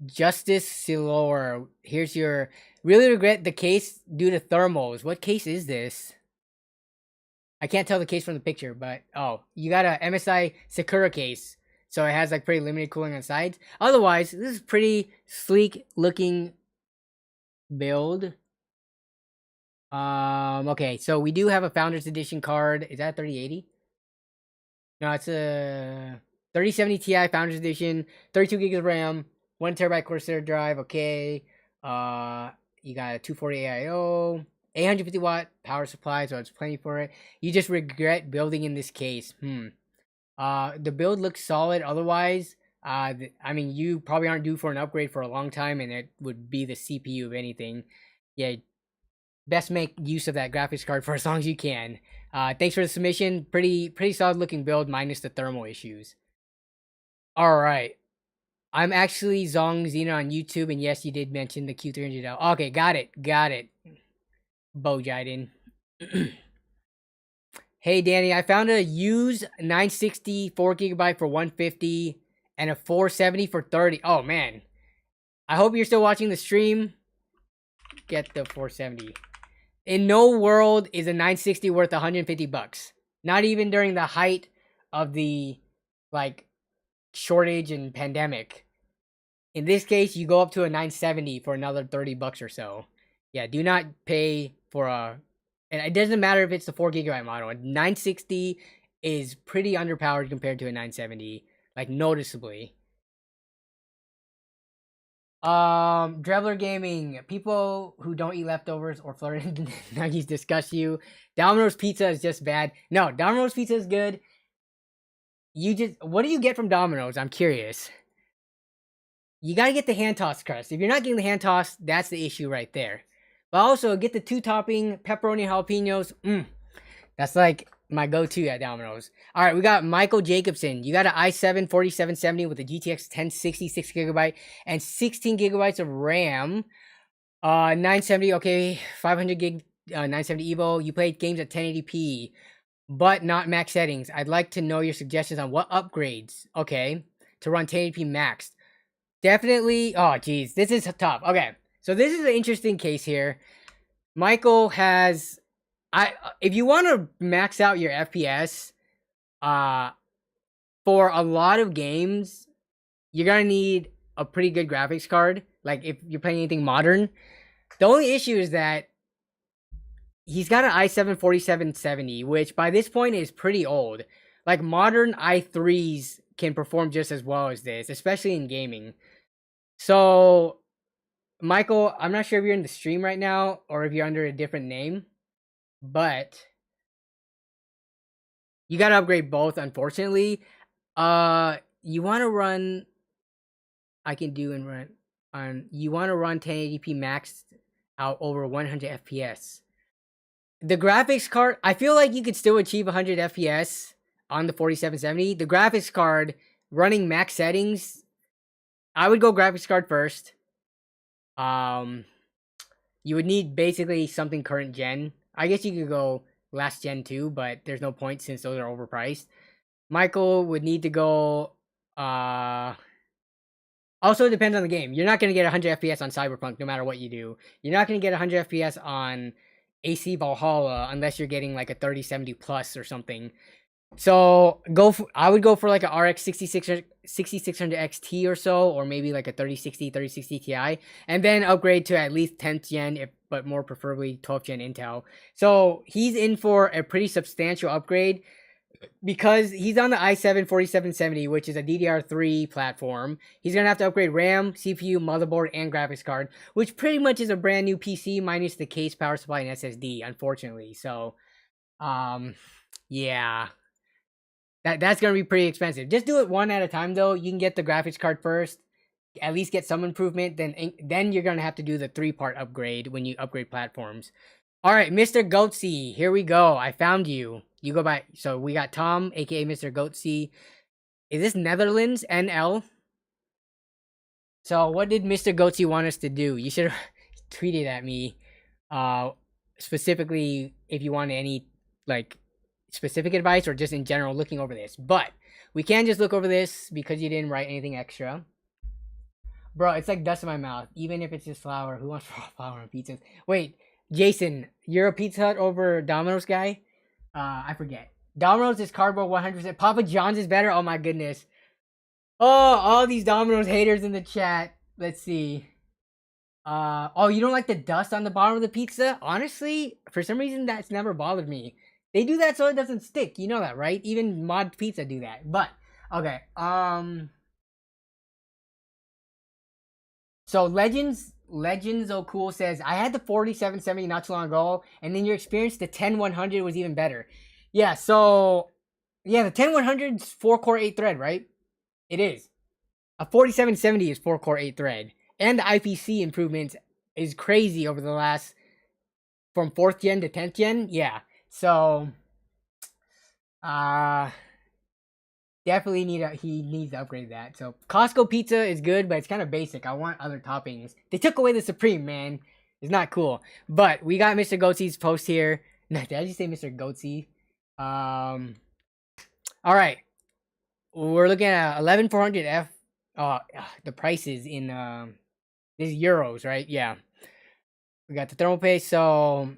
Justice Silor. Here's your... Really regret the case due to thermals. What case is this? I can't tell the case from the picture, but oh, you got a MSI Sakura case, so it has like pretty limited cooling on the sides. Otherwise, this is pretty sleek looking build. Okay, so we do have a Founders Edition card. Is that 3080? No, it's a 3070 Ti Founders Edition, 32 gigs of RAM, 1TB Corsair drive. Okay, you got a 240 AIO. 850 watt power supply, so it's plenty for it. You just regret building in this case. The build looks solid. Otherwise, I mean, you probably aren't due for an upgrade for a long time, and it would be the CPU of anything. Yeah, best make use of that graphics card for as long as you can. Thanks for the submission. Pretty solid looking build, minus the thermal issues. All right. I'm actually Zong Xena on YouTube, and yes, you did mention the Q300L. Okay, got it. Bo Jiden. Hey Danny, I found a used 960 4GB for 150 and a 470 for 30. Oh man. I hope you're still watching the stream. Get the 470. In no world is a 960 worth 150 bucks. Not even during the height of the like shortage and pandemic. In this case, you go up to a 970 for another 30 bucks or so. Yeah, do not pay for a... And it doesn't matter if it's the 4GB model. A 960 is pretty underpowered compared to a 970. Like, noticeably. Drebler Gaming. People who don't eat leftovers or flirting nuggies disgust you. Domino's Pizza is just bad. No, Domino's Pizza is good. What do you get from Domino's? I'm curious. You gotta get the hand tossed crust. If you're not getting the hand tossed, that's the issue right there. But also, get the 2-topping pepperoni jalapenos. That's like my go-to at Domino's. All right, we got Michael Jacobson. You got an i7 4770 with a GTX 1060 6GB and 16GB of RAM. 970, okay, 500 gig 970 Evo. You played games at 1080p. but not max settings. I'd like to know your suggestions on what upgrades, okay, to run 1080p max. Definitely. Oh, geez, this is tough. Okay, so this is an interesting case here. Michael has, if you want to max out your FPS, for a lot of games, you're gonna need a pretty good graphics card. Like if you're playing anything modern, the only issue is that he's got an i7 4770, which by this point is pretty old. Like modern i3s can perform just as well as this, especially in gaming. So, Michael, I'm not sure if you're in the stream right now or if you're under a different name, but you gotta upgrade both, unfortunately. You want to run. I can do and run on. You want to run 1080p max out over 100 FPS. The graphics card, I feel like you could still achieve 100 FPS on the 4770. The graphics card running max settings, I would go graphics card first. You would need basically something current gen. I guess you could go last gen too, but there's no point since those are overpriced. Michael would need to go. Also, it depends on the game. You're not going to get 100 FPS on Cyberpunk no matter what you do. You're not going to get 100 FPS on AC Valhalla unless you're getting like a 3070 plus or something. So I would go for like a RX 6600 XT or so, or maybe like a 3060 Ti, and then upgrade to at least 10th gen, but more preferably 12th gen Intel. So he's in for a pretty substantial upgrade because he's on the i7 4770, which is a DDR3 platform. He's gonna have to upgrade RAM, CPU, motherboard, and graphics card, which pretty much is a brand new PC minus the case, power supply, and SSD, unfortunately. So, yeah, that's gonna be pretty expensive. Just do it one at a time, though. You can get the graphics card first, at least get some improvement. Then you're gonna have to do the 3-part upgrade when you upgrade platforms. All right, Mr. Goatsy, here we go. I found you. You go by. So we got Tom, aka Mr. Goatsy. Is this Netherlands NL? So what did Mr. Goatsy want us to do? You should have tweeted at me, specifically if you want any like specific advice or just in general looking over this. But we can't just look over this because you didn't write anything extra. Bro, it's like dust in my mouth. Even if it's just flour, who wants flour on pizzas? Wait. Jason, you're a Pizza Hut over Domino's guy? I forget. Domino's is cardboard 100%. Papa John's is better? Oh my goodness. Oh, all these Domino's haters in the chat. Let's see. Oh, you don't like the dust on the bottom of the pizza? Honestly, for some reason that's never bothered me. They do that so it doesn't stick. You know that, right? Even Mod Pizza do that. But, okay. So Legends O'Cool says, I had the 4770 not too long ago, and then your experience, the 10100 was even better. Yeah, so, yeah, the 10100 is 4-core 8-thread, right? It is. A 4770 is 4-core 8-thread. And the IPC improvements is crazy over the last, from 4th gen to 10th gen. Yeah, so, definitely he needs to upgrade that. So Costco pizza is good, but it's kind of basic. I want other toppings. They took away the Supreme, man. It's not cool. But we got Mr. Goatsy's post here. Did I just say Mr. Goatsy? All right. We're looking at 11400F. The prices in this is euros, right? Yeah. We got the thermal paste. So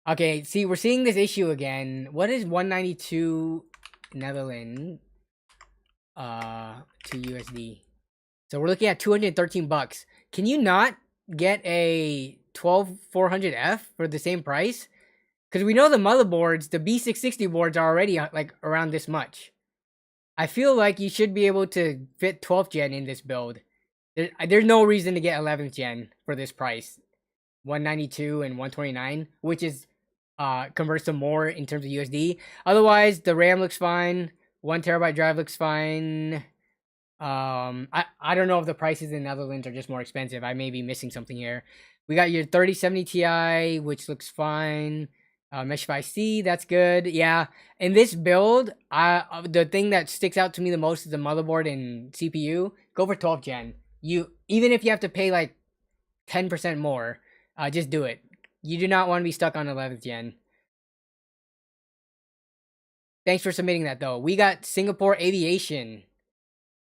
okay, see, we're seeing this issue again. What is 192 Netherlands to USD? So we're looking at $213. Can you not get a 12400F for the same price? Because we know the motherboards, the B660 boards are already like around this much. I feel like you should be able to fit 12th gen in this build. There's no reason to get 11th gen for this price. 192 and 129, which is converts to more in terms of USD. Otherwise, the RAM looks fine. 1TB drive looks fine. I don't know if the prices in the Netherlands are just more expensive. I may be missing something here. We got your 3070 Ti, which looks fine. Mesh 5C, that's good. Yeah, in this build, the thing that sticks out to me the most is the motherboard and CPU. Go for 12th gen. Even if you have to pay like 10% more, just do it. You do not want to be stuck on 11th gen. Thanks for submitting that though. We got Singapore Aviation.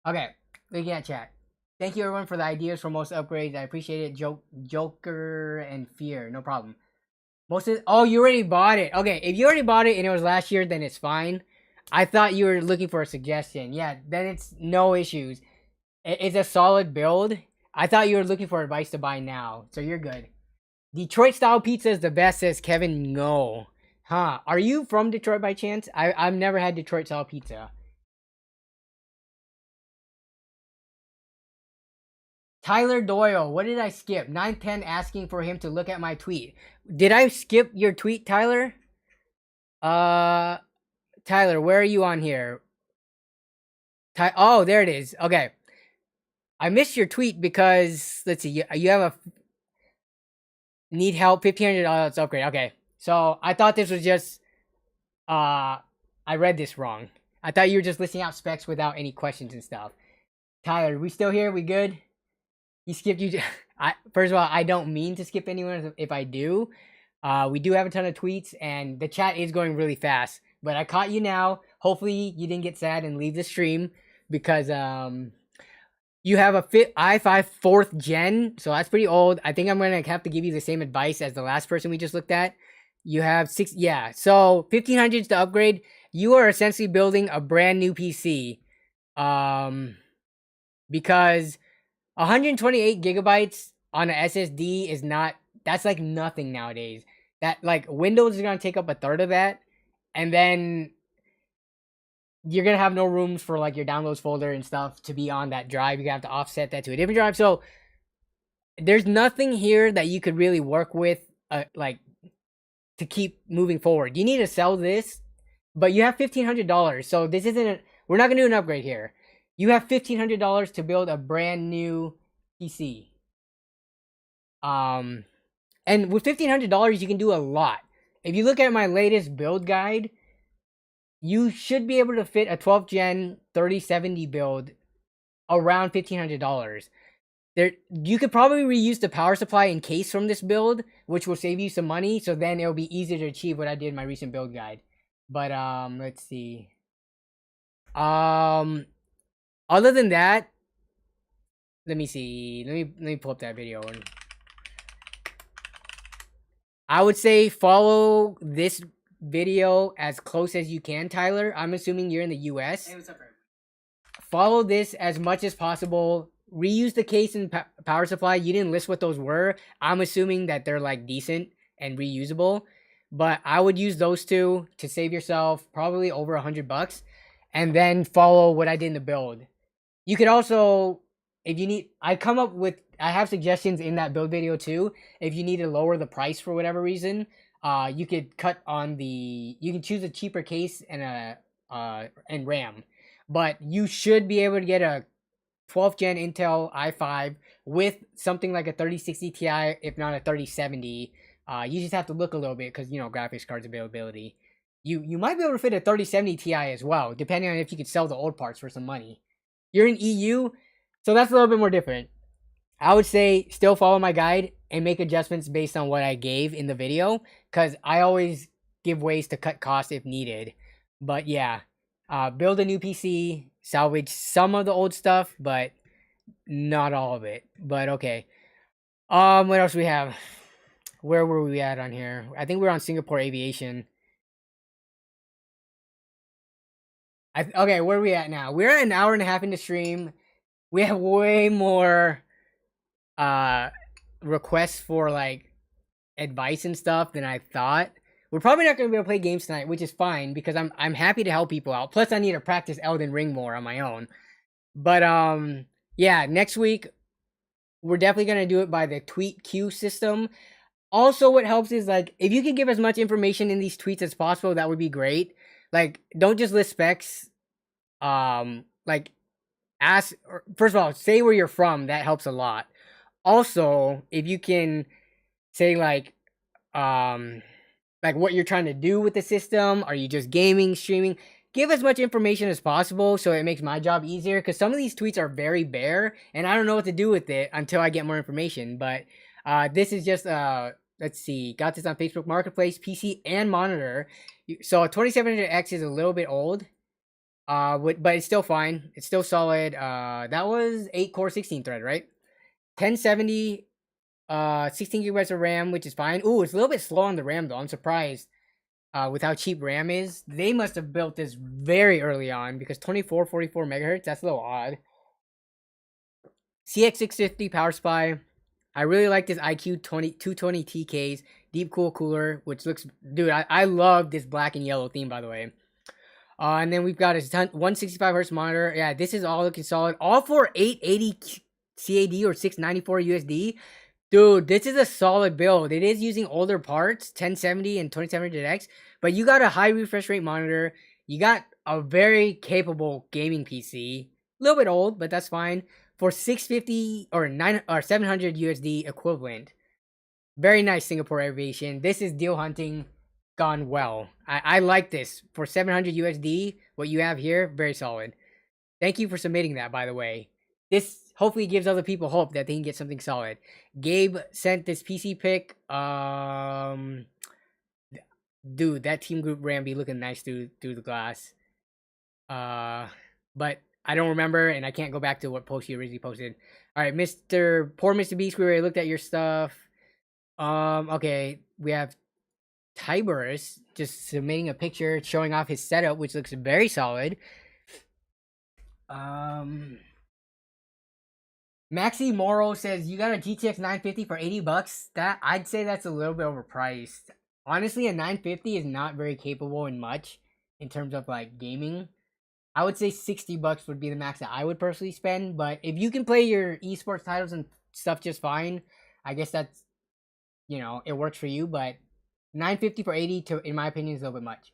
Okay, looking at chat. Thank you everyone for the ideas for most upgrades. I appreciate it. Joker and Fear, no problem. Oh, you already bought it. Okay, if you already bought it and it was last year, then it's fine. I thought you were looking for a suggestion. Yeah, then it's no issues. It's a solid build. I thought you were looking for advice to buy now, so you're good. Detroit style pizza is the best, says Kevin. No. Huh. Are you from Detroit by chance? I've never had Detroit style pizza. Tyler Doyle, what did I skip? 910 asking for him to look at my tweet. Did I skip your tweet, Tyler? Tyler, where are you on here? Oh, there it is. Okay. I missed your tweet because, let's see, you have a need help, $1,500 upgrade. Okay. So I thought this was just, I read this wrong. I thought you were just listing out specs without any questions and stuff. Tyler, we still here? We good? He skipped you. First of all, I don't mean to skip anyone if I do. We do have a ton of tweets, and the chat is going really fast. But I caught you now. Hopefully, you didn't get sad and leave the stream because you have a i5 4th gen, so that's pretty old. I think I'm gonna have to give you the same advice as the last person we just looked at. You have so 1500s to upgrade. You are essentially building a brand new PC, because 128 gigabytes on an SSD is not, that's like nothing nowadays. That, like, Windows is gonna take up a third of that, and then you're gonna have no rooms for like your downloads folder and stuff to be on that drive. You're gonna have to offset that to a different drive. So there's nothing here that you could really work with, like, to keep moving forward. You need to sell this, but you have $1,500. So this isn't we're not gonna do an upgrade here. You have $1,500 to build a brand new PC. And with $1,500, you can do a lot. If you look at my latest build guide, you should be able to fit a 12th gen 3070 build around $1,500. You could probably reuse the power supply and case from this build, which will save you some money. So then it'll be easier to achieve what I did in my recent build guide. But let's see. Other than that, let me see. Let me pull up that video. I would say follow this video as close as you can, Tyler. I'm assuming you're in the US. Hey, what's up, Eric? Follow this as much as possible. Reuse the case and power supply. You didn't list what those were. I'm assuming that they're like decent and reusable, but I would use those two to save yourself probably over $100, and then follow what I did in the build. You could also, if you need, I have suggestions in that build video too. If you need to lower the price for whatever reason, you could you can choose a cheaper case and and RAM, but you should be able to get a 12th gen Intel i5 with something like a 3060 Ti, if not a 3070. You just have to look a little bit because, you know, graphics cards availability. You might be able to fit a 3070 Ti as well, depending on if you could sell the old parts for some money. You're in EU, so that's a little bit more different. I would say still follow my guide and make adjustments based on what I gave in the video, because I always give ways to cut costs if needed. But yeah, build a new PC, salvage some of the old stuff, but not all of it. But okay. What else we have? Where were we at on here? I think we're on Singapore Aviation. Okay, where are we at now? We're at an hour and a half into stream. We have way more requests for like advice and stuff than I thought. We're probably not gonna be able to play games tonight, which is fine because I'm happy to help people out. Plus I need to practice Elden Ring more on my own. But yeah, next week we're definitely gonna do it by the tweet queue system. Also, what helps is, like, if you can give as much information in these tweets as possible, that would be great. Like, don't just list specs. Like, ask, first of all, say where you're from. That helps a lot. Also, if you can say, like what you're trying to do with the system. Are you just gaming, streaming? Give as much information as possible so it makes my job easier, because some of these tweets are very bare, and I don't know what to do with it until I get more information. But this is just let's see, got this on Facebook Marketplace, PC and monitor. So a 2700X is a little bit old, but it's still fine. It's still solid. That was 8 core 16 thread, right? 1070, 16 gigabytes of RAM, which is fine. Ooh, it's a little bit slow on the RAM though. I'm surprised with how cheap RAM is. They must have built this very early on because 2444 megahertz, that's a little odd. CX650 power supply. I really like this IQ 220 TKs deep cool cooler, which looks, dude, I love this black and yellow theme, by the way. And then we've got a 165 hertz monitor. Yeah, this is all looking solid. All for 880 CAD or 694 USD. Dude, this is a solid build. It is using older parts, 1070 and 2700X, but you got a high refresh rate monitor. You got a very capable gaming PC. A little bit old, but that's fine. For 650 or 700 USD equivalent. Very nice Singapore Aviation. This is deal hunting gone well. I like this. For 700 USD, what you have here, very solid. Thank you for submitting that, by the way. This hopefully gives other people hope that they can get something solid. Gabe sent this PC pic. Dude, that Team Group RAM be looking nice through the glass. But I don't remember, and I can't go back to what post you originally posted. All right, Poor Mr. Beast, we already looked at your stuff. Okay, we have Tiberius just submitting a picture showing off his setup, which looks very solid. Maxi Moro says you got a GTX 950 for $80. That I'd say that's a little bit overpriced. Honestly, a 950 is not very capable in much in terms of like gaming. I would say $60 would be the max that I would personally spend. But if you can play your esports titles and stuff just fine, I guess that's, you know, it works for you. But 950 for 80, in my opinion, is a little bit much.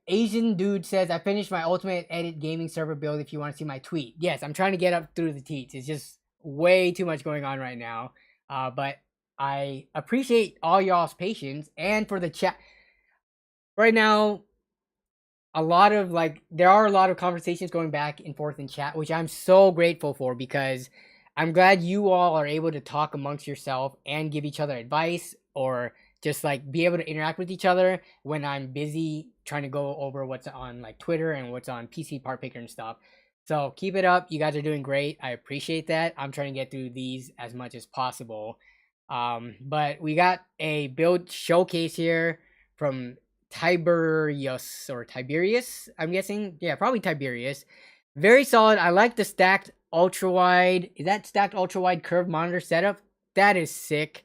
Asian dude says, I finished my ultimate edit gaming server build if you want to see my tweet. Yes, I'm trying to get up through the tweets. It's just way too much going on right now. But I appreciate all y'all's patience and for the chat. Right now, there are a lot of conversations going back and forth in chat, which I'm so grateful for because I'm glad you all are able to talk amongst yourself and give each other advice or just like be able to interact with each other when I'm busy trying to go over what's on like Twitter and what's on PC Part Picker and stuff. So keep it up. You guys are doing great. I appreciate that. I'm trying to get through these as much as possible. But we got a build showcase here from Tiberius, I'm guessing. Yeah, probably Tiberius. Very solid. I like the stacked ultra wide. Is that stacked ultra wide curved monitor setup? That is sick.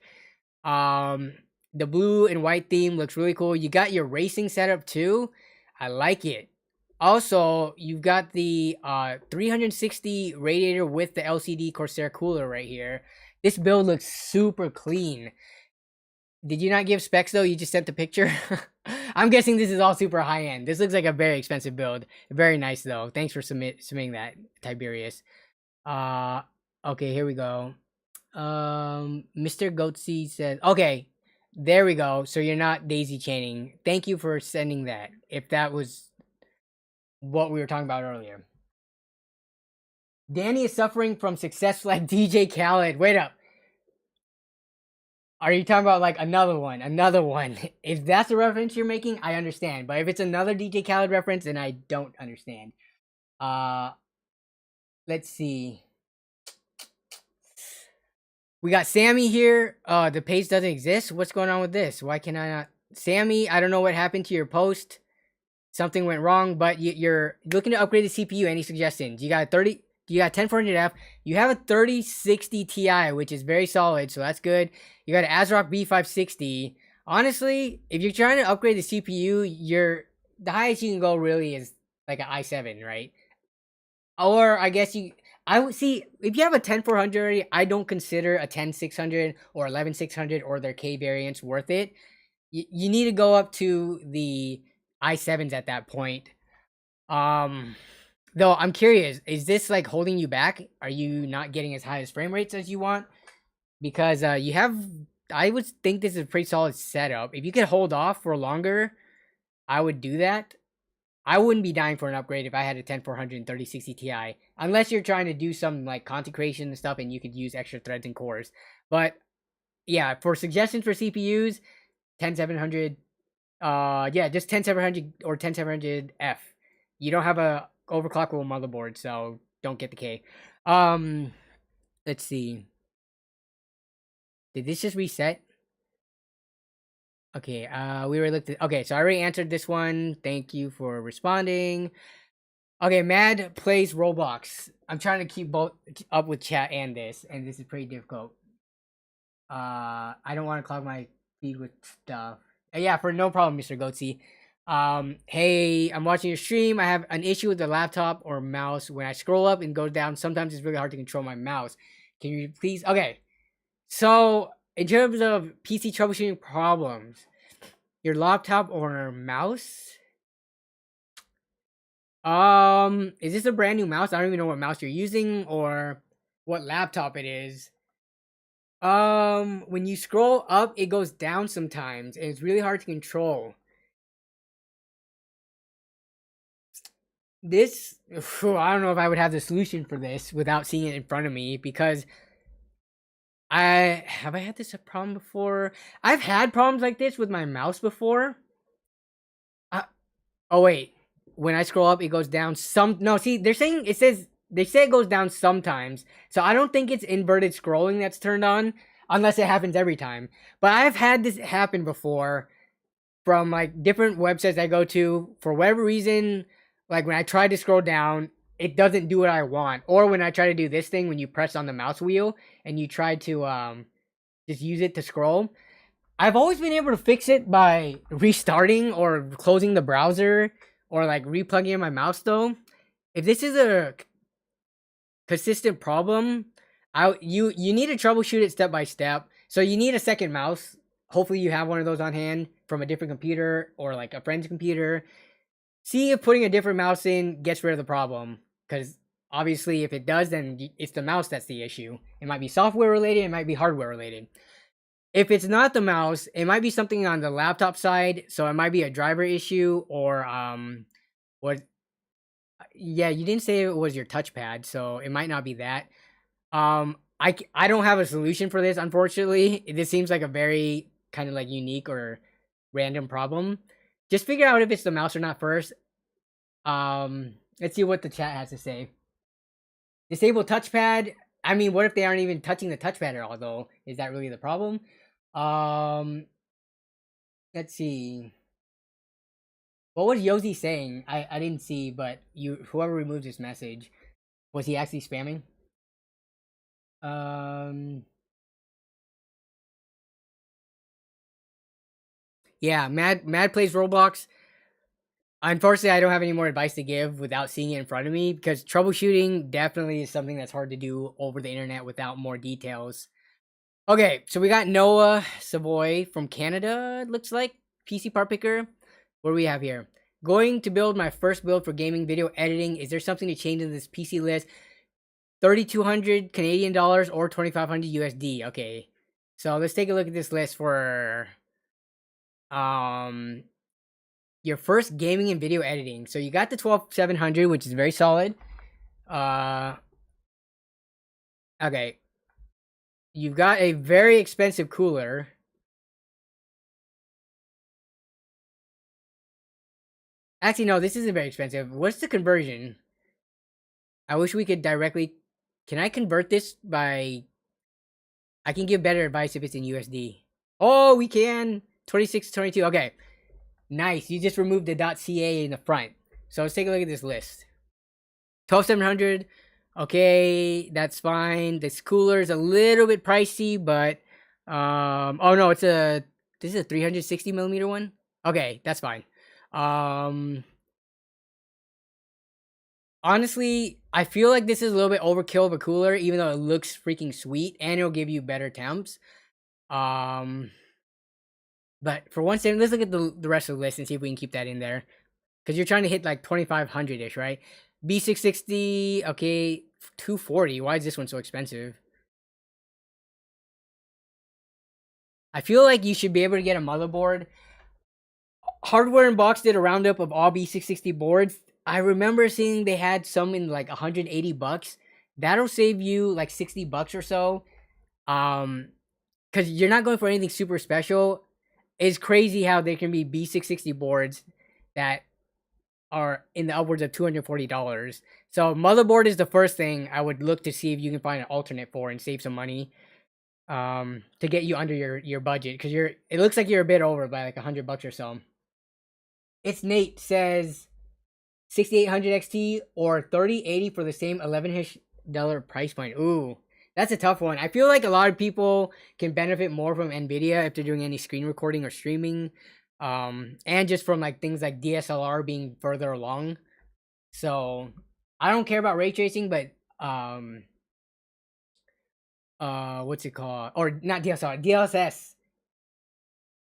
The blue and white theme looks really cool. You got your racing setup too. I like it. Also, you've got the 360 radiator with the LCD Corsair cooler right here. This build looks super clean. Did you not give specs though? You just sent the picture? I'm guessing this is all super high end. This looks like a very expensive build. Very nice though. Thanks for submitting that, Tiberius. Okay, here we go. Mr. Goatsy says, okay, there we go. So you're not daisy chaining. Thank you for sending that. If that was what we were talking about earlier. Danny is suffering from success like DJ Khaled. Wait up. Are you talking about like another one? Another one. If that's the reference you're making, I understand. But if it's another DJ Khaled reference, then I don't understand. Let's see. We got Sammy here. The page doesn't exist. What's going on with this? Why can I not? Sammy, I don't know what happened to your post. Something went wrong, but you're looking to upgrade the CPU. Any suggestions? You got 10400F. You have a 3060 Ti, which is very solid, so that's good. You got an ASRock B560. Honestly, if you're trying to upgrade the CPU, the highest you can go really is like an i7, right? Or I guess I would see if you have a 10400 already, I don't consider a 10600 or 11600 or their K variants worth it. You need to go up to the i7s at that point. Though I'm curious, is this like holding you back? Are you not getting as high as frame rates as you want? Because I would think this is a pretty solid setup. If you could hold off for longer, I would do that. I wouldn't be dying for an upgrade if I had a 10400 and 3060 Ti, unless you're trying to do some like content creation and stuff and you could use extra threads and cores. But yeah, for suggestions for CPUs, 10700. Yeah, just 10700 or 10700F. You don't have a overclockable motherboard, so don't get the K. Let's see. Did this just reset? Okay, we were looked at. Okay, so I already answered this one. Thank you for responding. Okay, Mad plays Roblox. I'm trying to keep both up with chat and this is pretty difficult. I don't want to clog my feed with stuff. Yeah, for no problem, Mr. Goatsy. Hey, I'm watching your stream. I have an issue with the laptop or mouse. When I scroll up and go down, sometimes it's really hard to control my mouse. Can you please? Okay, so in terms of PC troubleshooting problems, your laptop or mouse? Is this a brand new mouse? I don't even know what mouse you're using or what laptop it is. When you scroll up, it goes down sometimes, and it's really hard to control. This, I don't know if I would have the solution for this without seeing it in front of me, because I had this problem before. I've had problems like this with my mouse before. Oh wait, when I scroll up, it goes down some. No, see, they say it goes down sometimes. So I don't think it's inverted scrolling that's turned on, unless it happens every time. But I've had this happen before from like different websites I go to. For whatever reason, like when I try to scroll down, it doesn't do what I want. Or when I try to do this thing when you press on the mouse wheel and you try to just use it to scroll. I've always been able to fix it by restarting or closing the browser or like replugging in my mouse though. If this is a consistent problem, you need to troubleshoot it step by step. So you need a second mouse. Hopefully you have one of those on hand from a different computer or like a friend's computer. See if putting a different mouse in gets rid of the problem, because obviously if it does, then it's the mouse that's the issue. It might be software related, it might be hardware related. If it's not the mouse, it might be something on the laptop side, so it might be a driver issue or what. Yeah, you didn't say it was your touchpad, so it might not be that. I don't have a solution for this, unfortunately. This seems like a very kind of like unique or random problem. Just figure out if it's the mouse or not first. Let's see what the chat has to say. Disable touchpad. I mean, what if they aren't even touching the touchpad at all, though? Is that really the problem? Let's see. What was Yosi saying? I didn't see, but whoever removed his message, was he actually spamming? Yeah, Mad plays Roblox. Unfortunately, I don't have any more advice to give without seeing it in front of me, because troubleshooting definitely is something that's hard to do over the internet without more details. Okay, so we got Noah Savoy from Canada, it looks like. PC part picker. What do we have here? Going to build my first build for gaming video editing. Is there something to change in this PC list? 3,200 Canadian dollars or 2,500 USD. Okay, so let's take a look at this list for your first gaming and video editing. So you got the 12700, which is very solid. Okay. You've got a very expensive cooler. Actually, no, this isn't very expensive. What's the conversion? I wish we could directly... Can I convert this by... I can give better advice if it's in USD. Oh, we can! 2622, okay. Nice, you just removed the .ca in the front. So let's take a look at this list. 12700, okay, that's fine. This cooler is a little bit pricey, but... oh no, this is a 360 millimeter one? Okay, that's fine. Honestly, I feel like this is a little bit overkill of a cooler, even though it looks freaking sweet and it'll give you better temps. But for one second, let's look at the rest of the list and see if we can keep that in there. Because you're trying to hit like 2,500-ish, right? B660, okay, 240. Why is this one so expensive? I feel like you should be able to get a motherboard. Hardware Unboxed did a roundup of all B660 boards. I remember seeing they had some in like 180 bucks. That'll save you like 60 bucks or so. Because because you're not going for anything super special. It's crazy how there can be B660 boards that are in the upwards of $240. So motherboard is the first thing I would look to see if you can find an alternate for and save some money to get you under your budget, because it looks like you're a bit over by like $100 or so. It's Nate says 6800 XT or 3080 for the same $11 price point. Ooh, that's a tough one. I feel like a lot of people can benefit more from Nvidia if they're doing any screen recording or streaming, and just from like things like DSLR being further along. So I don't care about ray tracing, but what's it called? Or not DSLR, DLSS.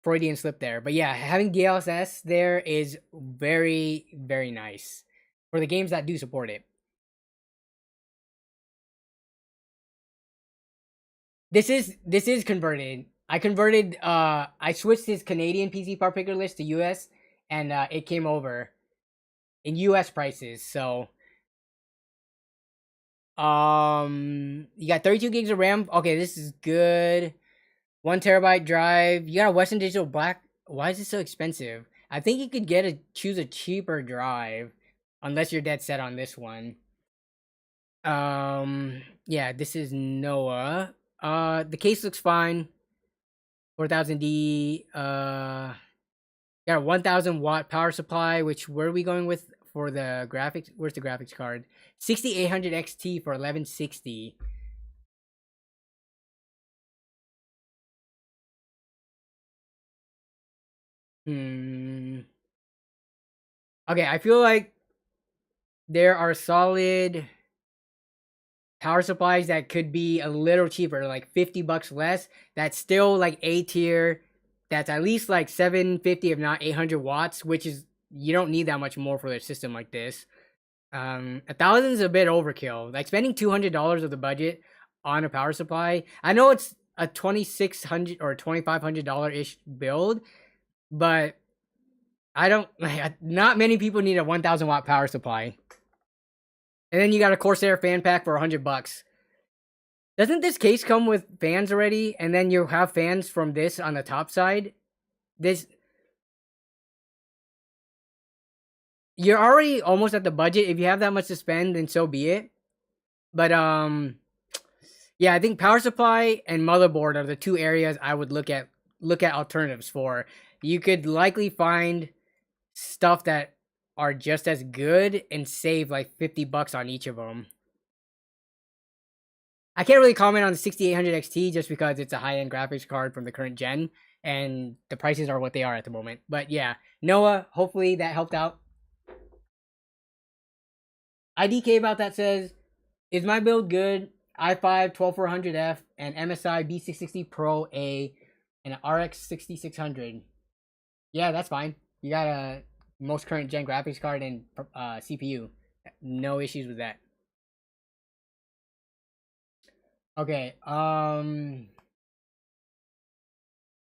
Freudian slip there. But yeah, having DLSS there is very, very nice for the games that do support it. This is converted. I converted I switched his Canadian PC part picker list to US, and it came over in US prices. So you got 32 gigs of RAM. Okay, this is good. 1 TB drive. You got a Western Digital Black. Why is it so expensive? I think you could choose a cheaper drive, unless you're dead set on this one. Yeah, this is NOAA. The case looks fine. 4000D. Got a 1000-watt power supply. Which where are we going with for the graphics? Where's the graphics card? 6800 XT for 1160. Okay, I feel like there are solid power supplies that could be a little cheaper, like $50 less. That's still like A tier. That's at least like 750, if not 800 watts, which is, you don't need that much more for a system like this. 1,000 is a bit overkill. Like spending $200 of the budget on a power supply. I know it's a $2,600 or $2,500 ish build, but I don't. Not many people need a 1,000-watt power supply. And then you got a Corsair fan pack for $100. Doesn't this case come with fans already? And then you have fans from this on the top side. You're already almost at the budget. If you have that much to spend, then so be it. But yeah, I think power supply and motherboard are the two areas I would look at alternatives for. You could likely find stuff that are just as good and save like $50 on each of them. I can't really comment on the 6800 XT just because it's a high-end graphics card from the current gen, and the prices are what they are at the moment. But yeah, Noah, hopefully that helped out. IDK about that says, is my build good? i5 12400F and MSI B660 Pro A and an RX 6600. Yeah, that's fine. You got a most current gen graphics card and CPU. No issues with that. Okay, Aiden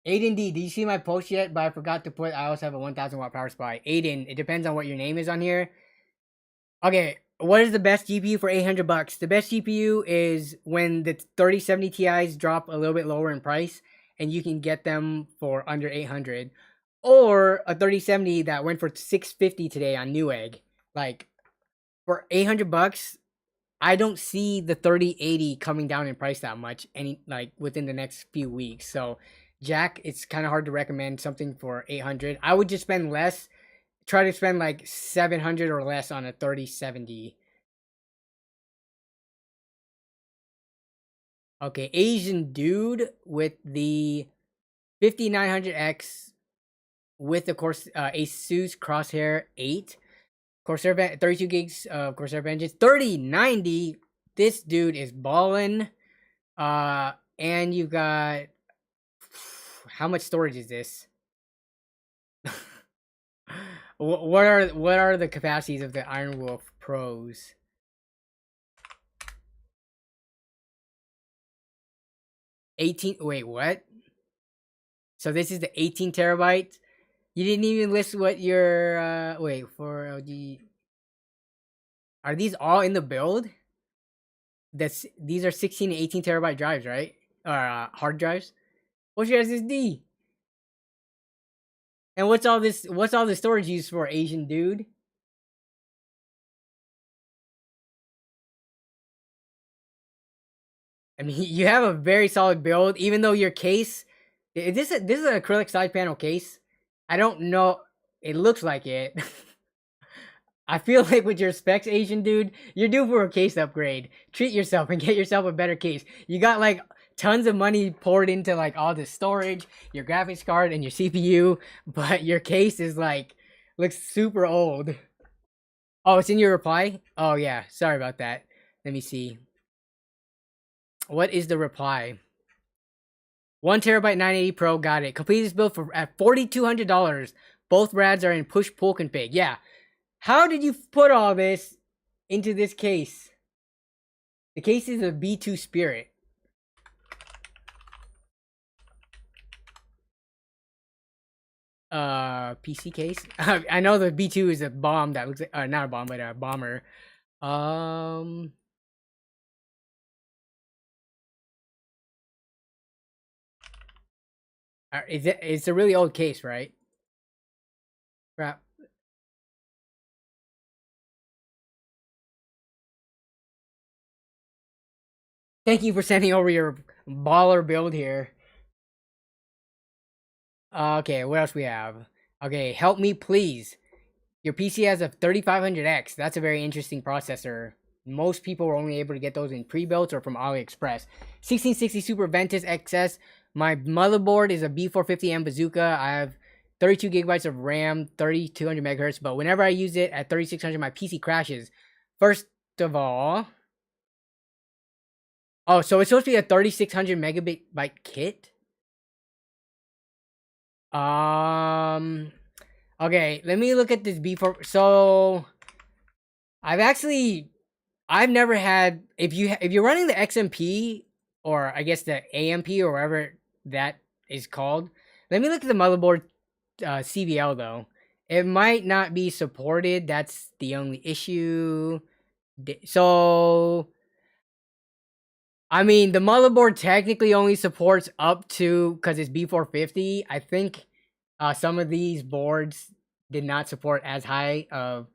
D, did you see my post yet? But I forgot to put, I also have a 1000-watt power supply. Aiden, it depends on what your name is on here. Okay, what is the best GPU for $800? The best GPU is when the 3070 Ti's drop a little bit lower in price, and you can get them for under 800. Or a 3070 that went for $650 today on Newegg. Like, for $800, I don't see the 3080 coming down in price that much within the next few weeks. So, Jack, it's kind of hard to recommend something for 800. I would just spend less. Try to spend like 700 or less on a 3070. Okay, Asian dude with the 5900X with, of course, Asus Crosshair 8. Corsair 32 gigs of Corsair engines. 3090. This dude is ballin'. And you got, how much storage is this? What are the capacities of the Iron Wolf Pros? Wait, what? So this is the 18 terabyte. You didn't even list what your wait for LG. Are these all in the build? These are 16 and 18 terabyte drives, right? Or hard drives. What's your SSD? And what's all this? What's all the storage used for, Asian dude? I mean, you have a very solid build, even though your case. This is an acrylic side panel case. I don't know. It looks like it. I feel like with your specs, Asian dude, you're due for a case upgrade. Treat yourself and get yourself a better case. You got like tons of money poured into like all the storage, your graphics card, and your CPU, but your case is like looks super old. Oh, it's in your reply? Oh yeah, sorry about that. Let me see. What is the reply? 1TB 980 Pro, got it. Complete this build for at $4,200. Both rads are in push-pull config. Yeah. How did you put all this into this case? The case is a B2 Spirit. PC case. I know the B2 is a bomb that looks like, not a bomb, but a bomber. It's a really old case, right? Crap. Thank you for sending over your baller build here. Okay, what else we have? Okay, help me please. Your PC has a 3500X. That's a very interesting processor. Most people were only able to get those in pre-built or from AliExpress. 1660 Super Ventus XS. My motherboard is a B450M Bazooka. I have 32 gigabytes of RAM, 3200 megahertz. But whenever I use it at 3600, my PC crashes. First of all, oh, so it's supposed to be a 3600 megabyte kit. Okay, let me look at this before. So, I've never had, if you're running the XMP, or I guess the AMP, or whatever that is called. Let me look at the motherboard CVL though. It might not be supported. That's the only issue. So, I mean, the motherboard technically only supports up to, because it's B450. I think some of these boards did not support as high of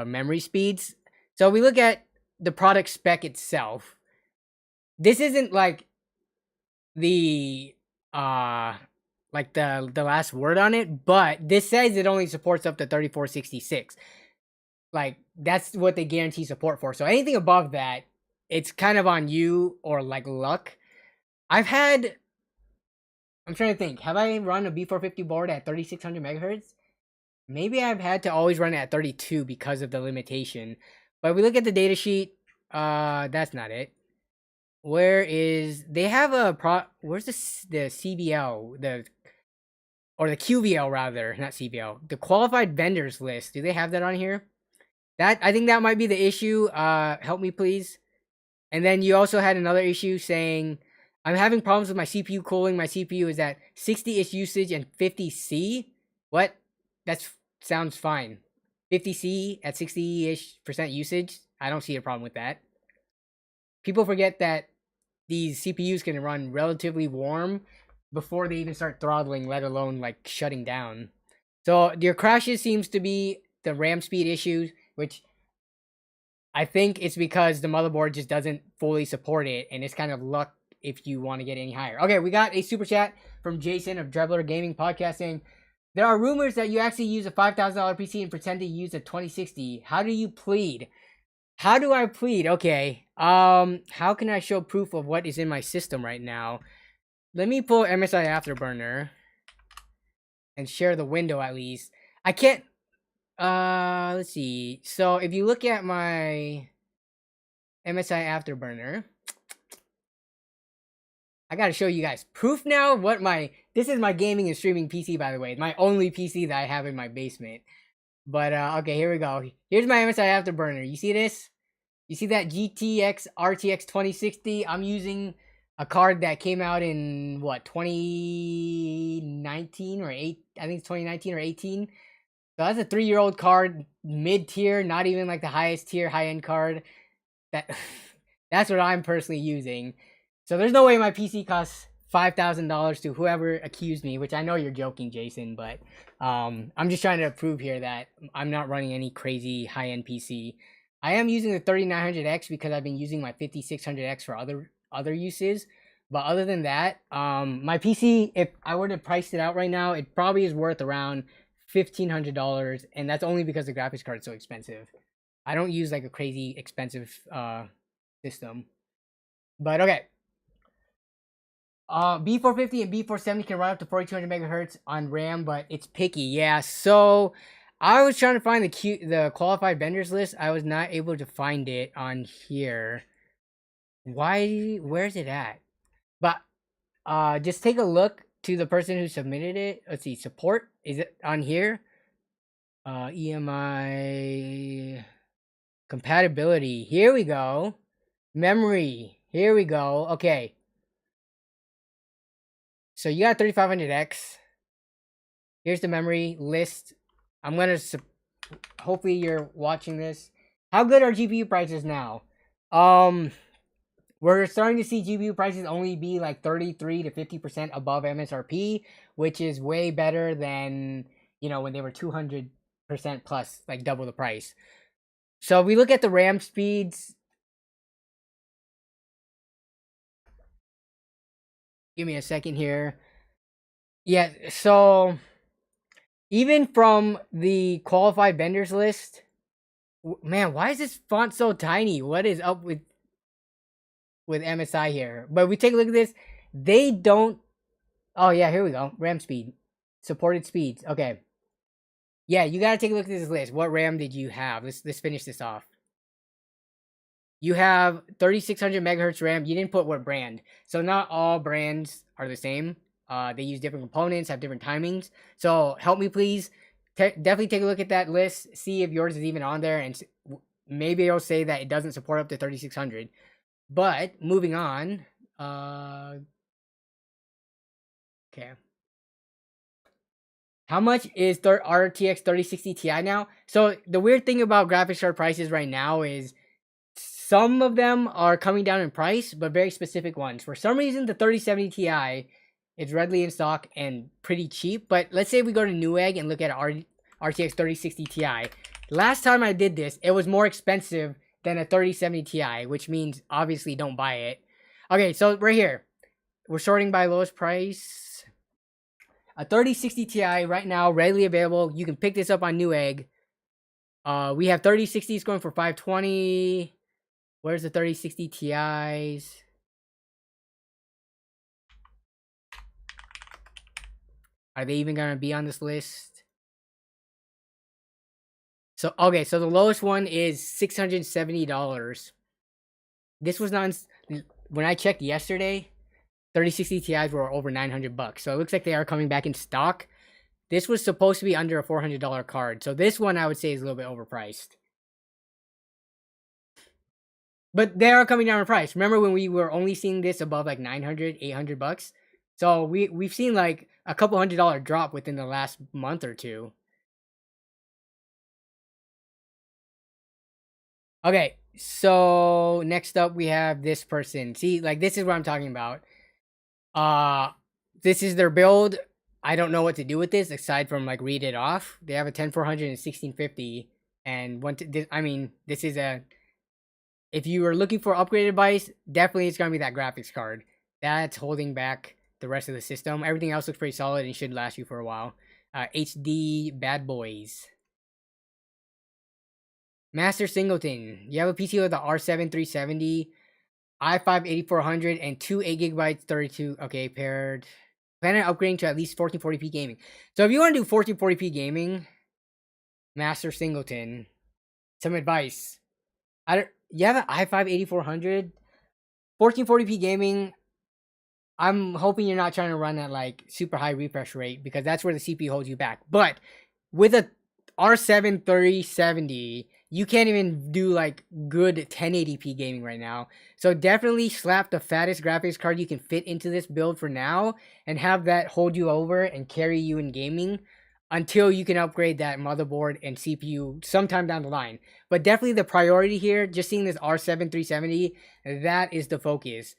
memory speeds. So we look at the product spec itself. This isn't like the the last word on it, but this says it only supports up to 3466. Like that's what they guarantee support for. So anything above that, it's kind of on you or like luck. I'm trying to think. Have I run a B450 board at 3600 megahertz? Maybe I've had to always run it at 32 because of the limitation. But if we look at the datasheet, that's not it. They have a where's the CVL, or the QVL rather, not CVL, the qualified vendors list. Do they have that on here? I think that might be the issue. Help me please. And then you also had another issue saying, I'm having problems with my CPU cooling. My CPU is at 60-ish usage and 50C. What? That sounds fine. 50C at 60-ish% usage. I don't see a problem with that. People forget that these CPUs can run relatively warm before they even start throttling, let alone like shutting down. So your crashes seems to be the RAM speed issues, which I think it's because the motherboard just doesn't fully support it, and it's kind of luck if you want to get any higher. Okay, we got a super chat from Jason of Drebler Gaming Podcast saying, there are rumors that you actually use a $5,000 PC and pretend to use a 2060. How do you plead? How do I plead? Okay. How can I show proof of what is in my system right now? Let me pull MSI Afterburner and share the window at least. I can't. Let's see. So if you look at my MSI Afterburner, I gotta show you guys proof now. This is my gaming and streaming PC, by the way. My only PC that I have in my basement. But okay, here we go. Here's my MSI Afterburner. You see this? You see that GTX RTX 2060? I'm using a card that came out in what, 2019 or 8? I think it's 2019 or 18. So that's a 3-year-old card, mid-tier, not even like the highest tier high-end card. That's what I'm personally using. So there's no way my PC costs $5,000 to whoever accused me, which I know you're joking, Jason, but I'm just trying to prove here that I'm not running any crazy high-end PC. I am using the 3900X because I've been using my 5600X for other uses. But other than that, my PC, if I were to price it out right now, it probably is worth around $1,500, and that's only because the graphics card is so expensive. I don't use like a crazy expensive system. But okay. B450 and B470 can run up to 4200 megahertz on RAM, but it's picky. Yeah, so I was trying to find the qualified vendors list. I was not able to find it on here. Where's it at? But just take a look to the person who submitted it. Let's see, support. Is it on here? EMI compatibility. Here we go. Memory. Here we go. Okay. So you got 3500X. Here's the memory list. I'm gonna hopefully you're watching this. How good are GPU prices now? We're starting to see GPU prices only be like 33 to 50% above MSRP, which is way better than, you know, when they were 200% plus, like double the price. So we look at the RAM speeds. Give me a second here. Yeah, so even from the qualified vendors list, man, why is this font so tiny? What is up with MSI here? But we take a look at this. They don't. Oh yeah, here we go. RAM speed, supported speeds. Okay. Yeah, you gotta take a look at this list. What RAM did you have? Let's finish this off. You have 3600 megahertz RAM. You didn't put what brand. So not all brands are the same. They use different components, have different timings. So help me, please. Definitely take a look at that list. See if yours is even on there. And maybe it'll say that it doesn't support up to 3600. But moving on. Okay. How much is RTX 3060 Ti now? So the weird thing about graphics card prices right now is some of them are coming down in price, but very specific ones. For some reason, the 3070 Ti is readily in stock and pretty cheap. But let's say we go to Newegg and look at RTX 3060 Ti. Last time I did this, it was more expensive than a 3070 Ti, which means obviously don't buy it. Okay, so right here, we're sorting by lowest price. A 3060 Ti right now, readily available. You can pick this up on Newegg. We have 3060s going for $520. Where's the 3060 Ti's? Are they even gonna be on this list? So okay, so the lowest one is $670. This was not when I checked yesterday. 3060 Ti's were over $900, so it looks like they are coming back in stock. This was supposed to be under a $400 card, so this one I would say is a little bit overpriced. But they are coming down in price. Remember when we were only seeing this above like $900, $800? So we've seen like a couple $100 drop within the last month or two. Okay, so next up we have this person. See, like this is what I'm talking about. This is their build. I don't know what to do with this aside from like read it off. They have a 10400 and 1650, and this is a. If you are looking for upgraded device, definitely it's gonna be that graphics card. That's holding back the rest of the system. Everything else looks pretty solid and should last you for a while. HD bad boys. Master Singleton. You have a PC with the R7 370, i5 8400, and two 8GB 32. Okay, paired. Plan on upgrading to at least 1440p gaming. So if you want to do 1440p gaming, Master Singleton, some advice. You have an i5 8400, 1440p gaming. I'm hoping you're not trying to run at like super high refresh rate because that's where the CPU holds you back. But with a R7 3070, you can't even do like good 1080p gaming right now. So definitely slap the fattest graphics card you can fit into this build for now and have that hold you over and carry you in gaming until you can upgrade that motherboard and CPU sometime down the line. But definitely the priority here, just seeing this R7 370, that is the focus.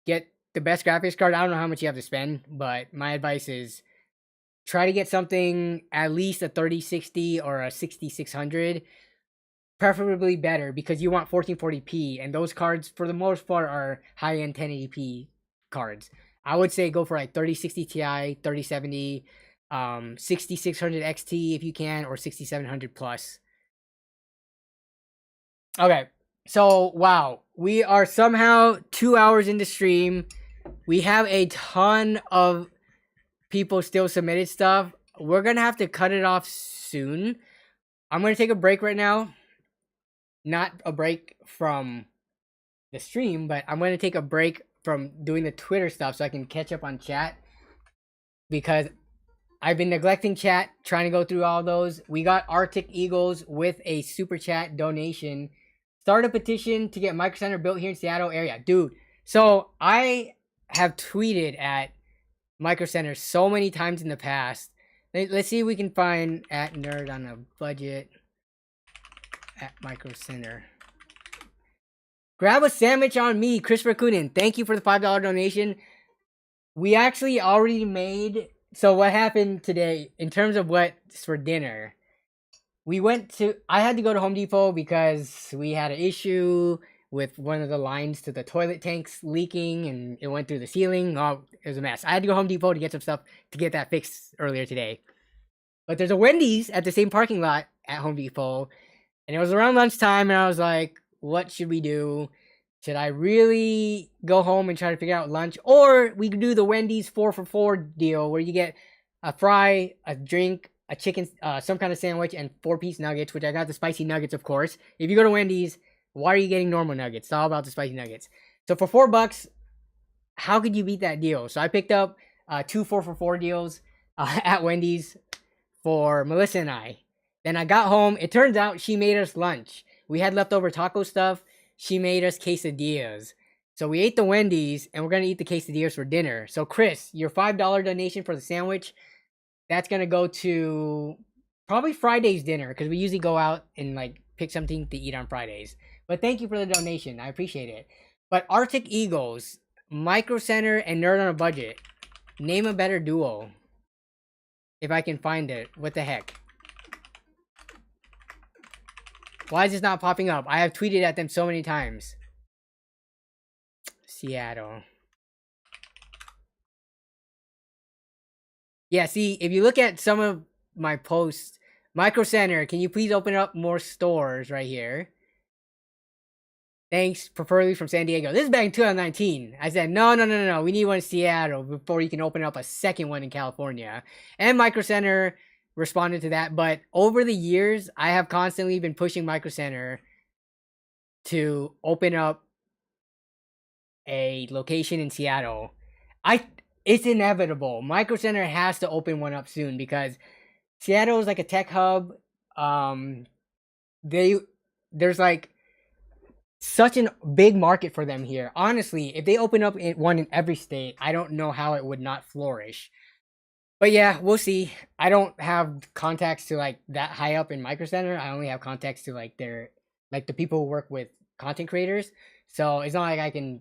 Get the best graphics card. I don't know how much you have to spend, but my advice is try to get something at least a 3060 or a 6600, preferably better because you want 1440p, and those cards for the most part are high-end 1080p cards. I would say go for like 3060 Ti, 3070, 6600 XT if you can, or 6700 plus. Okay, so wow, we are somehow 2 hours into stream. We have a ton of people still submitted stuff. We're gonna have to cut it off soon. I'm gonna take a break right now. Not a break from the stream, but I'm gonna take a break from doing the Twitter stuff so I can catch up on chat, because I've been neglecting chat, trying to go through all those. We got Arctic Eagles with a super chat donation. Start a petition to get Micro Center built here in Seattle area. Dude, so I have tweeted at Micro Center so many times in the past. Let's see if we can find at Nerd on a Budget at Micro Center. Grab a sandwich on me, Christopher Coonan. Thank you for the $5 donation. We actually already made... So what happened today, in terms of what's for dinner, I had to go to Home Depot because we had an issue with one of the lines to the toilet tanks leaking, and it went through the ceiling. Oh, it was a mess. I had to go to Home Depot to get some stuff to get that fixed earlier today. But there's a Wendy's at the same parking lot at Home Depot, and it was around lunchtime, and I was like, what should we do? Should I really go home and try to figure out lunch? Or we could do the Wendy's 4 for $4 deal where you get a fry, a drink, a chicken, some kind of sandwich, and 4-piece nuggets, which I got the spicy nuggets, of course. If you go to Wendy's, why are you getting normal nuggets? It's all about the spicy nuggets. So for $4, how could you beat that deal? So I picked up 2 4 for $4 deals at Wendy's for Melissa and I. Then I got home. It turns out she made us lunch. We had leftover taco stuff. She made us quesadillas. So we ate the Wendy's, and we're going to eat the quesadillas for dinner. So Chris, your $5 donation for the sandwich, that's going to go to probably Friday's dinner, because we usually go out and like pick something to eat on Fridays. But thank you for the donation. I appreciate it. But Arctic Eagles, Micro Center, and Nerd on a Budget. Name a better duo. If I can find it. What the heck? Why is this not popping up? I have tweeted at them so many times. Seattle. Yeah, see, if you look at some of my posts, Micro Center, can you please open up more stores right here? Thanks, preferably from San Diego. This is back in 2019. I said, no. We need one in Seattle before you can open up a second one in California. And Micro Center responded to that, but over the years I have constantly been pushing Micro Center to open up a location in Seattle. It's inevitable. Micro Center has to open one up soon because Seattle is like a tech hub. There's like such a big market for them here. Honestly, if they open up one in every state, I don't know how it would not flourish. But yeah, we'll see. I don't have contacts to like that high up in Micro Center. I only have contacts to like the people who work with content creators. So it's not like I can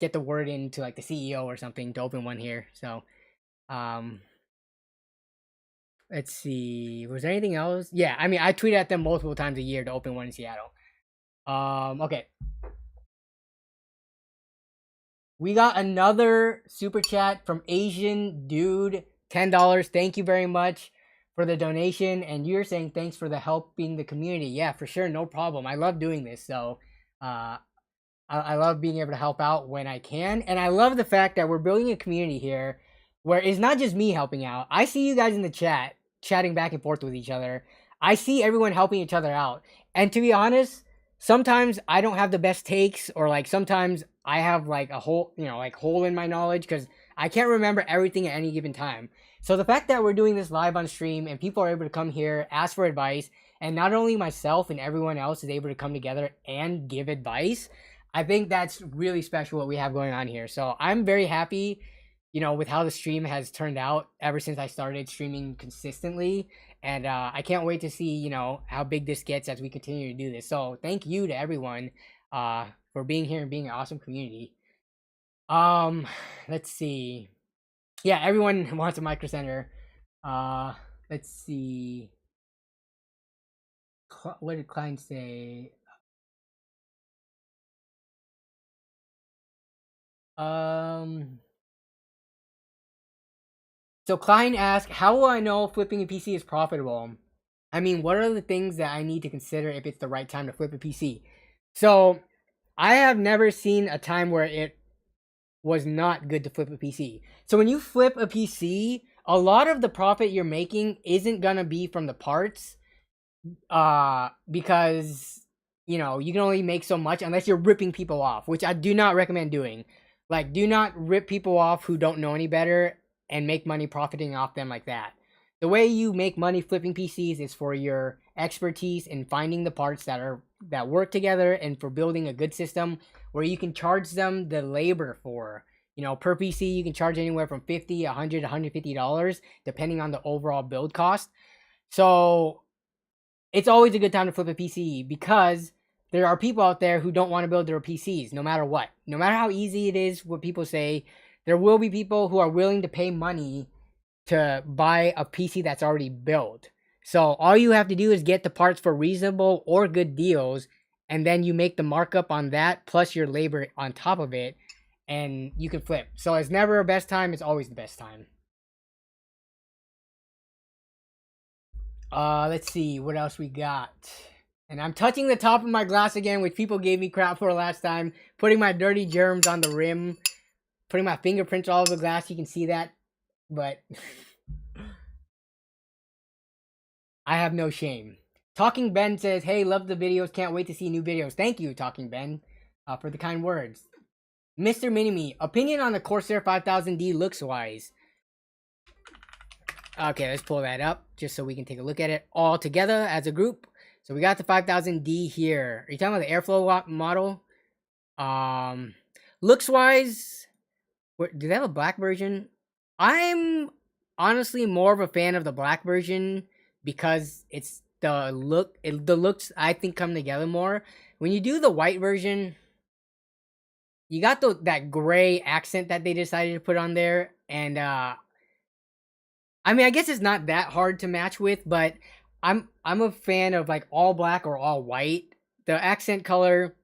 get the word into like the CEO or something to open one here. So let's see. Was there anything else? Yeah, I mean I tweet at them multiple times a year to open one in Seattle. Okay. We got another super chat from Asian Dude. $10. Thank you very much for the donation. And you're saying thanks for the helping the community. Yeah, for sure. No problem. I love doing this. So I love being able to help out when I can. And I love the fact that we're building a community here where it's not just me helping out. I see you guys in the chat, chatting back and forth with each other. I see everyone helping each other out. And to be honest, sometimes I don't have the best takes, or like sometimes I have like a hole, hole in my knowledge because I can't remember everything at any given time. So the fact that we're doing this live on stream and people are able to come here, ask for advice, and not only myself and everyone else is able to come together and give advice, I think that's really special what we have going on here. So I'm very happy, with how the stream has turned out ever since I started streaming consistently. And I can't wait to see, how big this gets as we continue to do this. So thank you to everyone for being here and being an awesome community. Let's see. Yeah, everyone wants a Micro Center. Let's see. What did Klein say? So Klein asked, how will I know flipping a PC is profitable? I mean, what are the things that I need to consider if it's the right time to flip a PC? So I have never seen a time where it was not good to flip a PC. So when you flip a PC, a lot of the profit you're making isn't gonna be from the parts, because you know you can only make so much unless you're ripping people off, which I do not recommend doing. Like, do not rip people off who don't know any better and make money profiting off them like that. The way you make money flipping PCs is for your expertise in finding the parts that work together, and for building a good system where you can charge them the labor for. You know, per PC you can charge anywhere from $50, $100, $150 depending on the overall build cost. So it's always a good time to flip a PC, because there are people out there who don't want to build their PCs no matter what. No matter how easy it is, what people say, there will be people who are willing to pay money to buy a PC that's already built. So all you have to do is get the parts for reasonable or good deals, and then you make the markup on that plus your labor on top of it, and you can flip. So it's never a best time, it's always the best time. Let's see what else we got. And I'm touching the top of my glass again, which people gave me crap for last time. Putting my dirty germs on the rim. Putting my fingerprints all over the glass. You can see that. But I have no shame. Talking Ben says, hey, love the videos. Can't wait to see new videos. Thank you, Talking Ben, for the kind words. Mr. Minimi, opinion on the Corsair 5000D looks-wise. Okay, let's pull that up just so we can take a look at it all together as a group. So we got the 5000D here. Are you talking about the Airflow model? Looks-wise, do they have a black version? I'm honestly more of a fan of the black version because it's the looks I think come together more. When you do the white version, you got that gray accent that they decided to put on there, and I mean, I guess it's not that hard to match with, but I'm a fan of like all black or all white. The accent color,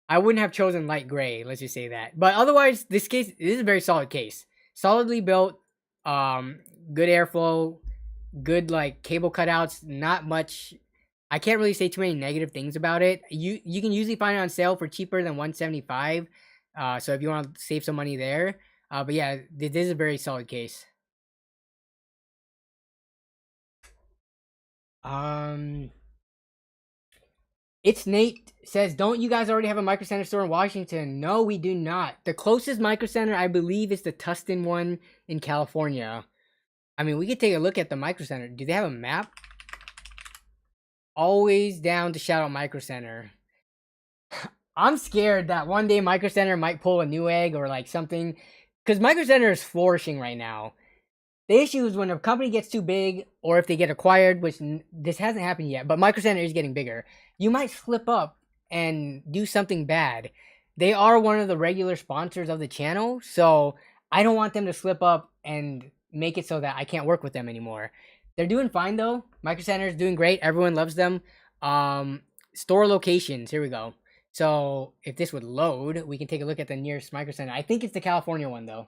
I wouldn't have chosen light gray, let's just say that. But otherwise, this is a very solid case. Solidly built, good airflow, good like cable cutouts, not much. I can't really say too many negative things about it. You can usually find it on sale for cheaper than $175. So if you want to save some money there. But yeah, this is a very solid case. It's Nate says, don't you guys already have a Micro Center store in Washington? No, we do not. The closest Micro Center, I believe, is the Tustin one in California. I mean, we could take a look at the Micro Center. Do they have a map? Always down to shout out Micro Center. I'm scared that one day Micro Center might pull a Newegg or like something, because Micro Center is flourishing right now. The issue is when a company gets too big, or if they get acquired, which this hasn't happened yet, but Micro Center is getting bigger, you might slip up and do something bad. They are one of the regular sponsors of the channel, so I don't want them to slip up and make it so that I can't work with them anymore. They're doing fine though. Micro Center is doing great. Everyone loves them. Store locations. Here we go. So if this would load, we can take a look at the nearest Micro Center. I think it's the California one though.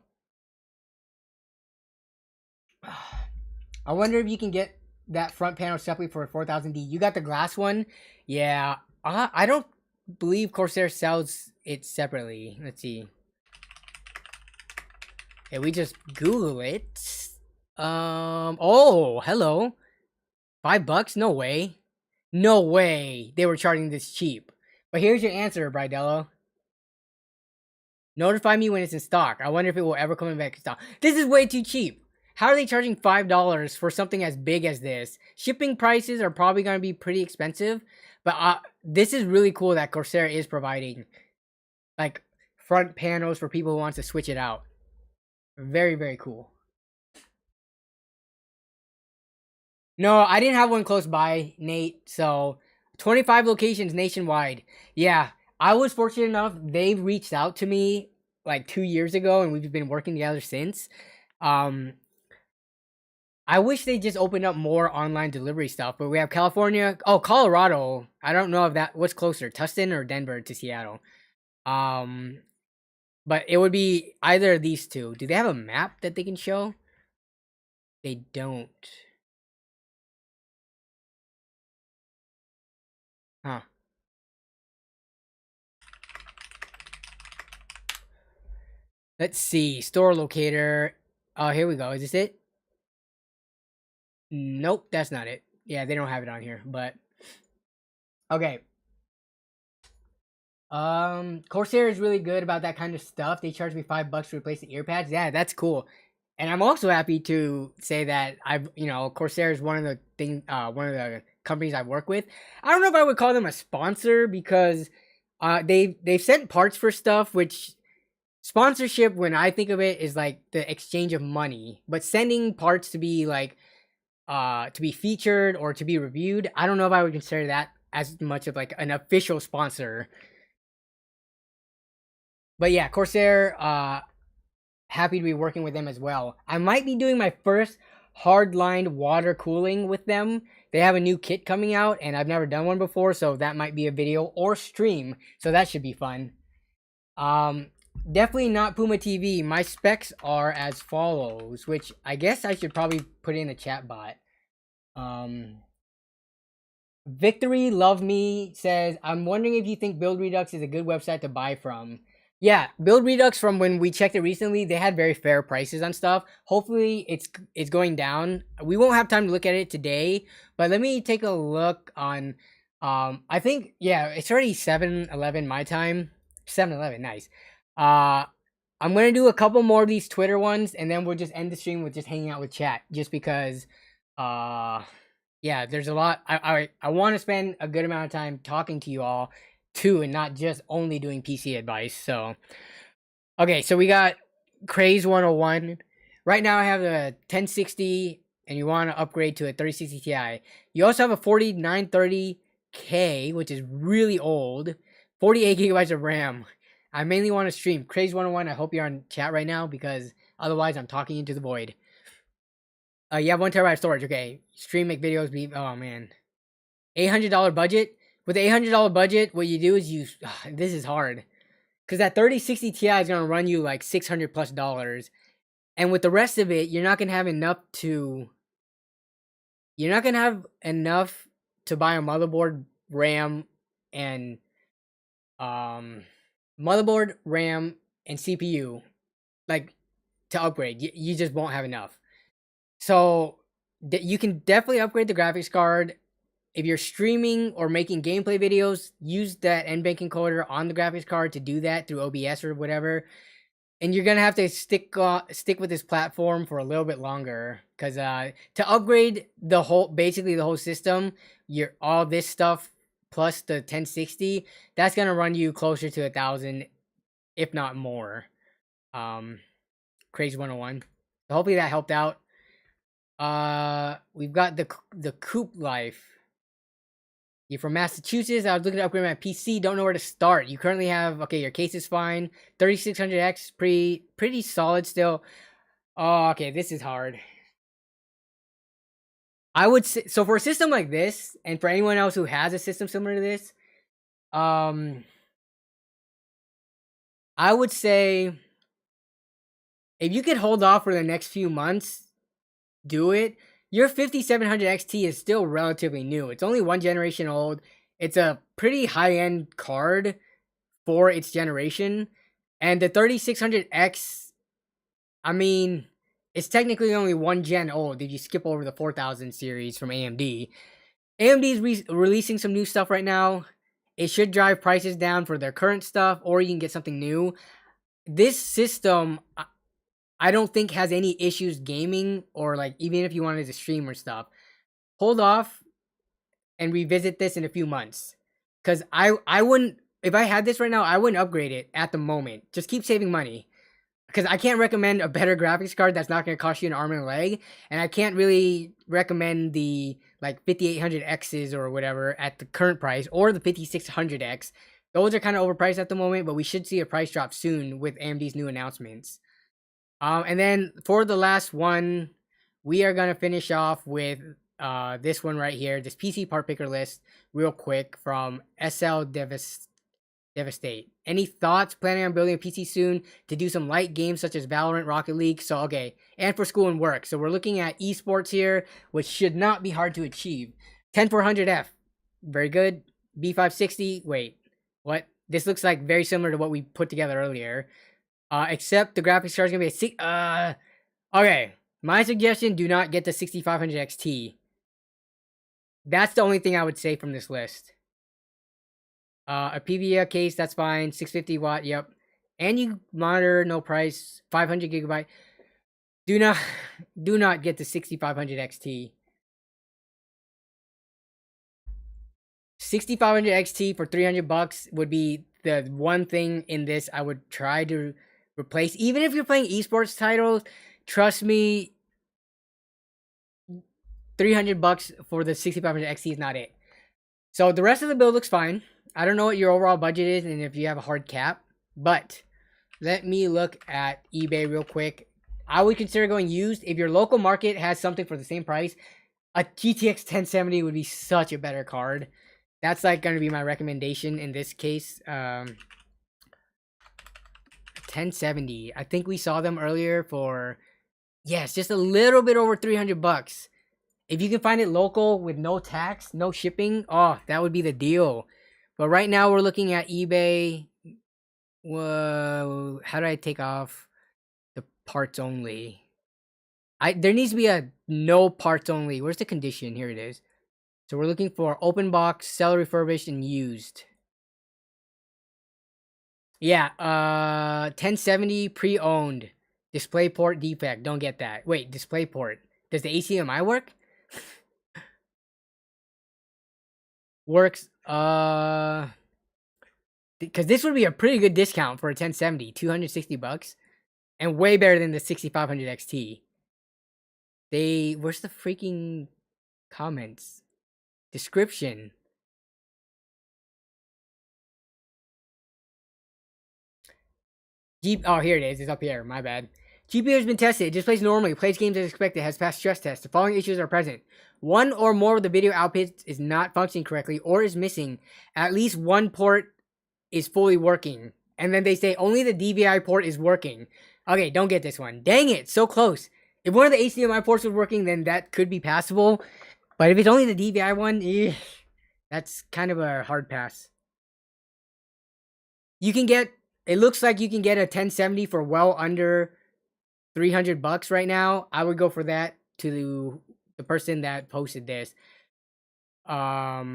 I wonder if you can get that front panel separately for a 4000D. You got the glass one? Yeah. I don't believe Corsair sells it separately. Let's see. Yeah, we just Google it. Oh, hello. $5? No way. No way they were charging this cheap. But here's your answer, Bridello. Notify me when it's in stock. I wonder if it will ever come back in stock. This is way too cheap. How are they charging $5 for something as big as this? Shipping prices are probably going to be pretty expensive, but this is really cool that Corsair is providing like front panels for people who want to switch it out. Very, very cool. No, I didn't have one close by, Nate, so 25 locations nationwide. Yeah, I was fortunate enough, they reached out to me like 2 years ago, and we've been working together since. I wish they just opened up more online delivery stuff, but we have California. Oh, Colorado. I don't know if that what's closer, Tustin or Denver to Seattle. Um, but it would be either of these two. Do they have a map that they can show? They don't. Huh. Let's see. Store locator. Oh, here we go. Is this it? Nope, that's not it. Yeah, they don't have it on here, but okay. Corsair is really good about that kind of stuff. They charge me $5 to replace the ear pads. Yeah, that's cool. And I'm also happy to say that Corsair is one of the companies I work with. I don't know if I would call them a sponsor because they've sent parts for stuff, which sponsorship, when I think of it, is like the exchange of money. But sending parts to be like to be featured or to be reviewed, I don't know if I would consider that as much of like an official sponsor. But yeah, Corsair, happy to be working with them as well. I might be doing my first hardlined water cooling with them. They have a new kit coming out, and I've never done one before, so that might be a video or stream. So that should be fun. Definitely not Puma TV. My specs are as follows, which I guess I should probably put in the chat bot. Victory Love Me says, I'm wondering if you think Build Redux is a good website to buy from. Yeah, Build Redux, from when we checked it recently, they had very fair prices on stuff. Hopefully it's going down. We won't have time to look at it today, but let me take a look on I think, yeah, it's already 7:11 my time. 7:11, nice. I'm gonna do a couple more of these Twitter ones, and then we'll just end the stream with just hanging out with chat, just because yeah, there's a lot. I want to spend a good amount of time talking to you all too, and not just only doing PC advice. So okay, so we got Craze 101. Right now I have the 1060, and you want to upgrade to a 3060 Ti. You also have a 4930K, which is really old. 48 gigabytes of RAM. I mainly want to stream. Craze 101, I hope you're on chat right now, because otherwise I'm talking into the void. You have 1 terabyte of storage. Okay. Stream, make videos, be... Oh, man. $800 budget. With the $800 budget, what you do is you... this is hard. Because that 3060 Ti is going to run you like $600+. And with the rest of it, you're not going to have enough to... You're not going to have enough to buy a motherboard, RAM, and... motherboard, RAM, and CPU. Like, to upgrade. You just won't have enough. So you can definitely upgrade the graphics card. If you're streaming or making gameplay videos, use that NVENC encoder on the graphics card to do that through OBS or whatever. And you're gonna have to stick with this platform for a little bit longer, because to upgrade basically the whole system, all this stuff plus the 1060, that's gonna run you closer to 1,000, if not more. Crazy 101. So hopefully that helped out. We've got the Coop Life. You're from Massachusetts. I was looking to upgrade my PC. Don't know where to start. You currently have, okay, your case is fine. 3600X, pretty solid still. Oh, okay, this is hard. I would say, so for a system like this, and for anyone else who has a system similar to this, I would say if you could hold off for the next few months, do it. Your 5700 XT is still relatively new. It's only 1 generation old. It's a pretty high-end card for its generation. And the 3600X, I mean, it's technically only 1 gen old if you skip over the 4000 series from AMD. AMD is releasing some new stuff right now. It should drive prices down for their current stuff, or you can get something new. This system, I don't think has any issues gaming, or like even if you wanted to stream or stuff. Hold off and revisit this in a few months, because I wouldn't, if I had this right now, I wouldn't upgrade it at the moment. Just keep saving money, because I can't recommend a better graphics card that's not going to cost you an arm and a leg, and I can't really recommend the like 5800Xs or whatever at the current price, or the 5600X. Those are kind of overpriced at the moment, but we should see a price drop soon with AMD's new announcements. And then for the last one, we are gonna finish off with this one right here, this PC part picker list, real quick from SL Devastate. Any thoughts? Planning on building a PC soon to do some light games such as Valorant, Rocket League. So okay, and for school and work. So we're looking at esports here, which should not be hard to achieve. 10400F, very good. B560. Wait, what? This looks like very similar to what we put together earlier. Except the graphics card is gonna be a six. Okay. My suggestion: do not get the 6500 XT. That's the only thing I would say from this list. A PVA case, that's fine. 650 watt, yep. And you monitor, no price. 500 gigabyte. Do not get the 6500 XT. 6500 XT for 300 bucks would be the one thing in this I would try to replace. Even if you're playing esports titles, trust me, 300 bucks for the 6500 XT is not it. So the rest of the build looks fine. I don't know what your overall budget is and if you have a hard cap, but let me look at eBay real quick. I would consider going used. If your local market has something for the same price, a GTX 1070 would be such a better card. That's like going to be my recommendation in this case. 1070. I think we saw them earlier for, yes, just a little bit over 300 bucks. If you can find it local with no tax, no shipping, oh, that would be the deal. But right now we're looking at eBay. Whoa, how do I take off the parts only? There needs to be a no parts only. Where's the condition? Here it is. So we're looking for open box, sell refurbished, and used. Yeah, 1070 pre-owned. DisplayPort defect. Don't get that. Wait, DisplayPort. Does the HDMI work? Works. Because this would be a pretty good discount for a 1070, 260 bucks, and way better than the 6500 XT. Where's the freaking comments? Description. Oh, here it is. It's up here. My bad. GPU has been tested. It displays normally. Plays games as expected. Has passed stress tests. The following issues are present. One or more of the video outputs is not functioning correctly or is missing. At least one port is fully working. And then they say only the DVI port is working. Okay, don't get this one. Dang it. So close. If one of the HDMI ports was working, then that could be passable. But if it's only the DVI one, that's kind of a hard pass. You can get... It looks like you can get a 1070 for well under 300 bucks right now. I would go for that to the person that posted this. Yeah.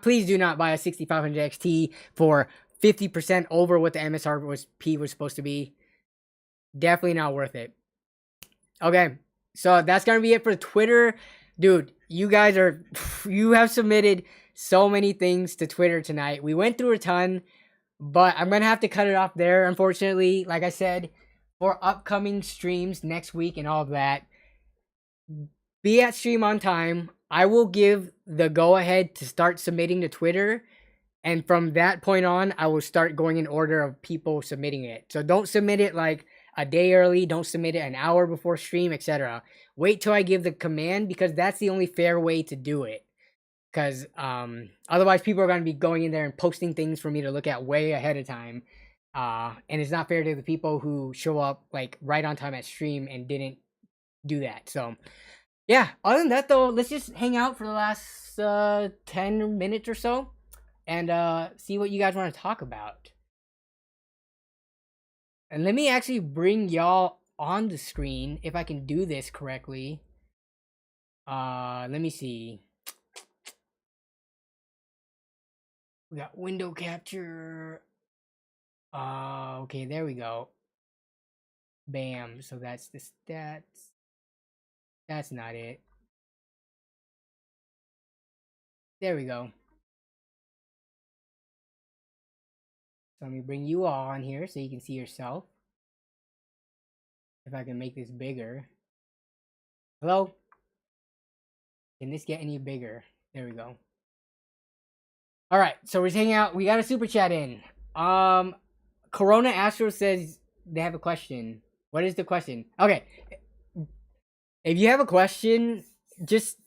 Please do not buy a 6500 XT for 50% over what the MSRP was supposed to be. Definitely not worth it. Okay. So that's going to be it for Twitter. Dude, you have submitted so many things to Twitter tonight. We went through a ton, but I'm going to have to cut it off there, unfortunately. Like I said, for upcoming streams next week and all of that, be at stream on time. I will give the go-ahead to start submitting to Twitter, and from that point on, I will start going in order of people submitting it. So don't submit it like a day early. Don't submit it an hour before stream, etc. Wait till I give the command, because that's the only fair way to do it. Because otherwise people are going to be going in there and posting things for me to look at way ahead of time. And it's not fair to the people who show up like right on time at stream and didn't do that. So yeah, other than that though, let's just hang out for the last 10 minutes or so and see what you guys want to talk about. And let me actually bring y'all on the screen if I can do this correctly. Let me see. We got window capture. Okay, there we go. Bam. So that's the stats. That's not it. There we go. So let me bring you all on here so you can see yourself. If I can make this bigger. Hello? Can this get any bigger? There we go. All right, so we're hanging out. We got a super chat in. Corona Astro says they have a question. What is the question? Okay, if you have a question, just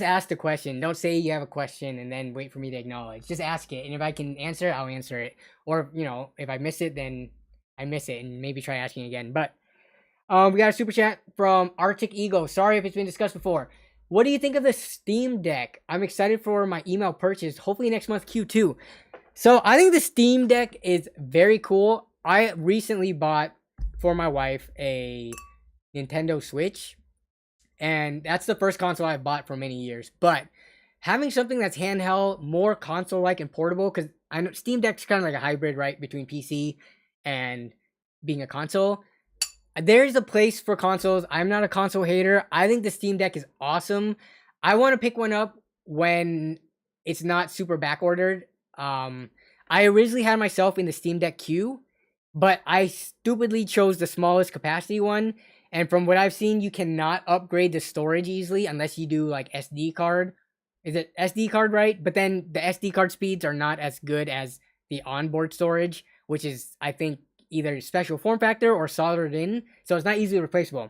ask the question. Don't say you have a question and then wait for me to acknowledge. Just ask it, and if I can answer it, I'll answer it. Or if I miss it, then I miss it, and maybe try asking again. But we got a super chat from Arctic Ego. Sorry if it's been discussed before. What do you think of the Steam Deck? I'm excited for my email purchase. Hopefully next month Q2. So I think the Steam Deck is very cool. I recently bought for my wife a Nintendo Switch, and that's the first console I've bought for many years. But having something that's handheld, more console-like and portable, because I know Steam Deck's kind of like a hybrid, right, between PC and being a console. There's a place for consoles. I'm not a console hater. I think the Steam Deck is awesome. I want to pick one up when it's not super back ordered. I originally had myself in the Steam Deck queue, but I stupidly chose the smallest capacity one. And from what I've seen, you cannot upgrade the storage easily unless you do like SD card. Is it SD card, right? But then the SD card speeds are not as good as the onboard storage, which is, I think, either special form factor or soldered in. So it's not easily replaceable.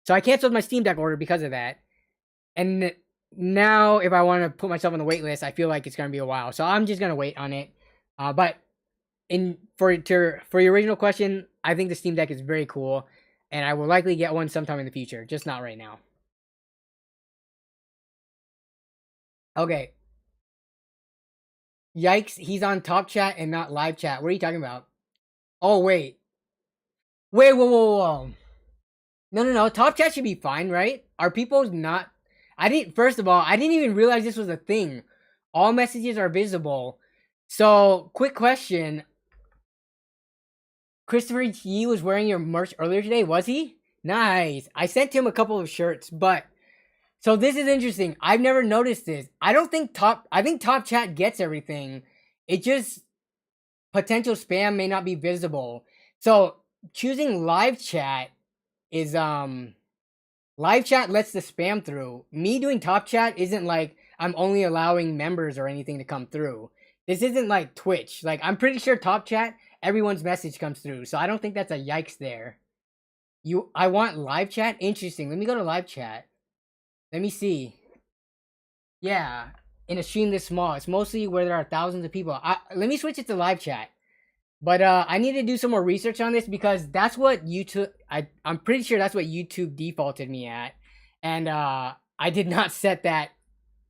So I canceled my Steam Deck order because of that. And now if I want to put myself on the wait list, I feel like it's going to be a while. So I'm just going to wait on it. But for your original question, I think the Steam Deck is very cool. And I will likely get one sometime in the future, just not right now. Okay. Yikes, he's on top chat and not live chat. What are you talking about? Oh, wait. Wait, whoa. No. Top chat should be fine, right? Are people not... First of all, I didn't even realize this was a thing. All messages are visible. So, quick question. Christopher Yee was wearing your merch earlier today, was he? Nice. I sent him a couple of shirts, but... So this is interesting. I've never noticed this. I think top chat gets everything. It just... Potential spam may not be visible. So, choosing live chat is, live chat lets the spam through. Me doing top chat isn't like I'm only allowing members or anything to come through. This isn't like Twitch. Like, I'm pretty sure top chat, everyone's message comes through. So I don't think that's a yikes there. I want live chat? Interesting. Let me go to live chat. Let me see. Yeah. In a stream this small. It's mostly where there are thousands of people. Let me switch it to live chat. But I need to do some more research on this because that's what YouTube... I'm pretty sure that's what YouTube defaulted me at. And I did not set that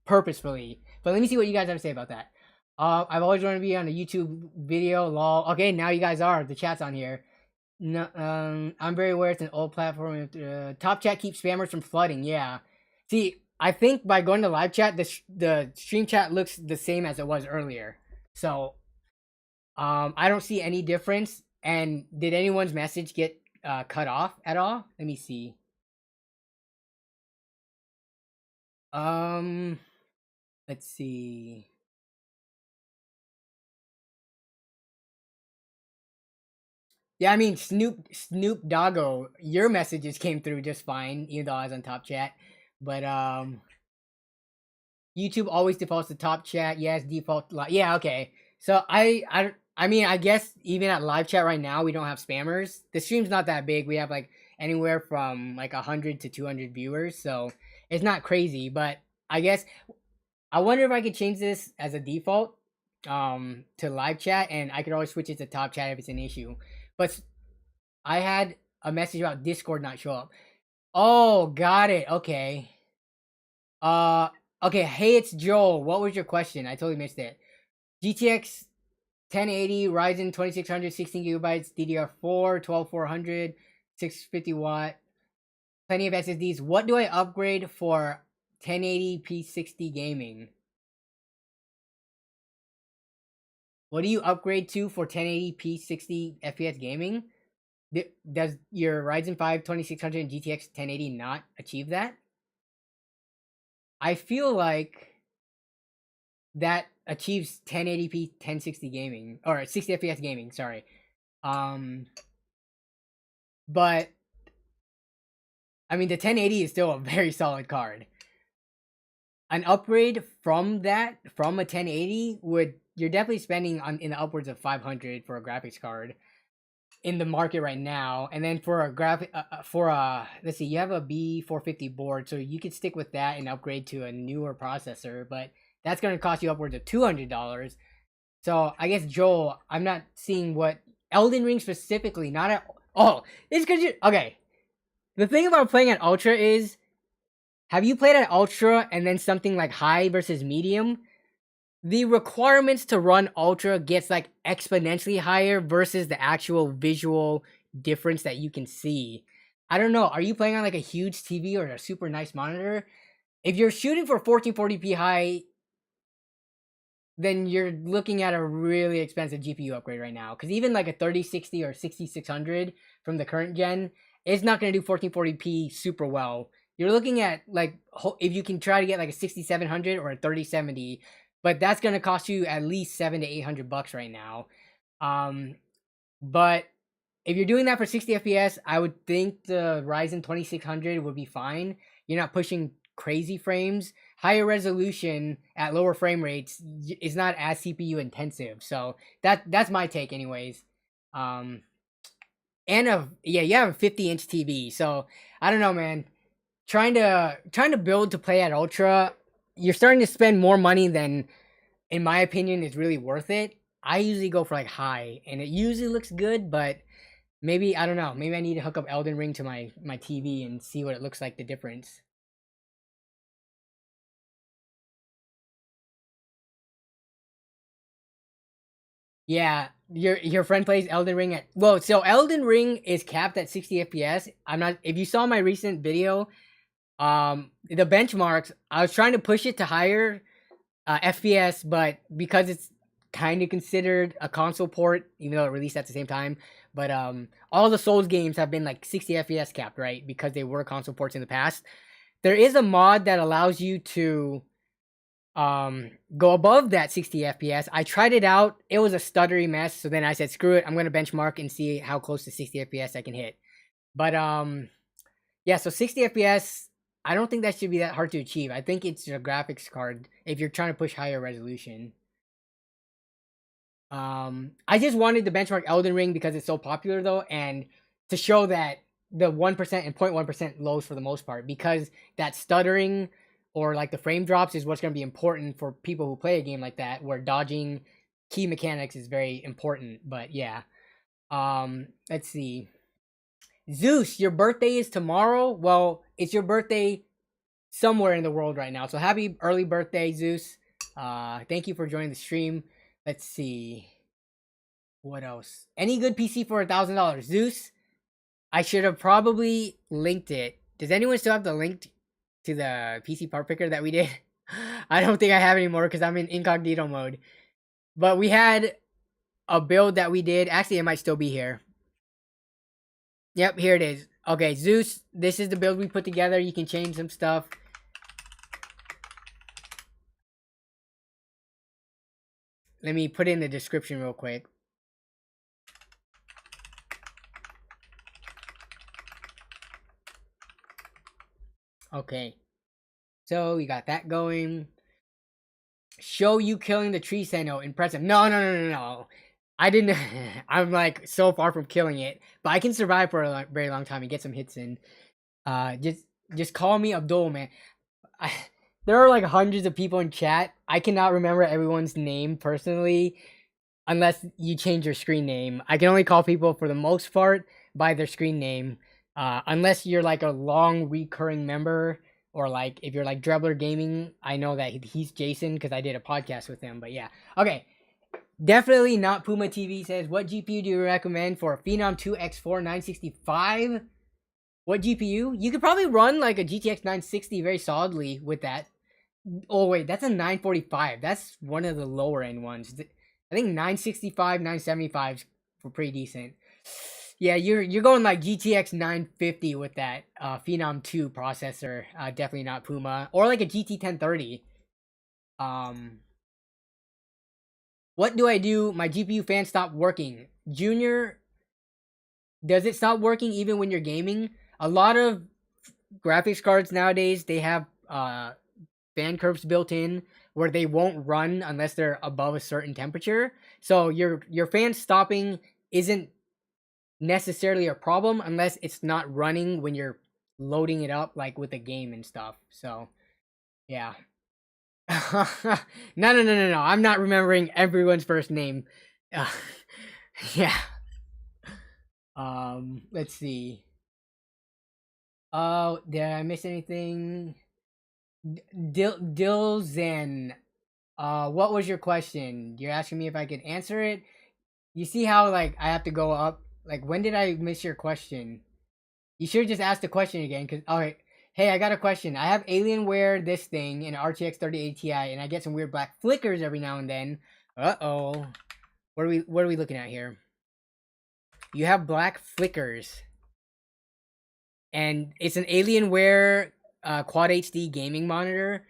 purposefully. But let me see what you guys have to say about that. I've always wanted to be on a YouTube video, lol. Okay, now you guys are. The chat's on here. No, I'm very aware it's an old platform. Top chat keeps spammers from flooding. Yeah. See, I think by going to live chat, the stream chat looks the same as it was earlier. So... I don't see any difference. And did anyone's message get cut off at all? Let me see. Let's see. Yeah, I mean Snoop Doggo, your messages came through just fine, even though I was on top chat. But YouTube always defaults to top chat. Yes, default. Yeah, okay. So I mean, I guess even at live chat right now, we don't have spammers. The stream's not that big. We have like anywhere from like 100 to 200 viewers, so it's not crazy. But I guess I wonder if I could change this as a default to live chat, and I could always switch it to top chat if it's an issue. But I had a message about Discord not show up. Oh, got it. Okay. Okay. Hey, it's Joel. What was your question? I totally missed it. GTX 1080 Ryzen 2600 16 gigabytes DDR4 12400 650 watt, plenty of SSDs. What do I upgrade for 1080p 60 gaming? What do you upgrade to for 1080p 60 FPS gaming? Does your Ryzen 5 2600 and GTX 1080 not achieve that? I feel like that achieves 1080p 1060 gaming, or 60 FPS gaming, sorry. But I mean, the 1080 is still a very solid card. an upgrade from a 1080 you're definitely spending in the upwards of 500 for a graphics card in the market right now. And then for a let's see, you have a B450 board, so you could stick with that and upgrade to a newer processor, but that's going to cost you upwards of $200. So I guess, Joel, I'm not seeing what Elden Ring specifically, not at it's because you okay. The thing about playing at Ultra is, have you played at Ultra and then something like high versus medium? The requirements to run Ultra gets like exponentially higher versus the actual visual difference that you can see. I don't know. Are you playing on like a huge TV or a super nice monitor? If you're shooting for 1440p high, then you're looking at a really expensive GPU upgrade right now. Because even like a 3060 or 6600 from the current gen, it's not going to do 1440p super well. You're looking at like, if you can try to get like a 6700 or a 3070, but that's going to cost you at least $700 to $800 right now. But if you're doing that for 60 FPS, I would think the Ryzen 2600 would be fine. You're not pushing crazy frames. Higher resolution at lower frame rates is not as CPU intensive. So that's my take anyways. And you have a 50-inch TV. So I don't know, man. Trying to build to play at Ultra, you're starting to spend more money than, in my opinion, is really worth it. I usually go for like high, and it usually looks good, but maybe, I don't know, maybe I need to hook up Elden Ring to my TV and see what it looks like, the difference. Yeah, your friend plays Elden Ring at, well, so Elden Ring is capped at 60 FPS. I'm not, if you saw my recent video, the benchmarks, I was trying to push it to higher FPS, but because it's kind of considered a console port, even though it released at the same time, but all the Souls games have been like 60 FPS capped, right? Because they were console ports in the past. There is a mod that allows you to go above that 60 FPS. I tried it out. It was a stuttery mess. So then I said, screw it. I'm going to benchmark and see how close to 60 FPS I can hit. But yeah, so 60 FPS, I don't think that should be that hard to achieve. I think it's a graphics card if you're trying to push higher resolution. I just wanted to benchmark Elden Ring because it's so popular though, and to show that the 1% and 0.1% lows for the most part, because that stuttering or like the frame drops is what's going to be important for people who play a game like that, where dodging key mechanics is very important. But yeah, let's see. Zeus, your birthday is tomorrow. Well, it's your birthday somewhere in the world right now, so happy early birthday, Zeus. Thank you for joining the stream. Let's see. What else? Any good PC for $1,000? Zeus, I should have probably linked it. Does anyone still have the link to the PC part picker that we did? I don't think I have anymore because I'm in incognito mode. But we had a build that we did. Actually, it might still be here. Yep, here it is. Okay, Zeus, this is the build we put together. You can change some stuff. Let me put it in the description real quick. Okay, so we got that going. Show you killing the tree sentinel. Impressive. No. I didn't. I'm like so far from killing it, but I can survive for a very long time and get some hits in. Just call me Abdul, man. There are like hundreds of people in chat. I cannot remember everyone's name personally, unless you change your screen name. I can only call people for the most part by their screen name, unless you're like a long recurring member, or like if you're like Drebler Gaming. I know that he's Jason because I did a podcast with him. But yeah, okay. Definitely not Puma TV says, what GPU do you recommend for a Phenom 2 X4 965? What GPU? You could probably run like a GTX 960 very solidly with that. Oh wait, that's a 945. That's one of the lower end ones. I think 965, 975 were pretty decent. Yeah, you're going like GTX 950 with that Phenom 2 processor. Definitely not Puma. Or like a GT 1030. What do I do? My GPU fan stopped working. Junior, does it stop working even when you're gaming? A lot of graphics cards nowadays, they have fan curves built in where they won't run unless they're above a certain temperature. So your fan stopping isn't necessarily a problem unless it's not running when you're loading it up, like with a game and stuff. So yeah. No. I'm not remembering everyone's first name. Uh, yeah. Let's see. Oh, did I miss anything? Dilzen. What was your question? You're asking me if I could answer it. You see how like I have to go up? Like, when did I miss your question? You should just ask the question again. Cause alright, hey, I got a question. I have Alienware this thing in RTX 3080 Ti, and I get some weird black flickers every now and then. Uh-oh. What are we looking at here? You have black flickers, and it's an Alienware Quad HD gaming monitor.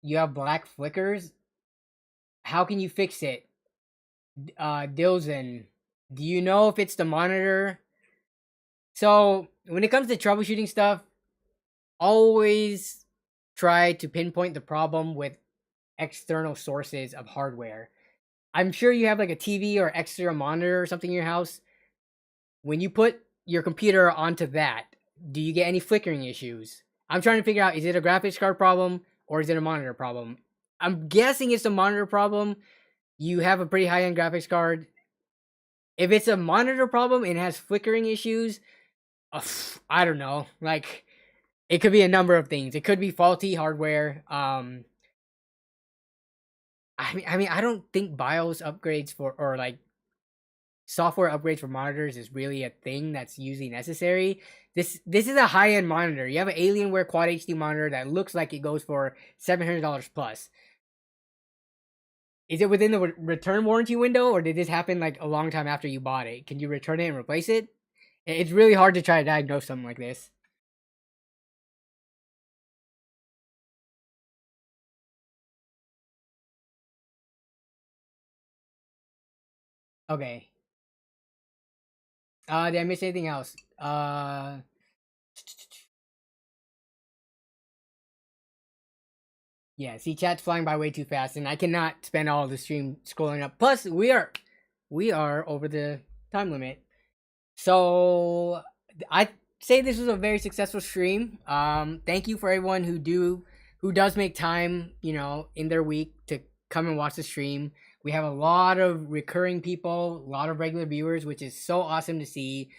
You have black flickers. How can you fix it? Dilzen, do you know if it's the monitor? So when it comes to troubleshooting stuff, always try to pinpoint the problem with external sources of hardware. I'm sure you have like a TV or extra monitor or something in your house. When you put your computer onto that, do you get any flickering issues? I'm trying to figure out, is it a graphics card problem or is it a monitor problem? I'm guessing it's a monitor problem. You have a pretty high-end graphics card. If it's a monitor problem and it has flickering issues, I don't know. Like, it could be a number of things. It could be faulty hardware. I mean, I don't think BIOS upgrades or like software upgrades for monitors is really a thing that's usually necessary. This is a high-end monitor. You have an Alienware Quad HD monitor that looks like it goes for $700 plus. Is it within the return warranty window, or did this happen like a long time after you bought it? Can you return it and replace it? It's really hard to try to diagnose something like this. Okay. Did I miss anything else? Yeah, see, chat's flying by way too fast, and I cannot spend all the stream scrolling up. Plus, we are over the time limit. So I say this was a very successful stream. Thank you for everyone who does make time, in their week to come and watch the stream. We have a lot of recurring people, a lot of regular viewers, which is so awesome to see.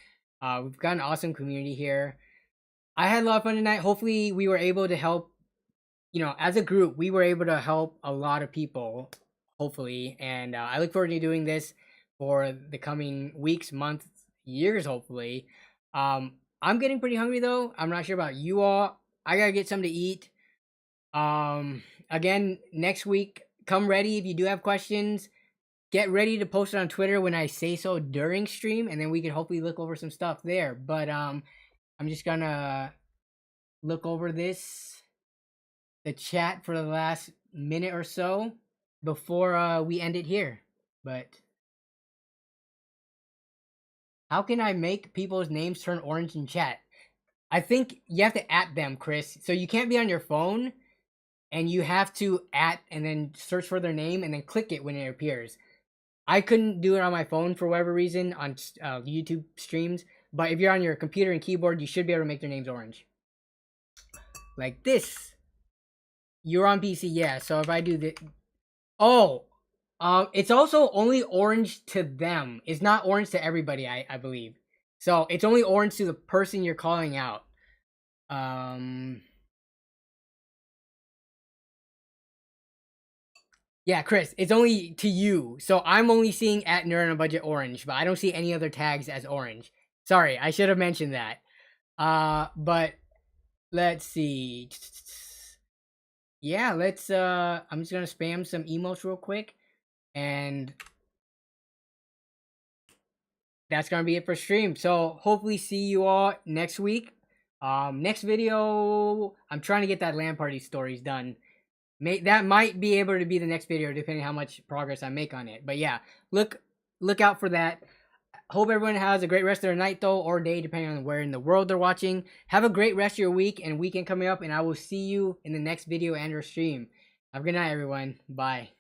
We've got an awesome community here. I had a lot of fun tonight. Hopefully, we were able to help. As a group, we were able to help a lot of people. Hopefully, and I look forward to doing this for the coming weeks, months, years. Hopefully, I'm getting pretty hungry though. I'm not sure about you all. I gotta get something to eat. Again, next week, come ready if you do have questions. Get ready to post it on Twitter when I say so during stream, and then we can hopefully look over some stuff there. But I'm just gonna look over the chat for the last minute or so before we end it here. But how can I make people's names turn orange in chat? I think you have to @ them, Chris. So you can't be on your phone, and you have to @ and then search for their name and then click it when it appears. I couldn't do it on my phone for whatever reason on YouTube streams, but if you're on your computer and keyboard, you should be able to make their names orange. Like this. You're on PC, yeah. So if I do this, it's also only orange to them. It's not orange to everybody, I believe. So it's only orange to the person you're calling out. Yeah, Chris, it's only to you. So I'm only seeing @nerd on a budget orange, but I don't see any other tags as orange. Sorry, I should have mentioned that. But let's see. Yeah, let's I'm just gonna spam some emotes real quick, and that's gonna be it for stream. So hopefully see you all next week. Next video, I'm trying to get that LAN party stories done. That might be able to be the next video depending how much progress I make on it. But yeah, look out for that. hope everyone has a great rest of their night though, or day, depending on where in the world they're watching. Have a great rest of your week and weekend coming up, and I will see you in the next video and or stream. Have a good night, everyone. Bye.